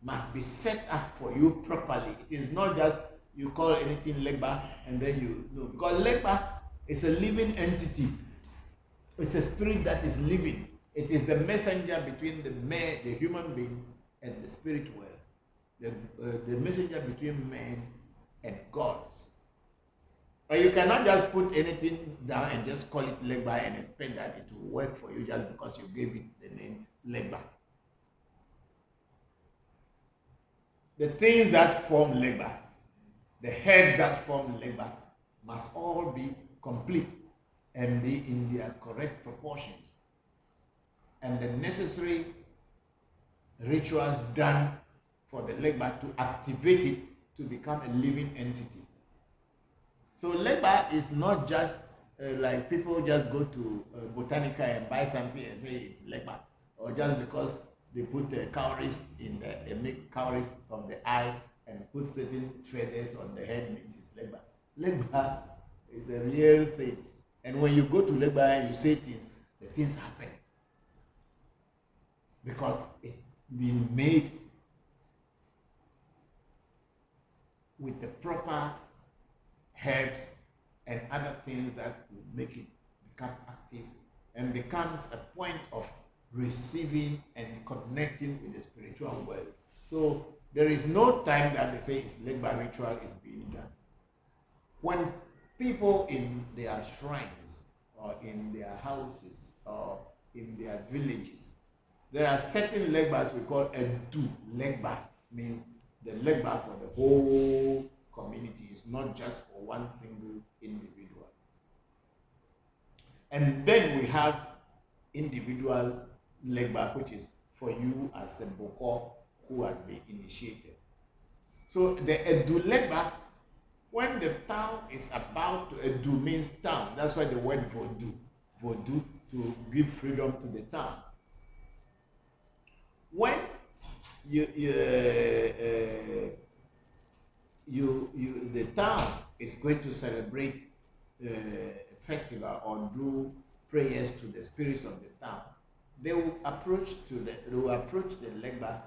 Speaker 8: must be set up for you properly. It is not just you call anything Legba and then you know. Because Legba is a living entity. It's a spirit that is living. It is the messenger between the human beings and the spirit world. The messenger between men and gods. But you cannot just put anything down and just call it Legba and expect that it will work for you just because you gave it the name Legba. The things that form Legba, the herbs that form Legba, must all be complete and be in their correct proportions. And the necessary rituals done for the Legba to activate it to become a living entity. So Legba is not just like people just go to Botanica and buy something and say it's Legba, or just because they put cowries in they make cowries from the eye and put certain feathers on the head means it's Legba. Legba is a real thing. And when you go to Legba and you say things, the things happen. Because it's been made with the proper herbs and other things that will make it become active and becomes a point of receiving and connecting with the spiritual world. So there is no time that they say it's Legba ritual is being done. When people in their shrines or in their houses or in their villages, there are certain Legbas we call Edu. Legba means the Legba for the whole community. Is not just for one single individual. And then we have individual Legba, which is for you as a Bokor who has been initiated. So the Edu Legba, when the town is about to, Edu means town. That's why the word Vodu. Vodu, to give freedom to the town. When the town is going to celebrate a festival or do prayers to the spirits of the town, they will approach the Legba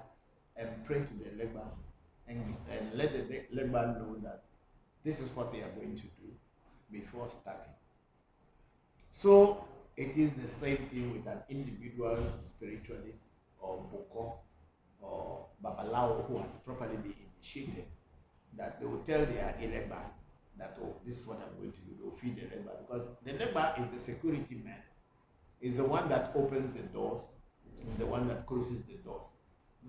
Speaker 8: and pray to the Legba and let the Legba know that this is what they are going to do before starting. So it is the same thing with an individual spiritualist or Bokor or Babalao who has properly been initiated, that they will tell their Legba that, oh, this is what I'm going to do. They'll feed the Legba, because the Legba is the security man, is the one that opens the doors and the one that closes the doors.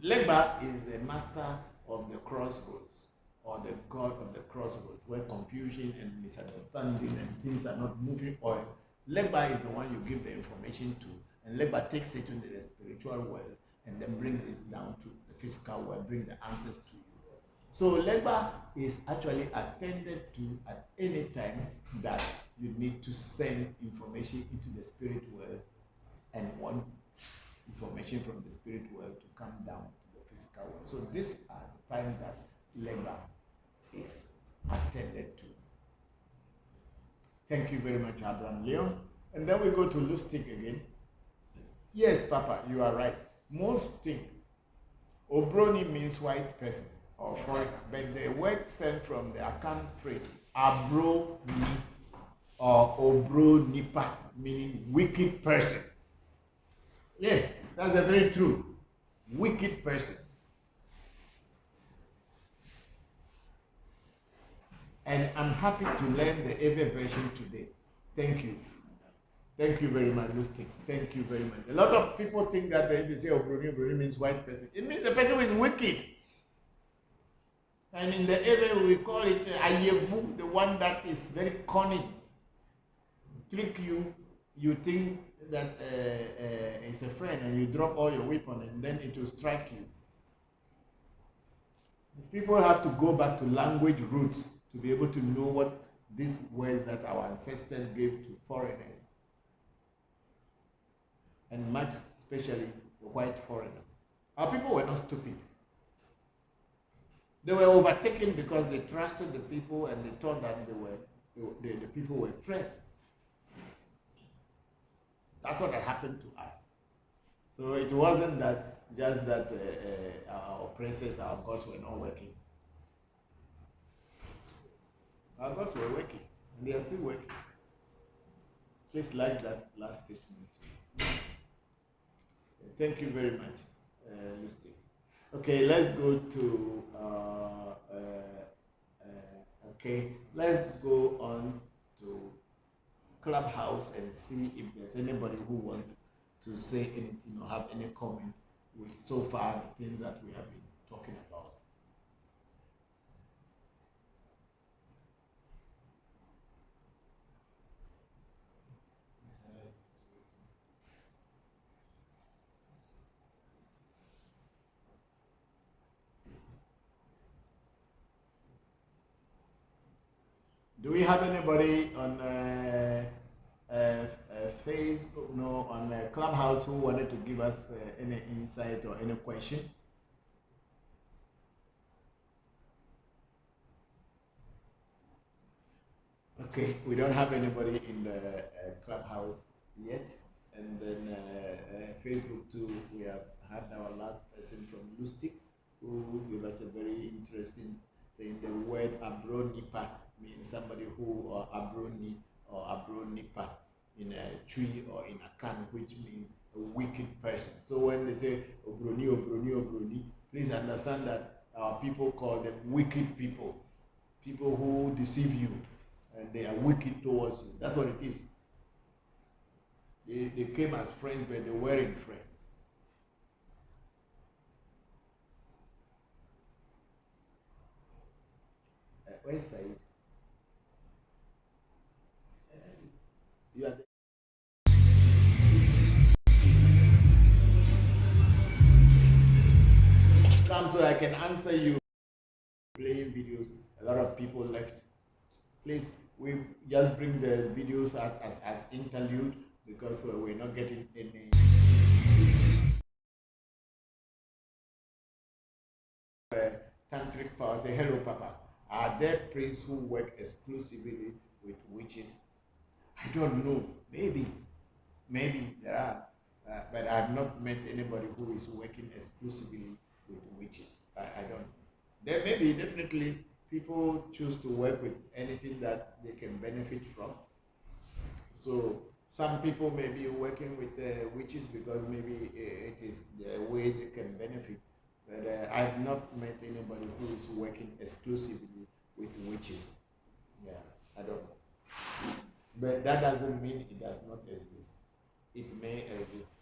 Speaker 8: Legba is the master of the crossroads, or the god of the crossroads, where confusion and misunderstanding and things are not moving on. Legba is the one you give the information to, and Legba takes it into the spiritual world and then brings it down to the physical world, bring the answers to you. So Legba is actually attended to at any time that you need to send information into the spirit world and want information from the spirit world to come down to the physical world. So these are the times that Legba is attended to. Thank you very much, Abraham Leon. And then we go to Lustig again. Yes, Papa, you are right. Most think Obroni means white person or foreigner, but the word sent from the Akan phrase Abroni or Obronipa, meaning wicked person. Yes, that's a very true. Wicked person. And I'm happy to learn the Eve version today. Thank you. Thank you very much, Lustig. Thank you very much. A lot of people think that if you say Obroni means white person, it means the person who is wicked. And in the Eve we call it Ayevu, the one that is very cunning. Trick you, you think that it's a friend, and you drop all your weapons, and then it will strike you. People have to go back to language roots to be able to know what these words that our ancestors gave to foreigners, and much especially the white foreigner. Our people were not stupid. They were overtaken because they trusted the people and they thought that the people were friends. That's what had happened to us. So it wasn't that just that our oppressors, our gods were not working. Our gods were working, and they are still working. Please like that last statement. Thank you very much, Lustig. Okay, let's go to Okay, let's go on to Clubhouse and see if there's anybody who wants to say anything or have any comment with so far the things that we have been talking about. Do we have anybody on Facebook, no, on Clubhouse who wanted to give us any insight or any question? Okay, we don't have anybody in the Clubhouse yet. And then Facebook too, we have had our last person from Lustig who gave us a very interesting, saying the word abronipa means somebody who, or abroni or abronipa in a tree or in a can, which means a wicked person. So when they say obroni, obroni, obroni, please understand that our people call them wicked people, people who deceive you and they are wicked towards you. That's what it is. They came as friends, but they weren't friends. Where's Said? You are there. Come so I can answer you. Playing videos, a lot of people left. Please, we just bring the videos out as interlude because we're not getting any. Tantric power say, hello, Papa. Are there priests who work exclusively with witches? I don't know. Maybe there are, but I've not met anybody who is working exclusively with witches. I don't know. There may be, definitely, people choose to work with anything that they can benefit from. So some people may be working with witches because maybe it is the way they can benefit. But I've not met anybody who is working exclusively with witches. Yeah, I don't know. But that doesn't mean it does not exist. It may exist.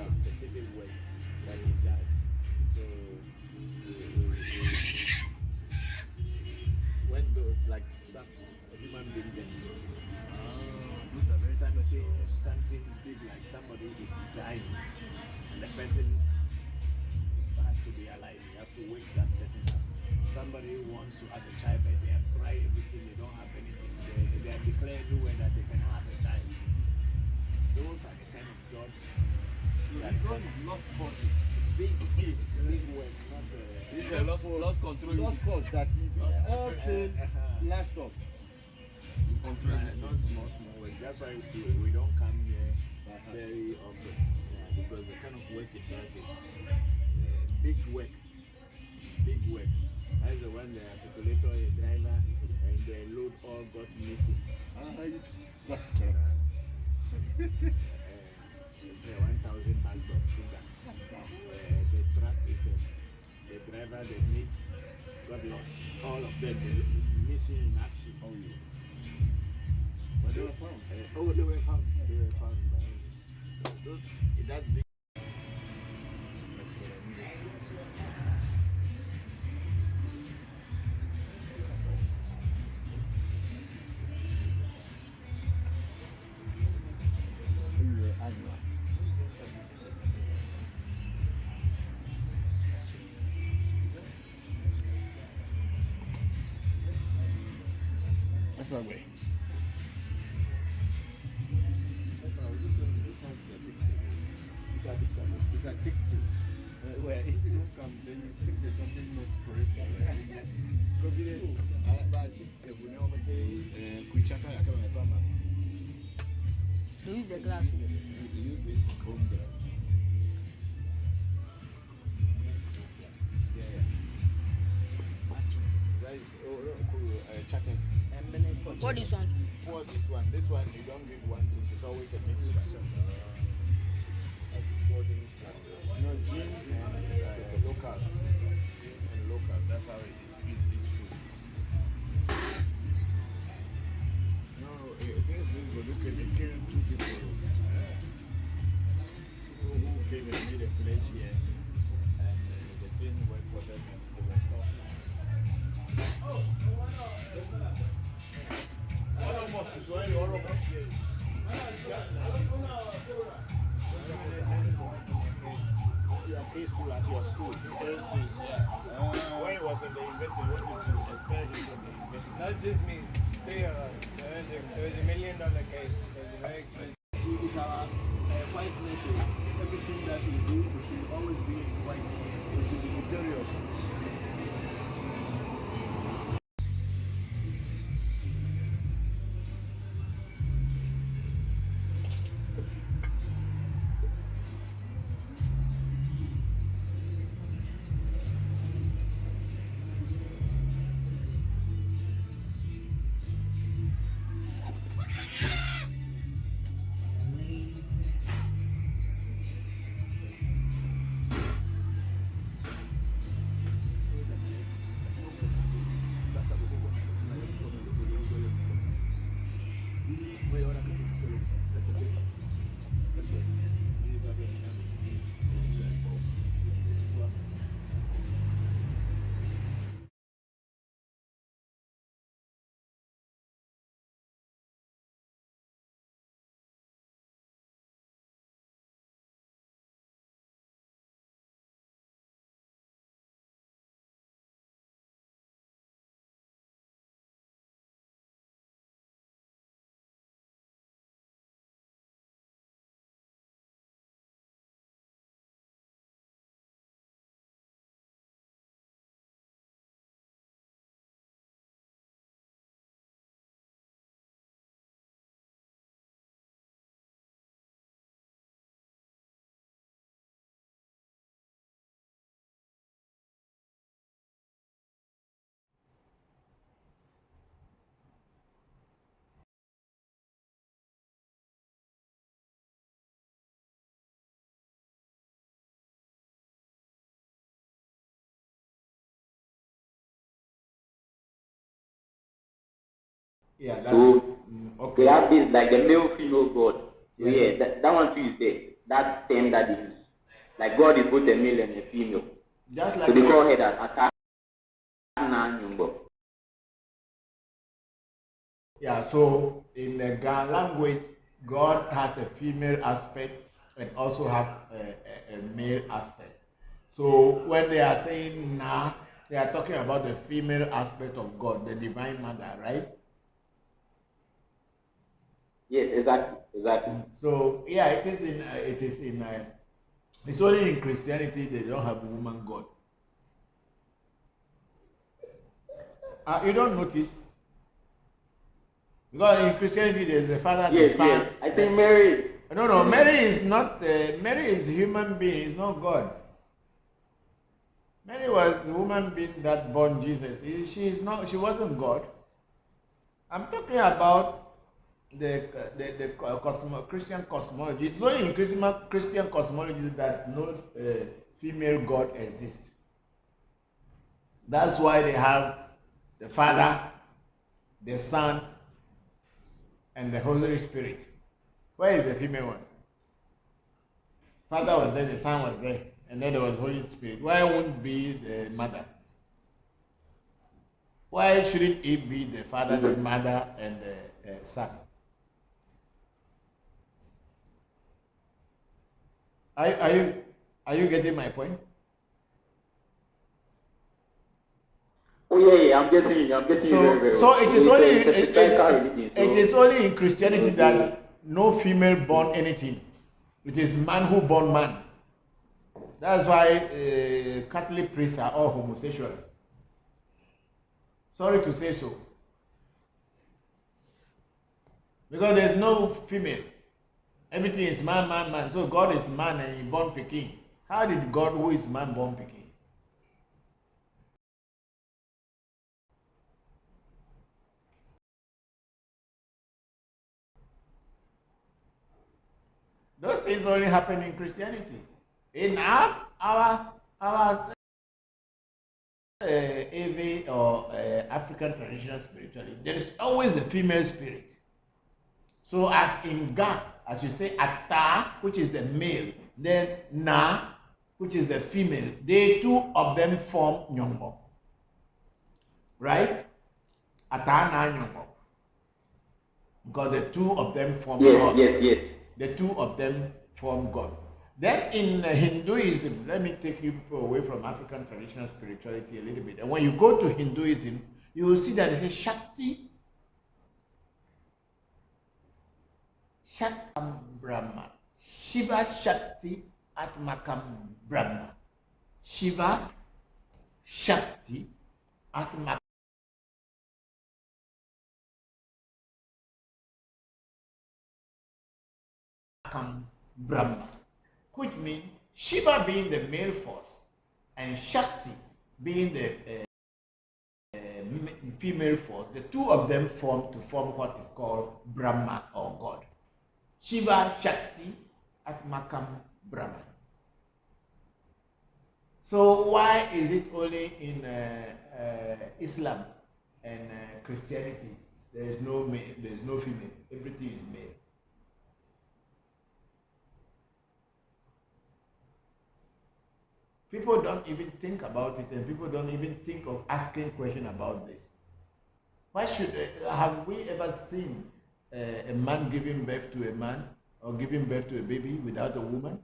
Speaker 3: Specific work that he does. So when like some human being can something big, like somebody is dying and the person has to be alive. You have to wake that person up. Somebody wants to have a child, but they have tried everything, they don't have anything. They have declared nowhere that they can have a child. Those are the kind of jobs.
Speaker 1: This one is lost causes.
Speaker 3: Big work, not
Speaker 1: This is lost control.
Speaker 6: Lost cause that all fail last off.
Speaker 3: not small work. That's why we don't come here very often. Yeah, because the kind of work it does is big work. Big work. That's the one the articulator, a driver, and the load all got missing. 1,000 bags of sugar. The truck is the driver, the mate got lost. All of them missing in action.
Speaker 6: Oh, yeah.
Speaker 3: But they were found. They were found. They were found by others. So those, it does big.
Speaker 6: That's our way. It's addictive. Where if you don't come, then you think there's something not correct.
Speaker 9: You use the glass.
Speaker 3: We use this home glass. That is chicken.
Speaker 9: What this one?
Speaker 3: Pour this one. This one you don't give one thing. It's always a mixture. No gin and local. And local. That's how it's food. No, it says this, but look at the killing 2 people who came and made a pledge here, and the thing went for them and they were off. You are case to at your school. Those days, yeah. When it was in the university, you wanted to expel him from the university.
Speaker 1: Not just me, 3 of us. So it's $1 million case because it's very expensive.
Speaker 3: It's our white nation. Everything that we do, we should always be white. We should be victorious.
Speaker 8: Yeah, that's
Speaker 10: So
Speaker 8: okay.
Speaker 10: they have this like the male female God. So
Speaker 8: Yes,
Speaker 10: yeah, that one too is there. That term that they use. Like God is both a male and a female.
Speaker 8: just
Speaker 10: So
Speaker 8: like
Speaker 10: they call her that Atana Nyumbo.
Speaker 8: yeah. So in the Ga language, God has a female aspect and also have a male aspect. So when they are saying Na, they are talking about the female aspect of God, the divine mother, right?
Speaker 10: Yes, exactly.
Speaker 8: So yeah, it's only in Christianity they don't have a woman God. You don't notice because in Christianity there's the Father, the
Speaker 10: Yes,
Speaker 8: Son.
Speaker 10: I think Mary.
Speaker 8: No, Mary is not. Mary is human being. It's not God. Mary was a woman being that born Jesus. She is not. She wasn't God. I'm talking about the Christian cosmology. It's only in Christian cosmology that no female God exists. That's why they have the Father, the Son, and the Holy Spirit. Where is the female one? Father was there, the Son was there, and then there was Holy Spirit. Why won't be the mother? Why shouldn't it be the Father, the mother, and the Son? Are you getting my point?
Speaker 10: Oh yeah, I'm getting you very, very
Speaker 8: So
Speaker 10: well.
Speaker 8: it is only in Christianity that no female born anything. It is man who born man. That's why Catholic priests are all homosexuals. Sorry to say so. Because there's no female. Everything is man, man, man. So God is man and he born Peking. How did God who is man born Peking? Those things only happen in Christianity. In our AV or African traditional spirituality, there is always a female spirit. So as in Ga, as you say, Ata, which is the male, then Na, which is the female, they two of them form Nyongbo. Right? Ata Na Nyongbo. Because the two of them form God.
Speaker 10: Yes.
Speaker 8: The two of them form God. Then in Hinduism, let me take you away from African traditional spirituality a little bit. And when you go to Hinduism, you will see that it says Shakti, Shaktam Brahma. Shiva Shakti Atmakam Brahma. Shiva Shakti Atmakam Brahma. Which means Shiva being the male force and Shakti being the female force, the two of them form what is called Brahma or God. Shiva Shakti Atmakam Brahma. So why is it only in Islam and Christianity there is no male, there is no female, everything is male? People don't even think about it, and people don't even think of asking questions about this. Why should have we ever seen a man giving birth to a man or giving birth to a baby without a woman?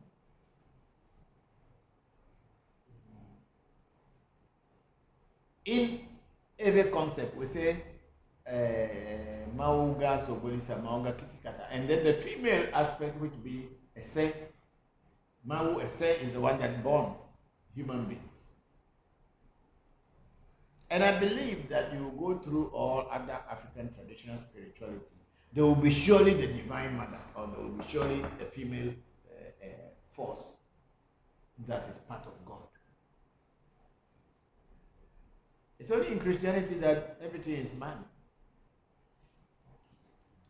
Speaker 8: In every concept, we say Mauga Sobolisa, Mauga Kitikata, and then the female aspect which be Ese. Mau Ese is the one that born human beings. And I believe that you go through all other African traditional spirituality, there will be surely the divine mother, or there will be surely a female force that is part of God. It's only in Christianity that everything is man.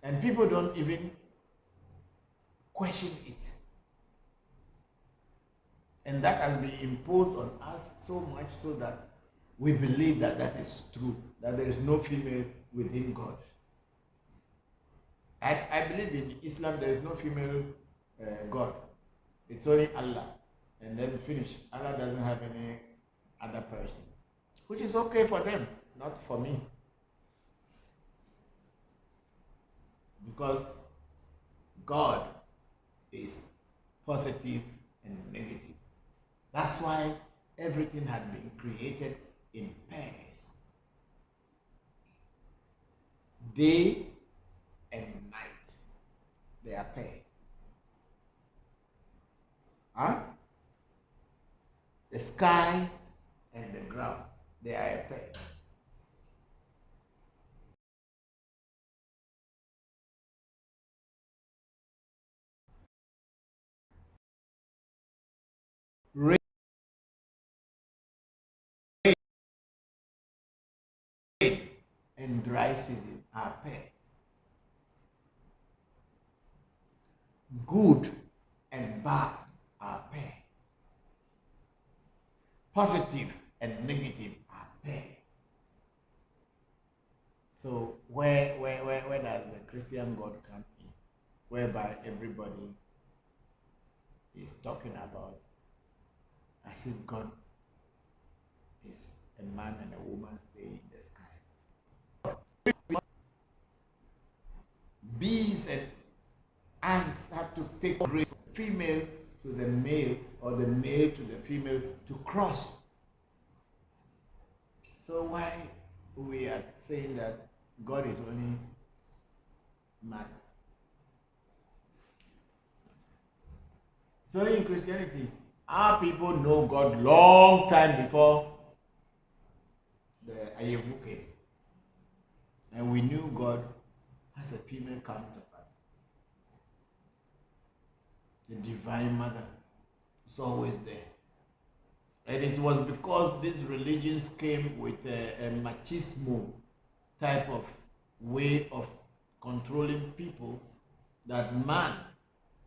Speaker 8: And people don't even question it. And that has been imposed on us so much so that we believe that that is true, that there is no female within God. I believe in Islam there is no female God. It's only Allah. And then finish. Allah doesn't have any other person. Which is okay for them, not for me. Because God is positive and negative. That's why everything had been created in pairs. Day and night, they are paired. Huh? The sky and the ground, they are a pair. Rain and dry season are paired. Good and bad are paired. Positive and negative are paired. So where does the Christian God come in? Whereby everybody is talking about as if God is a man and a woman staying in the sky. Bees and ants have to take grace from the female to the male or the male to the female to cross. So why we are saying that God is only man? So in Christianity, our people know God long time before the Ayevu came. And we knew God as a female counterpart. The Divine Mother is always there. And it was because these religions came with a machismo type of way of controlling people, that man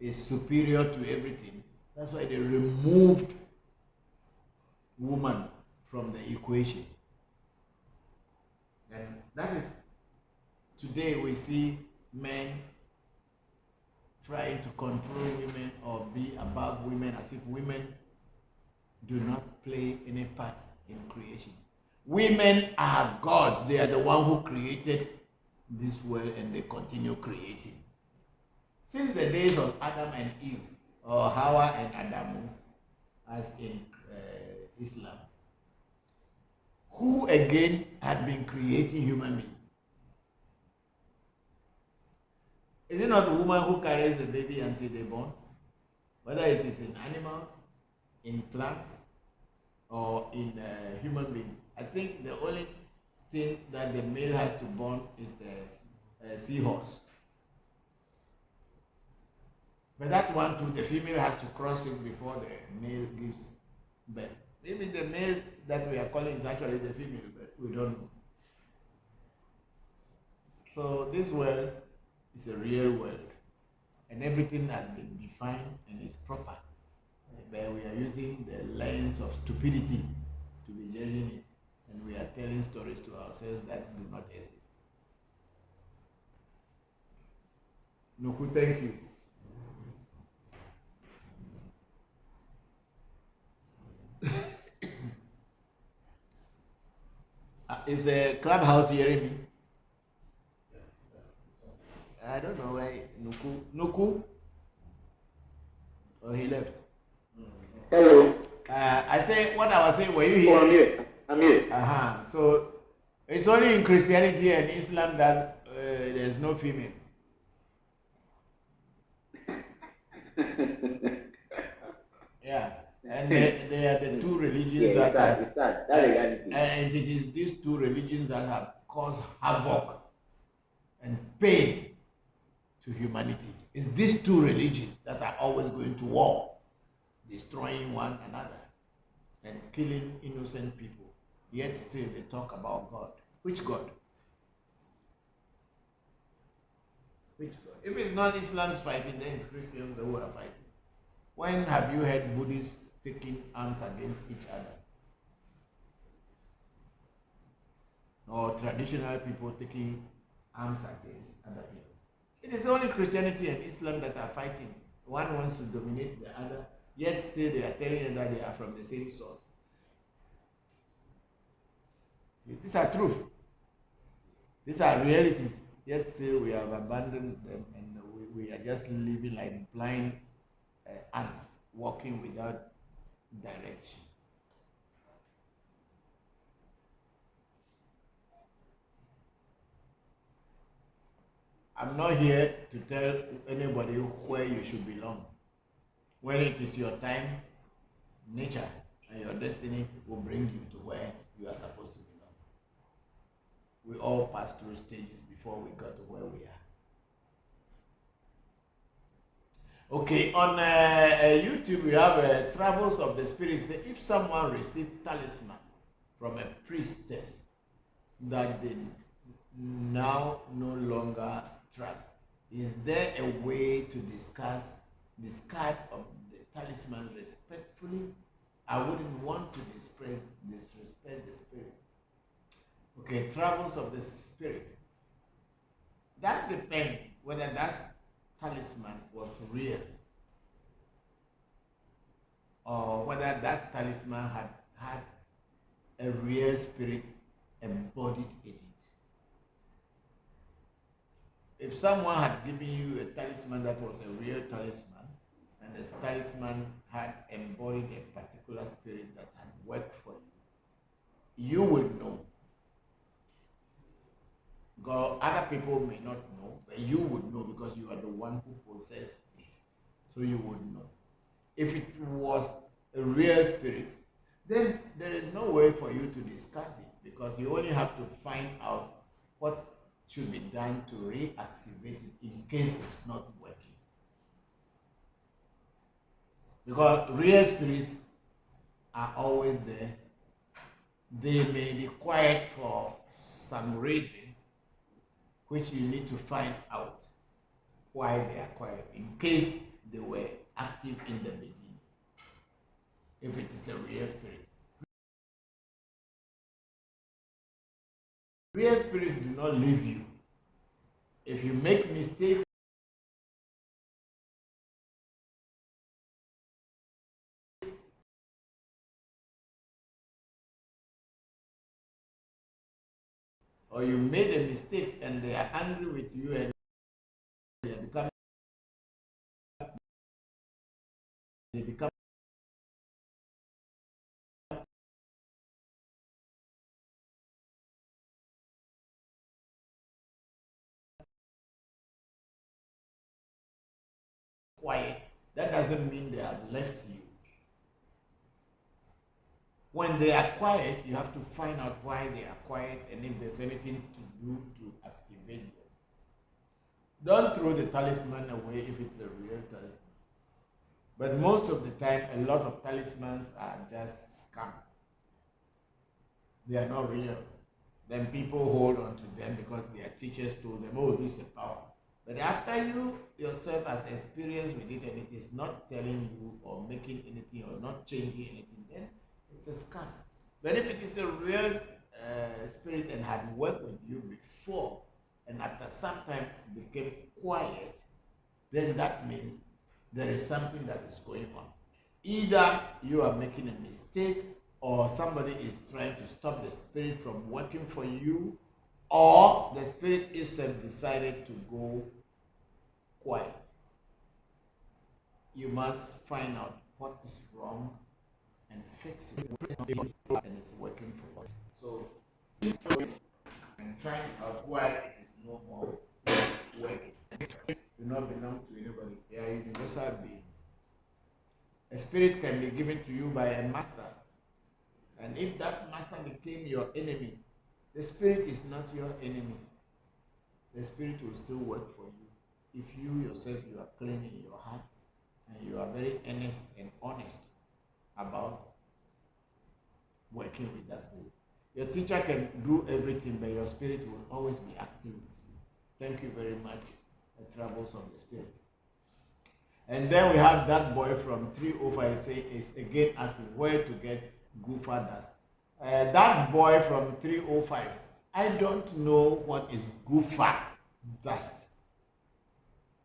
Speaker 8: is superior to everything. That's why they removed woman from the equation. And that is, today we see men trying to control women or be above women, as if women do not play any part in creation. Women are gods. They are the one who created this world, and they continue creating. Since the days of Adam and Eve, or Hawa and Adamu, as in Islam, who again had been creating human beings? Is it not the woman who carries the baby until they're born? Whether it is in animals, in plants, or in human beings. I think the only thing that the male has to born is the seahorse. But that one too, the female has to cross it before the male gives birth. Maybe the male that we are calling is actually the female, but we don't know. So this world is a real world, and everything has been defined and is proper. But we are using the lens of stupidity to be judging it, and we are telling stories to ourselves that do not exist. Nuku, thank you. Is a clubhouse hearing me? I don't know why Nuku? Oh, he left.
Speaker 10: Hello.
Speaker 8: I say what I was saying. Were you here?
Speaker 10: Oh, I'm here. I'm here.
Speaker 8: So it's only in Christianity and Islam that there's no female. Yeah, and they are the two religions and it is these two religions that have caused havoc and pain to humanity. It's these two religions that are always going to war, destroying one another and killing innocent people. Yet still they talk about God. Which God? Which God? If it's not Islam's fighting, then it's Christians who are fighting. When have you heard Buddhists taking arms against each other? Or traditional people taking arms against other people? It is only Christianity and Islam that are fighting. One wants to dominate the other, yet still they are telling you that they are from the same source. These are truth. These are realities. Yet still we have abandoned them and we are just living like blind ants, walking without direction. I'm not here to tell anybody where you should belong. When it is your time, nature and your destiny will bring you to where you are supposed to belong. We all pass through stages before we got to where we are. Okay, on YouTube we have Travels of the Spirit. If someone received talisman from a priestess that they now no longer trust, is there a way to discard of the talisman respectfully? I wouldn't want to disrespect the spirit. Okay, Travels of the Spirit. That depends whether that talisman was real or whether that talisman had a real spirit embodied in it. If someone had given you a talisman that was a real talisman, and the talisman had embodied a particular spirit that had worked for you, you would know. God, other people may not know, but you would know because you are the one who possessed it. So you would know. If it was a real spirit, then there is no way for you to discard it because you only have to find out what should be done to reactivate it in case it's not working. Because real spirits are always there. They may be quiet for some reasons, which you need to find out why they are quiet, in case they were active in the beginning, if it is a real spirit. Real spirits do not leave you. If you make mistakes, or you made a mistake and they are angry with you and they become quiet, that doesn't mean they have left you. When they are quiet, you have to find out why they are quiet and if there's anything to do to activate them. Don't throw the talisman away if it's a real talisman. But most of the time, a lot of talismans are just scam. They are not real. Then people hold on to them because their teachers told them, oh, this is the power. But after you yourself has experience with it and it is not telling you or making anything or not changing anything, then it's a scam. But if it is a real spirit and had worked with you before and after some time became quiet, then that means there is something that is going on. Either you are making a mistake or somebody is trying to stop the spirit from working for you, or the spirit itself decided to go quiet. You must find out what is wrong and fix it, and it's working for you. So, and find out why it is no more working. Do not belong to anybody. They are universal beings. A spirit can be given to you by a master. And if that master became your enemy, the spirit is not your enemy. The spirit will still work for you. If you yourself, you are clean in your heart and you are very earnest and honest about working with that spirit. Your teacher can do everything, but your spirit will always be active with you. Thank you very much, the Travels of the Spirit. And then we have that boy from 305 say is again asking where to get Gufa dust. That boy from 305, I don't know what is Gufa dust.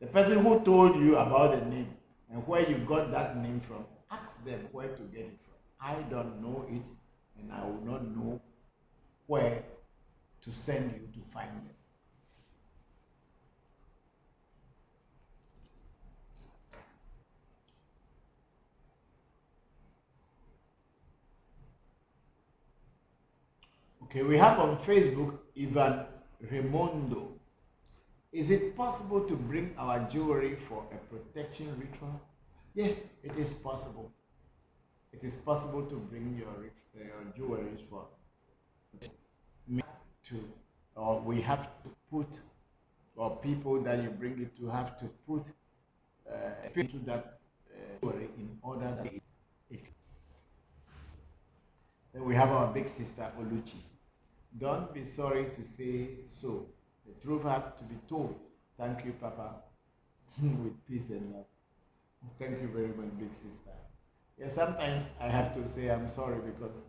Speaker 8: The person who told you about the name and where you got that name from, ask them where to get it from. I don't know it, and I will not know where to send you to find them. Okay, we have on Facebook Ivan Raimondo. Is it possible to bring our jewelry for a protection ritual? Yes, it is possible. It is possible to bring your jewelry for or we have to put, or people that you bring it to have to put into that jewelry in order that it. Then we have our big sister Oluchi. Don't be sorry to say so. The truth has to be told. Thank you, Papa, with peace and love. Thank you very much, big sister. Yeah, sometimes I have to say I'm sorry because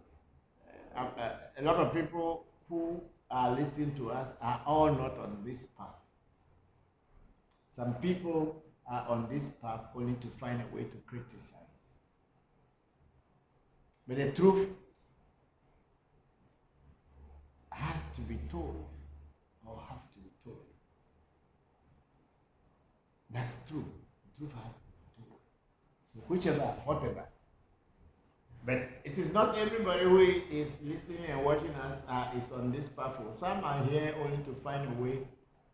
Speaker 8: a lot of people who are listening to us are all not on this path. Some people are on this path only to find a way to criticize. But the truth has to be told, or have to be told. That's true. The truth has to be told. So whichever, whatever. But it is not everybody who is listening and watching us is on this path. Some are here only to find a way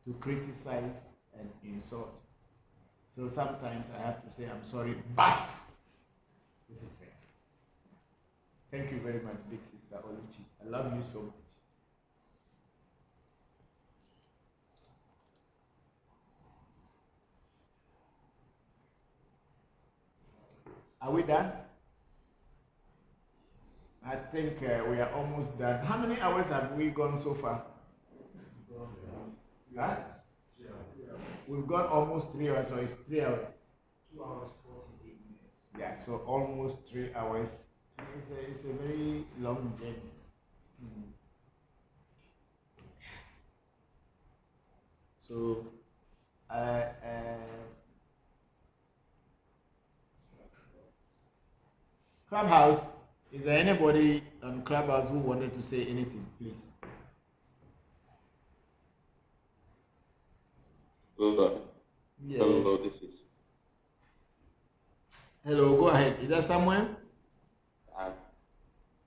Speaker 8: to criticize and insult. So sometimes I have to say I'm sorry, but this is it. Thank you very much, big sister Oluchi. I love you so much. Are we done? I think we are almost done. How many hours have we gone so far? Yeah? We've gone almost 3 hours, so it's 3 hours.
Speaker 6: 2 hours, 48 minutes.
Speaker 8: Yeah, so almost 3 hours. It's a very long journey. So, Clubhouse, is there anybody on Clubhouse who wanted to say anything, please?
Speaker 5: Hello.
Speaker 8: Yeah.
Speaker 5: Hello, this is.
Speaker 8: Hello, go ahead. Is that Samuel?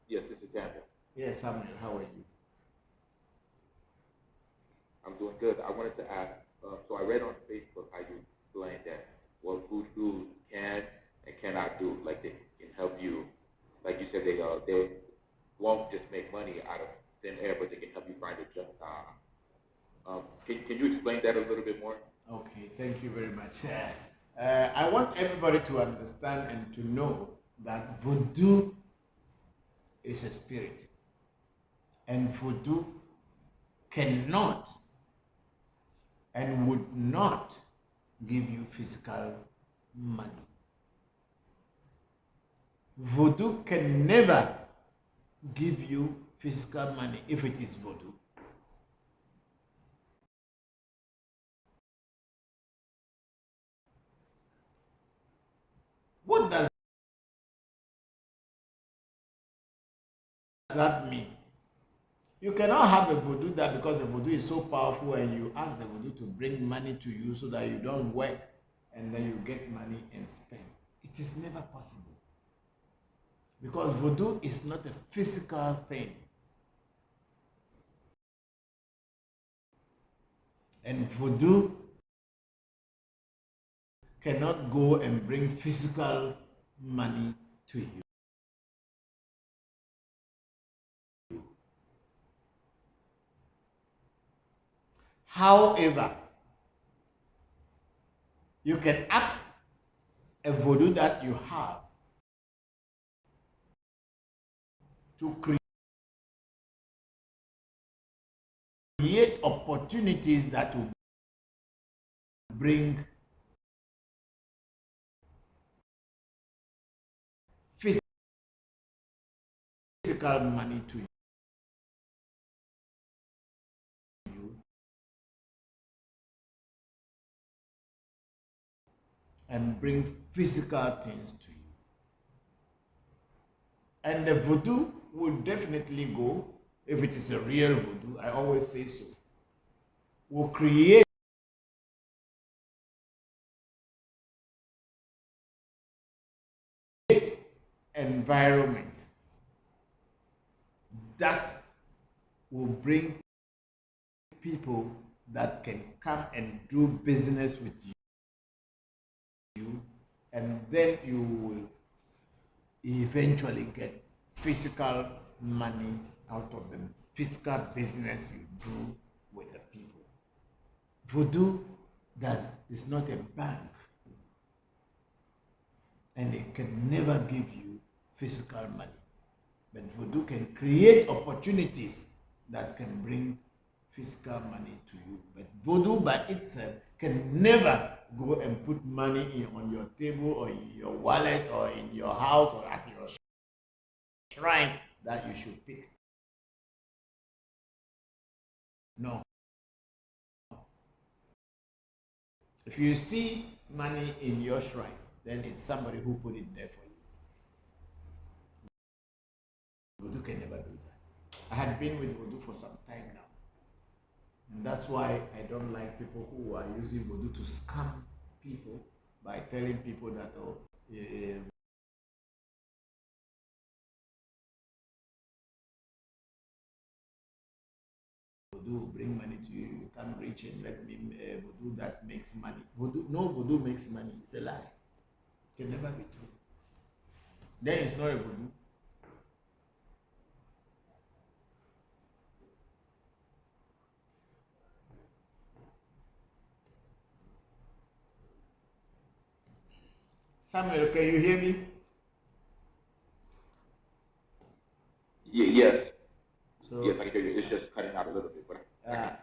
Speaker 5: Yes, this is Daniel.
Speaker 8: Yes, Samuel, how are you?
Speaker 5: I'm doing good. I wanted to ask, so I read on Facebook how you explained that what voodoo can and cannot do, like they can help you. Like you said, they won't just make money out of thin air, but they can help you find a job. Can you explain that a little bit more?
Speaker 8: Okay, thank you very much. I want everybody to understand and to know that voodoo is a spirit, and voodoo cannot and would not give you physical money. Voodoo can never give you physical money if it is voodoo. What does that mean? You cannot have a voodoo that because the voodoo is so powerful and you ask the voodoo to bring money to you so that you don't work and then you get money and spend. It is never possible. Because voodoo is not a physical thing. And voodoo cannot go and bring physical money to you. However, you can ask a voodoo that you have to create opportunities that will bring physical money to you. and bring physical things to you. And the voodoo will definitely go, if it is a real voodoo, I always say so, will create environment that will bring people that can come and do business with you, and then you will eventually get physical money out of the physical business you do with the people. Voodoo is not a bank, and it can never give you physical money. But voodoo can create opportunities that can bring physical money to you. But voodoo by itself can never go and put money on your table or in your wallet or in your house or at your shrine that you should pick. No. If you see money in your shrine, then it's somebody who put it there for you. Voodoo can never do that. I had been with voodoo for some time now. And that's why I don't like people who are using voodoo to scam people by telling people that, oh, voodoo will bring money to you, you become rich, and let me voodoo that makes money. No voodoo makes money. It's a lie. It can never be true. Then it's not a voodoo. Samuel, can you hear me?
Speaker 5: Yes.
Speaker 8: So,
Speaker 5: yes, I can hear you. It's just cutting out a little bit. But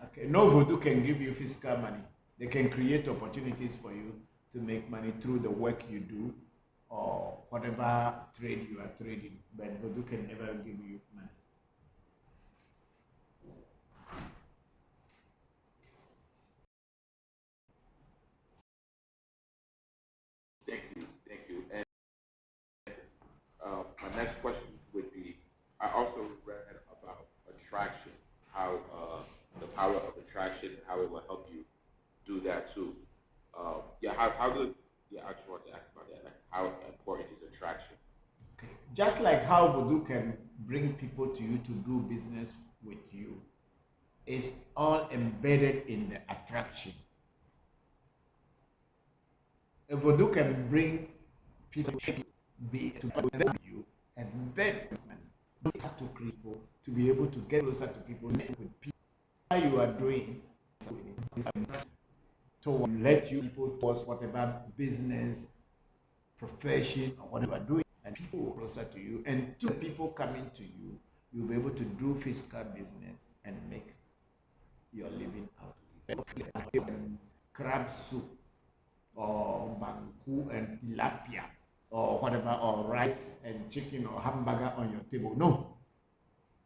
Speaker 8: okay. No voodoo can give you physical money. They can create opportunities for you to make money through the work you do or whatever trade you are trading. But voodoo can never give you money.
Speaker 5: thank you. And my next question would be, I also read about attraction, how the power of attraction, how it will help you do that too. I just want to ask about that. Like, how important is attraction?
Speaker 8: Okay. Just like how voodoo can bring people to you to do business with you, it's all embedded in the attraction. A voodoo can bring people to be to you and then money. It has to create people to be able to get closer to people with people. What you are doing to let you people towards whatever business, profession, or whatever you are doing, and people will closer to you. And to people coming to you, you'll be able to do physical business and make your living out of it. Crab soup, or banku and tilapia, or whatever, or rice and chicken or hamburger on your table. No.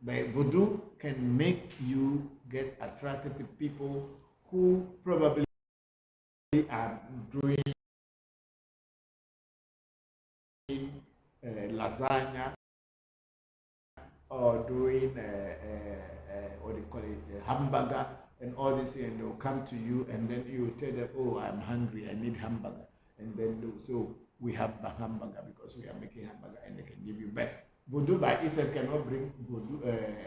Speaker 8: But voodoo can make you get attracted to people who probably are doing lasagna or doing what do you call it, hamburger and all this, and they'll come to you, and then you tell them, oh, I'm hungry, I need hamburger, and then so we have the hamburger because we are making hamburger, and they can give you back. Voodoo by itself cannot bring voodoo,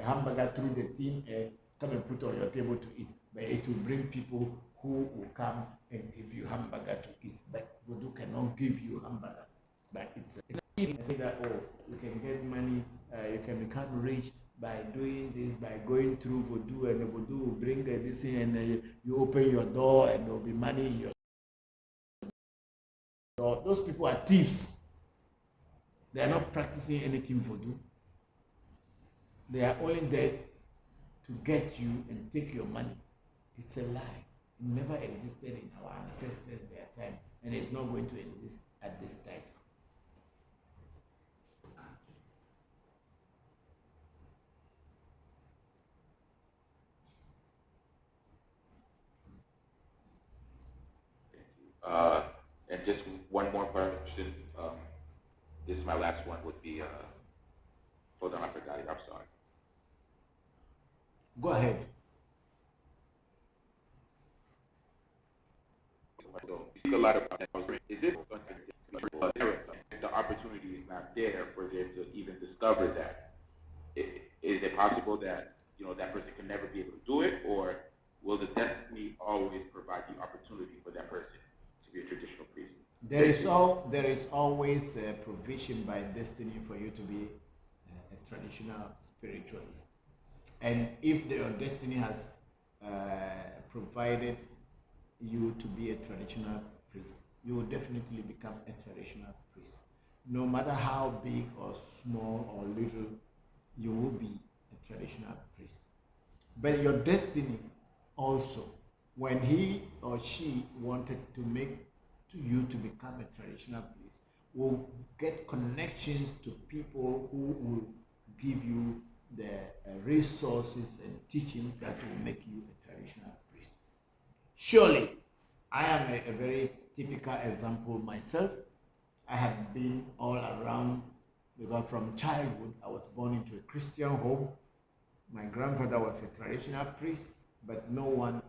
Speaker 8: hamburger through the thin air, come and put on your table to eat, but it will bring people who will come and give you hamburger to eat. But voodoo cannot give you hamburger by itself. Say that, oh, you can get money, you can become rich by doing this, by going through voodoo, and the voodoo will bring this in, and you open your door and there will be money in your door. Those people are thieves. They are not practicing anything voodoo. They are only there to get you and take your money. It's a lie. It never existed in our ancestors' their time, and it's not going to exist at this time.
Speaker 11: And just one more question. This is my last one. Would be hold on, I forgot it. I'm sorry.
Speaker 8: Go ahead.
Speaker 11: So you speak a lot about that. Is it the opportunity is not there for them to even discover that? Is it possible that that person can never be able to do it, or will the destiny always provide the opportunity for that person to be a traditional priest?
Speaker 8: There is always a provision by destiny for you to be a traditional spiritualist, and if your destiny has provided you to be a traditional priest, you will definitely become a traditional priest. No matter how big or small or little, you will be a traditional priest. But your destiny also, when he or she wanted to make to you to become a traditional priest, will get connections to people who will give you the resources and teachings that will make you a traditional priest. Surely, I am a very typical example myself. I have been all around because from childhood I was born into a Christian home. My grandfather was a traditional priest, but no one,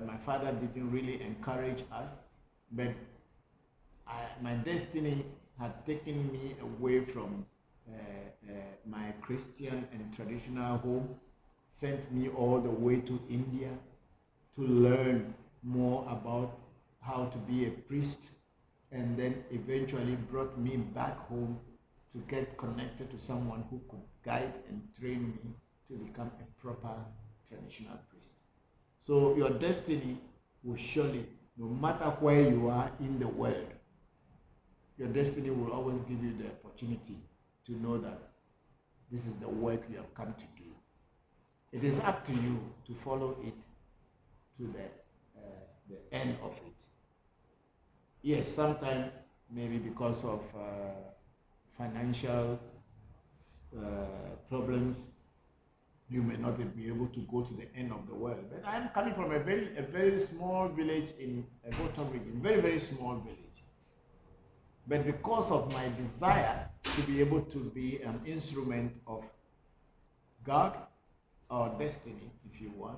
Speaker 8: my father didn't really encourage us. But my destiny had taken me away from my Christian and traditional home, sent me all the way to India to learn more about how to be a priest, and then eventually brought me back home to get connected to someone who could guide and train me to become a proper traditional priest. So your destiny will surely, no matter where you are in the world, your destiny will always give you the opportunity to know that this is the work you have come to do. It is up to you to follow it to the end of it. Yes, sometimes maybe because of financial problems, you may not be able to go to the end of the world. But I'm coming from a very small village in a Bokor region, very, very small village. But because of my desire to be able to be an instrument of God or destiny, if you want,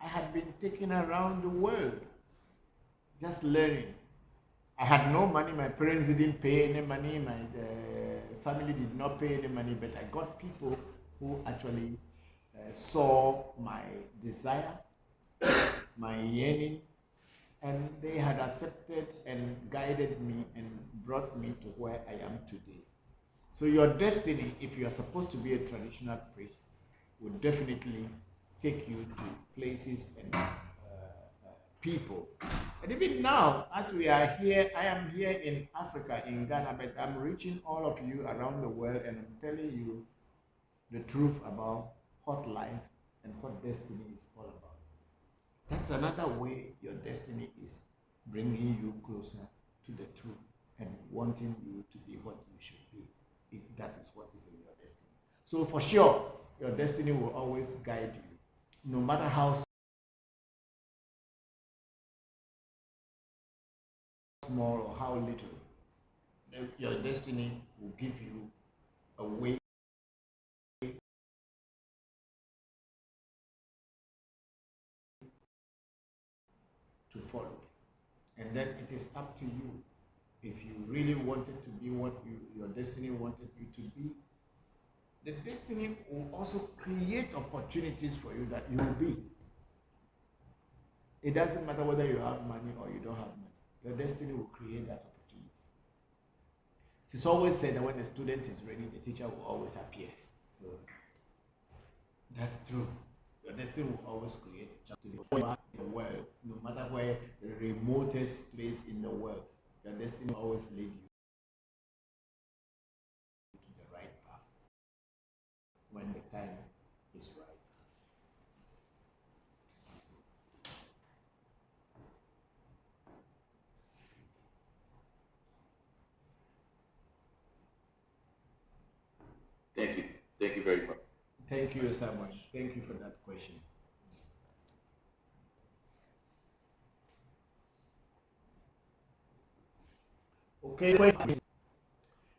Speaker 8: I had been taken around the world just learning. I had no money, my parents didn't pay any money, my family did not pay any money, but I got people who actually saw my desire, my yearning, and they had accepted and guided me and brought me to where I am today. So your destiny, if you are supposed to be a traditional priest, will definitely take you to places and people. And even now, as we are here, I am here in Africa, in Ghana, but I'm reaching all of you around the world, and I'm telling you the truth about what life and what destiny is all about. That's another way your destiny is bringing you closer to the truth and wanting you to be what you should be, if that is what is in your destiny. So for sure, your destiny will always guide you, no matter how small or how little. Your destiny will give you a way to follow. And then it is up to you. If you really wanted to be what your destiny wanted you to be, the destiny will also create opportunities for you that you will be. It doesn't matter whether you have money or you don't have money. Your destiny will create that opportunity. It is always said that when a student is ready, the teacher will always appear. So that's true. Your destiny will always create a chance to the world, no matter where the remotest place in the world. Your destiny will always lead you to the right path when the time is right.
Speaker 11: Thank you. Thank you very much.
Speaker 8: Thank you so much. Thank you for that question. Okay, wait.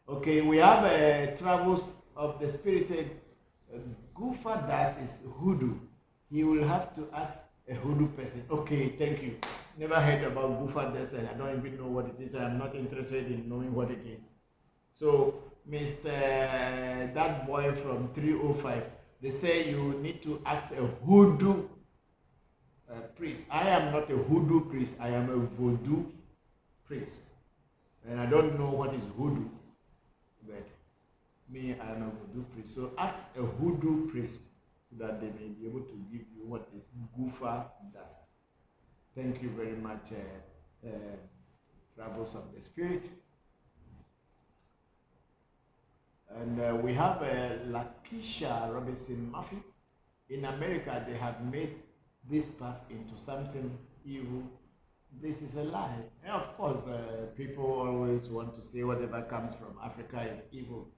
Speaker 8: Okay, we have travels of the spirit said Gufa Das is hoodoo. He will have to ask a hoodoo person. Okay, thank you. Never heard about Gufa Das and I don't even know what it is. I'm not interested in knowing what it is. So, Mr. That boy from 305, they say you need to ask a hoodoo priest. I am not a hoodoo priest. I am a voodoo priest. And I don't know what is hoodoo. But me, I am a voodoo priest. So ask a hoodoo priest so that they may be able to give you what this Gufa does. Thank you very much, Travels of the Spirit. And we have Lakeisha Robinson Murphy. In America, they have made this path into something evil. This is a lie. And of course, people always want to say whatever comes from Africa is evil.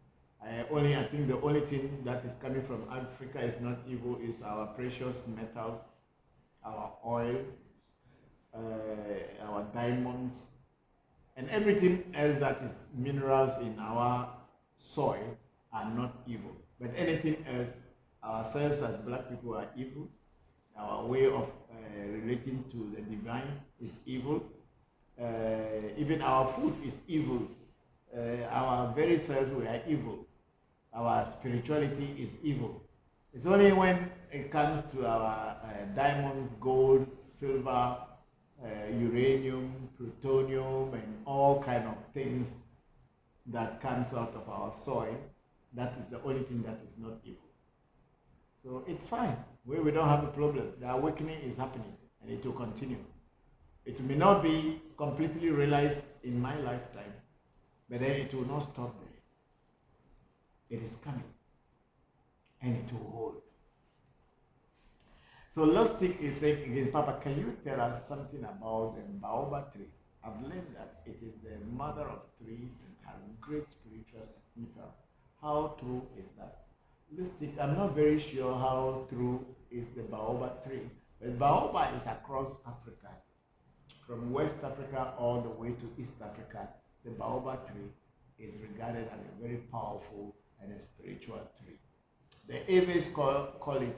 Speaker 8: I think the only thing that is coming from Africa is not evil is our precious metals, our oil, our diamonds, and everything else that is minerals in our soil are not evil. But anything else, ourselves as black people are evil. Our way of relating to the divine is evil. Even our food is evil. Our very selves, we are evil. Our spirituality is evil. It's only when it comes to our diamonds, gold, silver, uranium, plutonium, and all kind of things that comes out of our soil, that is the only thing that is not evil. So it's fine. We don't have a problem. The awakening is happening and it will continue. It may not be completely realized in my lifetime, but then it will not stop there. It is coming and it will hold. So Lustig is saying again, Papa, can you tell us something about the baobab tree? I've learned that it is the mother of trees and has great spiritual significance. How true is that? Lustig, I'm not very sure how true is the baobab tree, but baobab is across Africa. From West Africa all the way to East Africa, the baobab tree is regarded as a very powerful and a spiritual tree. The Aves call it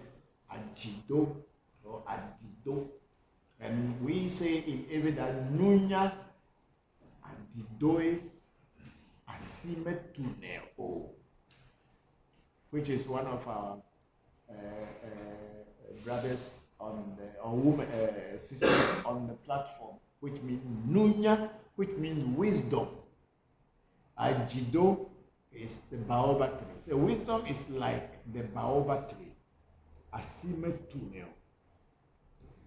Speaker 8: Ajido or Adido. And we say in Ave that Nunya Adidoe Asimetuneo, which is one of our brothers on the, or women, sisters on the platform, which means Nunya, which means wisdom. Ajido is the baobab tree. The wisdom is like the baobab tree. Asimetuneo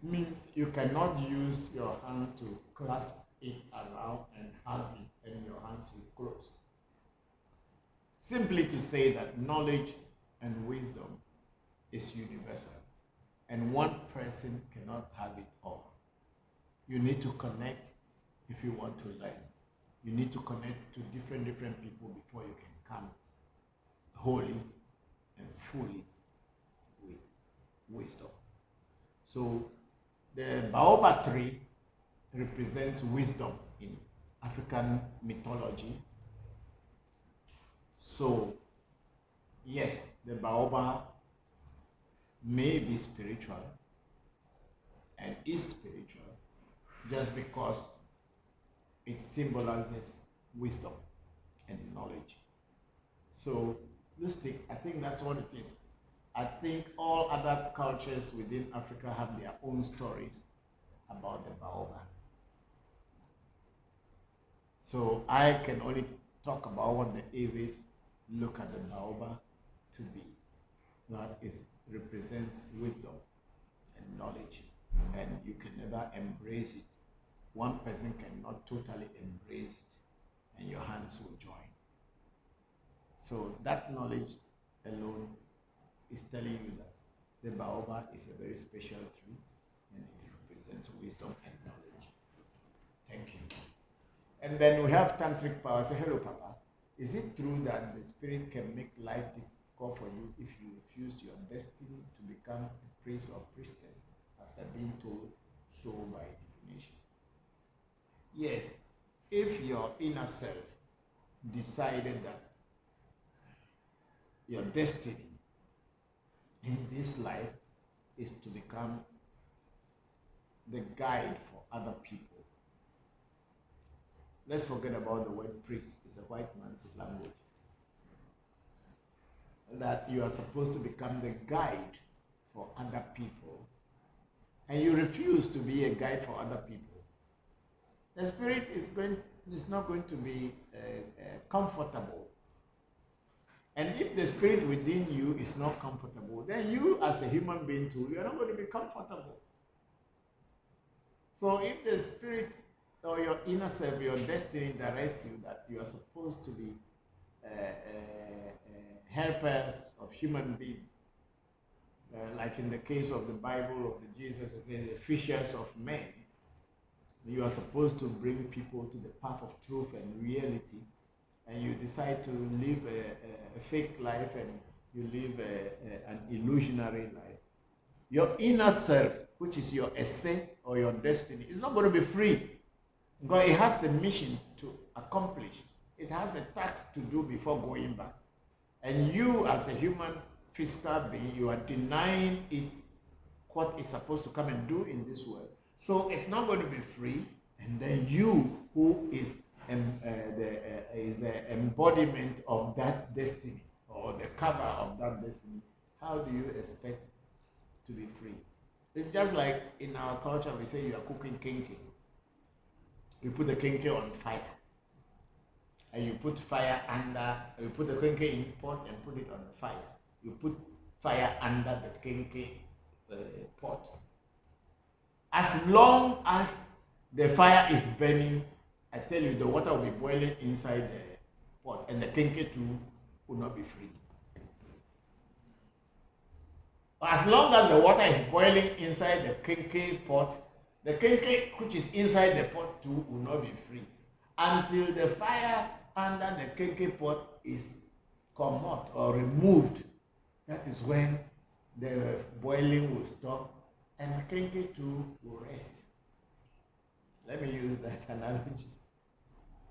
Speaker 8: means you cannot use your hand to clasp it around and have it and your hands will close. Simply to say that knowledge and wisdom is universal and one person cannot have it all. You need to connect if you want to learn. You need to connect to different people before you can come wholly and fully with wisdom. So the baobab tree represents wisdom in African mythology. So yes, the baobab may be spiritual and is spiritual just because it symbolizes wisdom and knowledge. So Lustig, I think that's what it is. I think all other cultures within Africa have their own stories about the baobab. So I can only talk about what the Aves look at the baobab to be. That is represents wisdom and knowledge, and you can never embrace it. One person cannot totally embrace it, and your hands will join. So that knowledge alone is telling you that the baobab is a very special tree, and it represents wisdom and knowledge. Thank you. And then we have tantric power. Say, hello, Papa. Is it true that the spirit can make life difficult for you if you refuse your destiny to become a priest or priestess after being told so by definition? Yes, if your inner self decided that your destiny in this life is to become the guide for other people. Let's forget about the word priest. It's a white man's language. That you are supposed to become the guide for other people, and you refuse to be a guide for other people. The spirit is not going to be comfortable. And if the spirit within you is not comfortable, then you as a human being too, you are not going to be comfortable. So if the spirit or your inner self, your destiny directs you that you are supposed to be helpers of human beings, like in the case of the Bible of the Jesus, it says fishers of men. You are supposed to bring people to the path of truth and reality, and you decide to live a fake life and you live an illusionary life. Your inner self, which is your essay or your destiny, is not going to be free, because it has a mission to accomplish. It has a task to do before going back. And you, as a human physical being, you are denying it what it's supposed to come and do in this world. So it's not going to be free. And then you, who is the embodiment of that destiny, or the cover of that destiny, how do you expect to be free? It's just like in our culture, we say you are cooking kinky. You put the kinky on fire. And you put fire under, you put the kinky in pot and put it on the fire. You put fire under the kinky pot. As long as the fire is burning, I tell you, the water will be boiling inside the pot, and the kinky too will not be free. As long as the water is boiling inside the kinky pot, the kinky which is inside the pot too will not be free, until the fire under the kinky pot is come out or removed. That is when the boiling will stop and the kinky too will rest. Let me use that analogy.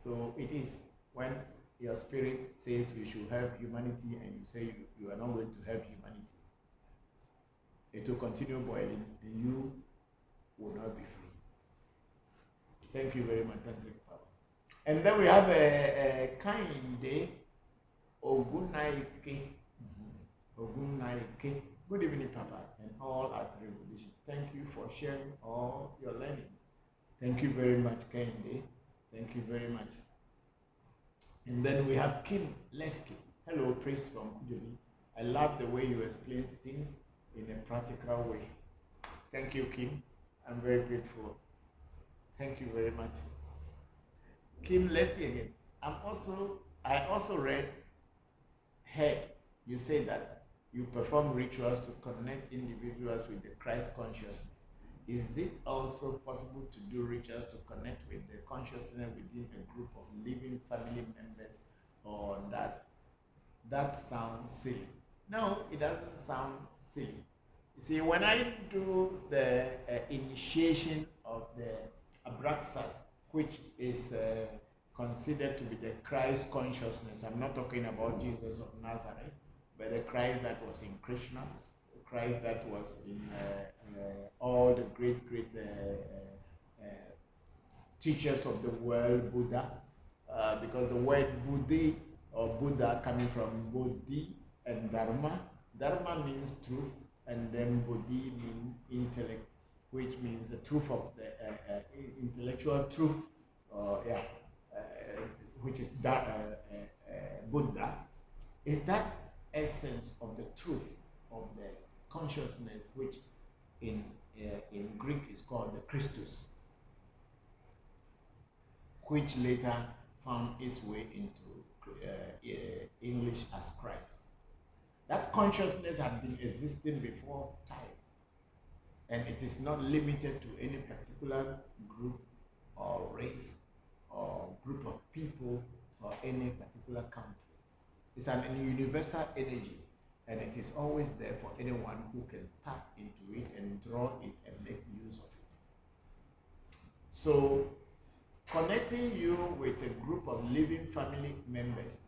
Speaker 8: So it is when your spirit says you should help humanity and you say you are not going to help humanity, it will continue boiling and you will not be free. Thank you very much, Patrick Power. And then we have a Kainde Ogunaike. Ogunaike. Good evening, Papa, and all at Revolution. Thank you for sharing all your learnings. Thank you very much, Kainde. Thank you very much. And then we have Kim Lesky. Hello, praise from Voncujovi. I love the way you explain things in a practical way. Thank you, Kim. I'm very grateful. Thank you very much. Kim Lesky again. I also heard you say that you perform rituals to connect individuals with the Christ consciousness. Is it also possible to do rituals to connect with the consciousness within a group of living family members, or that sounds silly? No, it doesn't sound silly. You see, when I do the initiation of the Abraxas, which is considered to be the Christ consciousness, I'm not talking about Jesus of Nazareth, but the Christ that was in Krishna, the Christ that was in all the great teachers of the world, Buddha, because the word Buddhi or Buddha coming from Bodhi and Dharma. Dharma means truth, and then Bodhi means intellect, which means the truth of the intellectual truth, which is Buddha, is that essence of the truth of the consciousness, which in Greek is called the Christus, which later found its way into English as Christ. That consciousness had been existing before time, and it is not limited to any particular group or race or group of people or any particular country. It's an universal energy, and it is always there for anyone who can tap into it and draw it and make use of it. So connecting you with a group of living family members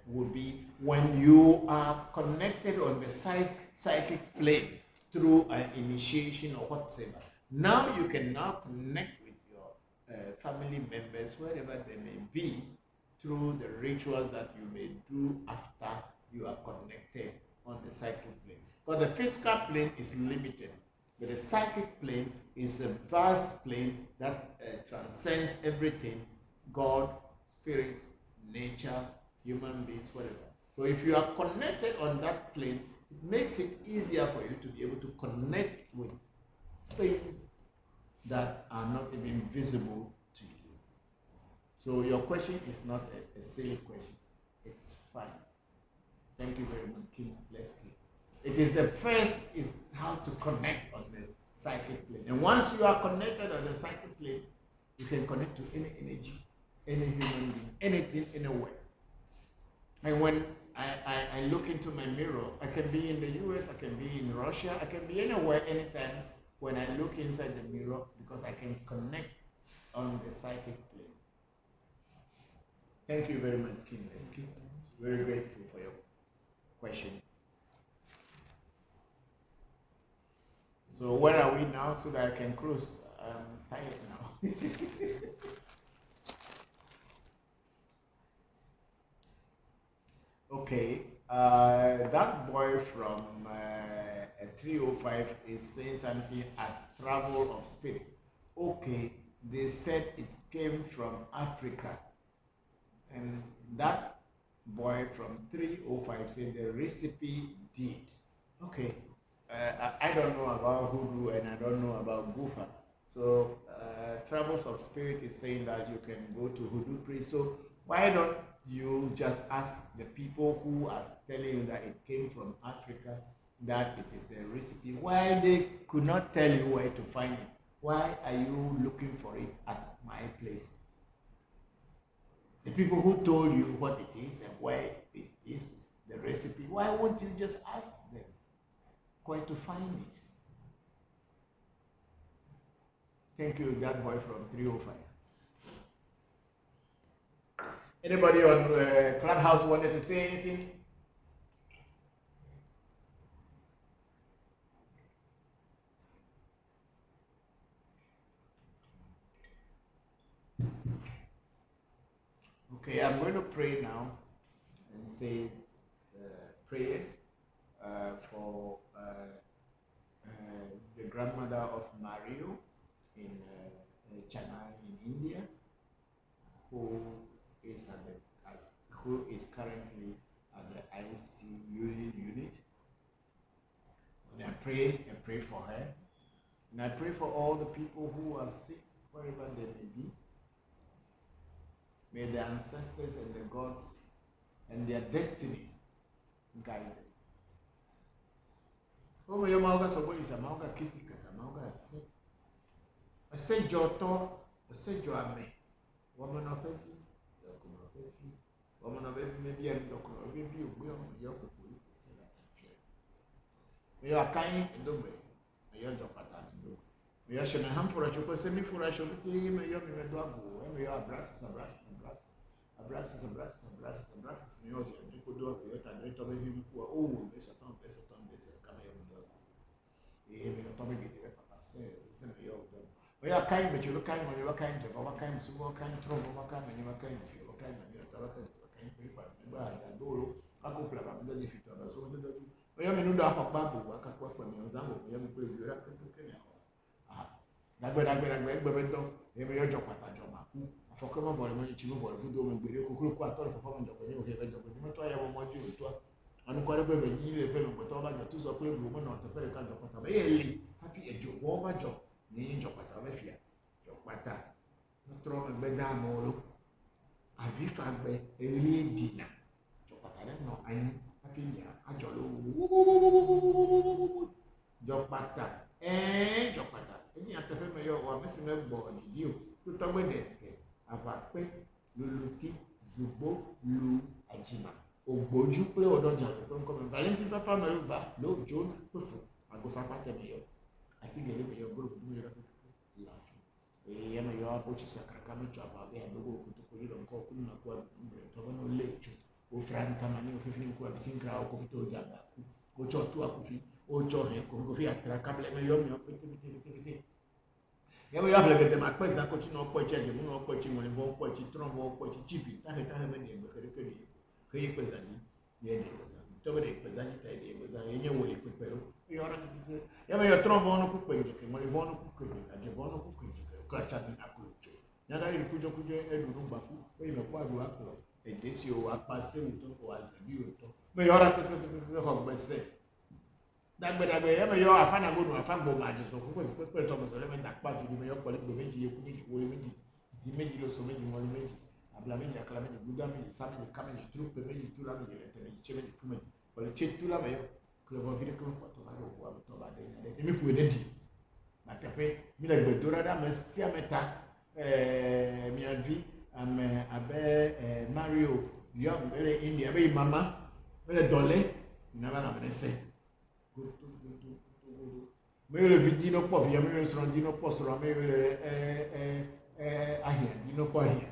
Speaker 8: would be when you are connected on the psychic plane through an initiation or whatever. Now you can now connect with your family members, wherever they may be, through the rituals that you may do after you are connected on the psychic plane. But the physical plane is limited. But the psychic plane is a vast plane that transcends everything: God, spirit, nature, human beings, whatever. So if you are connected on that plane, it makes it easier for you to be able to connect with things that are not even visible to you. So your question is not a silly question. It's fine. Thank you very much, King. Let's keep. It is the first is how to connect on the psychic plane. And once you are connected on the psychic plane, you can connect to any energy, any human being, anything, anywhere. And when I look into my mirror, I can be in the US, I can be in Russia, I can be anywhere, anytime when I look inside the mirror, because I can connect on the psychic plane. Thank you very much, King Leski. Very grateful for your question. So where are we now so that I can close? I'm tired now. Okay, that boy from 305 is saying something at Travel of Spirit. Okay, they said it came from Africa. And that boy from 305 said the recipe did. Okay, I don't know about hoodoo and I don't know about Gufa. So Travels of Spirit is saying that you can go to hoodoo priest. So why don't you just ask the people who are telling you that it came from Africa, that it is the recipe? Why they could not tell you where to find it? Why are you looking for it at my place? The people who told you what it is and where it is, the recipe, why won't you just ask them where to find it? Thank you, that boy from 305. Anybody on Clubhouse wanted to say anything? Okay, I'm going to pray now and say prayers for the grandmother of Mario in Chennai in India, who is currently at the ICU unit. And I pray for her. And I pray for all the people who are sick, wherever they may be. May the ancestors and the gods and their destinies guide them. Oh, my mauga sobo is a mauga kitika, a mauga se. I say joto, I say joame. Woman of every, woman of every, maybe a doctor, maybe you will your people. May you kind and do way. May you drop at that. May you show me ham for a chocolate semi for a chocolate, may you be a dog, may you have brasses and brasses and brasses. Brasses and brasses and brasses and brasses, me also, you could do a great and great of every poor. Oh, this a ton, come here with dog. May your tummy get the papa says, this is your dog. We are kind, but you look kind when you are kind of our kind, so what kind of trouble, what kind, and you are kind of your kind, and you are kind paper, and go, I go play about the different other. So, we have no doubt of Babu, I can work when you example, we have a pretty good. For comment voir le tu voir vous me gbere kokoro ko atore performance job ni o he job ni mo to ya mo ju to anu ko le be ni le pe mo to ba jo tu so pe lu mo na to pe ka job pata be eli happy e jo wo ba job ni job pata be fia job pata no tro me be da mo lo avi fa be eli dina job pata le no ani happy ya ajo lo job pata job pata ni atefe me yo wa me se me gbo ni o to to gbe de Avape, Luluti, Zubo, Lu, Ajima. Ogboju pé ọdọjà ló ń kọ́ mi. Valentine Fafa Mẹ́rin bá lóòjó pèfò. Àgọ́sá pàtẹ́ mi yọ. Àti gẹ̀lẹ́ mi yọ gbọ́dọ̀ fún mi yọ láti láàfin. yema yo apochi sakraka me chwa ba be ndo go kutukuli lo ko kunna kwa mbre to no lecho o franta mani o fifini kwa bisinkra o ko fito jaba ko chotu akufi o chohe ko fi atraka ble me yo mi o pete yema yo able gete ma pesa ko chino ko chege mu no ko chimo le vo ko chi trombo ko chi chipi ta he me ne be kere kere he pesa ni ye ne pesa to be pesa ni ta ye pesa ye wo le pero yo ora che yema yo trombo no ku kwenje ke mo le vo no ku kwenje ka je vo no ku kwenje ka cha ni akucho nyaga ri kujo edu no gbaku o ime kwa du akọ edesi o apase uto o azabi uto me yo ora to ho gbese dagbe yema yo afana go no afagbo ma je so ko se pe to mo so le me da pa ju me yo ko le gbe meji eku meji wo le meji di meji lo so meji mo le meji abla meji akala meji guda meji sa meji ka meji trupe meji tula meji le te meji che meji fu meji o le che tula me yo ko le bo vire ko to ba ro wa to ba de mi fu de di ma tepe mi le gbe dora da me sia meta mi avi ame abe Mario young ele India abe mama ele dole na ba na me se me le vidi no po via me le sono di no po sono me le ahia di no po ahia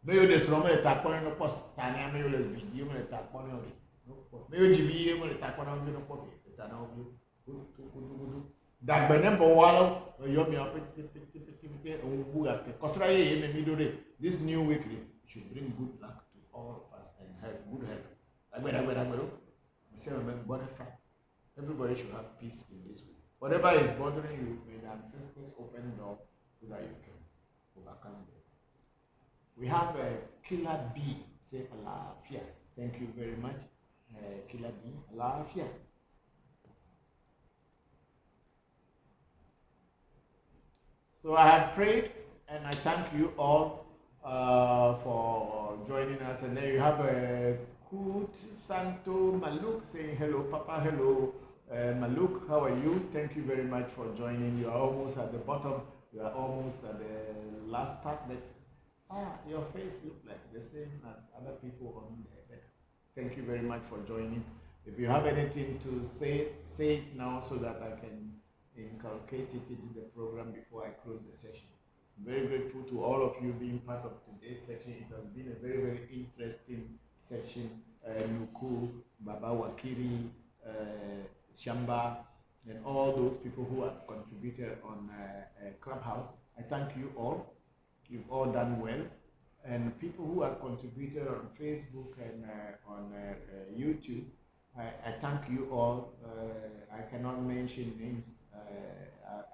Speaker 8: me yo de sono me ta po no po ta na me le vidi me le ta po no me yo jivi me le ta po no no po ta na o dagbe ne bo walo yo mi apete o buga te kosra ye me mi dore this new week should bring good luck to all of us and have good health dagbe say me bonify everybody should have peace in this week whatever is bothering you may the ancestors open door so that you can overcome them. We have a Killer B say alafia. Thank you very much Killer B alafia. So I have prayed and I thank you all for joining us. And then you have a Kut Santo Maluk saying hello, Papa, hello. Maluk, how are you? Thank you very much for joining. You are almost at the bottom. You are almost at the last part. Your face looks like the same as other people on there. Thank you very much for joining. If you have anything to say it now so that I can inculcate it into the program before I close the session. I'm very grateful to all of you being part of today's section. It has been a very, very interesting section. Nuku, Baba Wakiri, Shamba, and all those people who have contributed on Clubhouse. I thank you all. You've all done well. And people who have contributed on Facebook and on YouTube, I thank you all. I cannot mention names.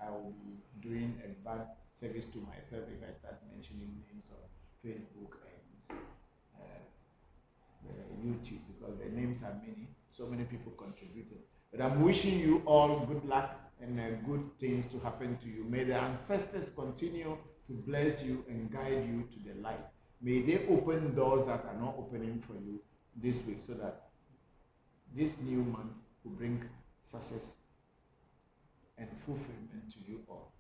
Speaker 8: I will be doing a bad service to myself if I start mentioning names on Facebook and YouTube, because the names are many. So many people contributed. But I'm wishing you all good luck and good things to happen to you. May the ancestors continue to bless you and guide you to the light. May they open doors that are not opening for you this week, so that this new month will bring success and fulfillment to you all.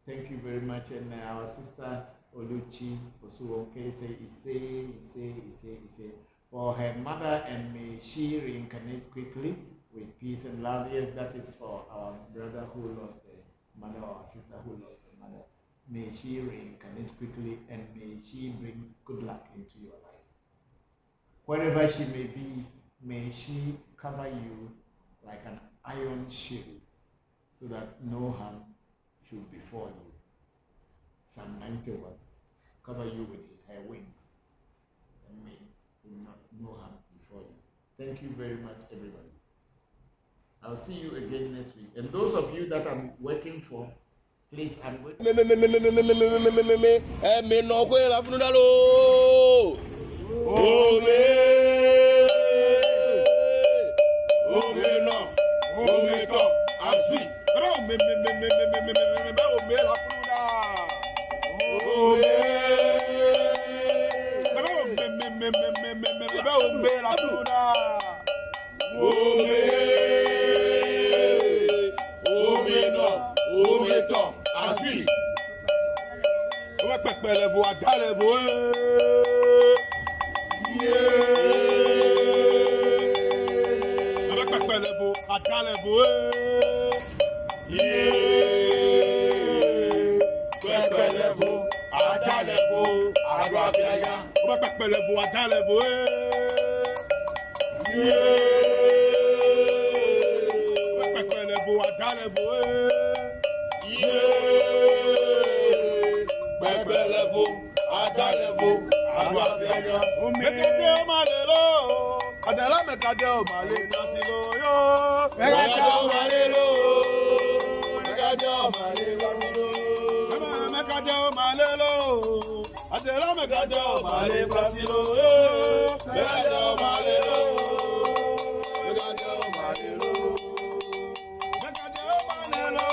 Speaker 8: Thank you very much. And our sister Oluchi Osuwonke say Ise for her mother, and may she reincarnate quickly with peace and love. Yes, that is for our brother who lost the mother, or our sister who lost the mother. May she reincarnate quickly, and may she bring good luck into your life. Wherever she may be, may she cover you like an iron shield, so that no harm should befall you. Psalm 91, cover you with her wings, and may no harm befall you. Thank you very much, everybody. I'll see you again next week. And those of you that I'm working for, please, I'm waiting. Yeah.
Speaker 1: fiaya. Oba pepele vo adale vo. Oba pepele vo adale vo. Pepele vo adale vo. Agba fiaya. Mekade o malelo. Adela mekade o male nasilo yo. Mekade o malelo. Mekade o male nasilo. Mekade o malelo. Adela mekade o male nasilo yo. Mekade o malelo. Mekade o malelo. Mekade o malelo.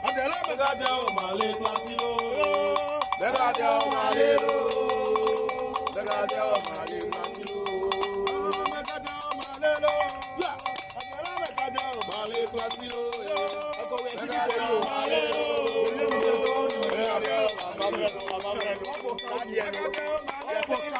Speaker 1: Adela mekade o male nasilo yo. Mekade o malelo. Mekade o male nasilo. Mekade o malelo. Adela mekade o male nasilo yo. Mekade o malelo. Mekade o malelo.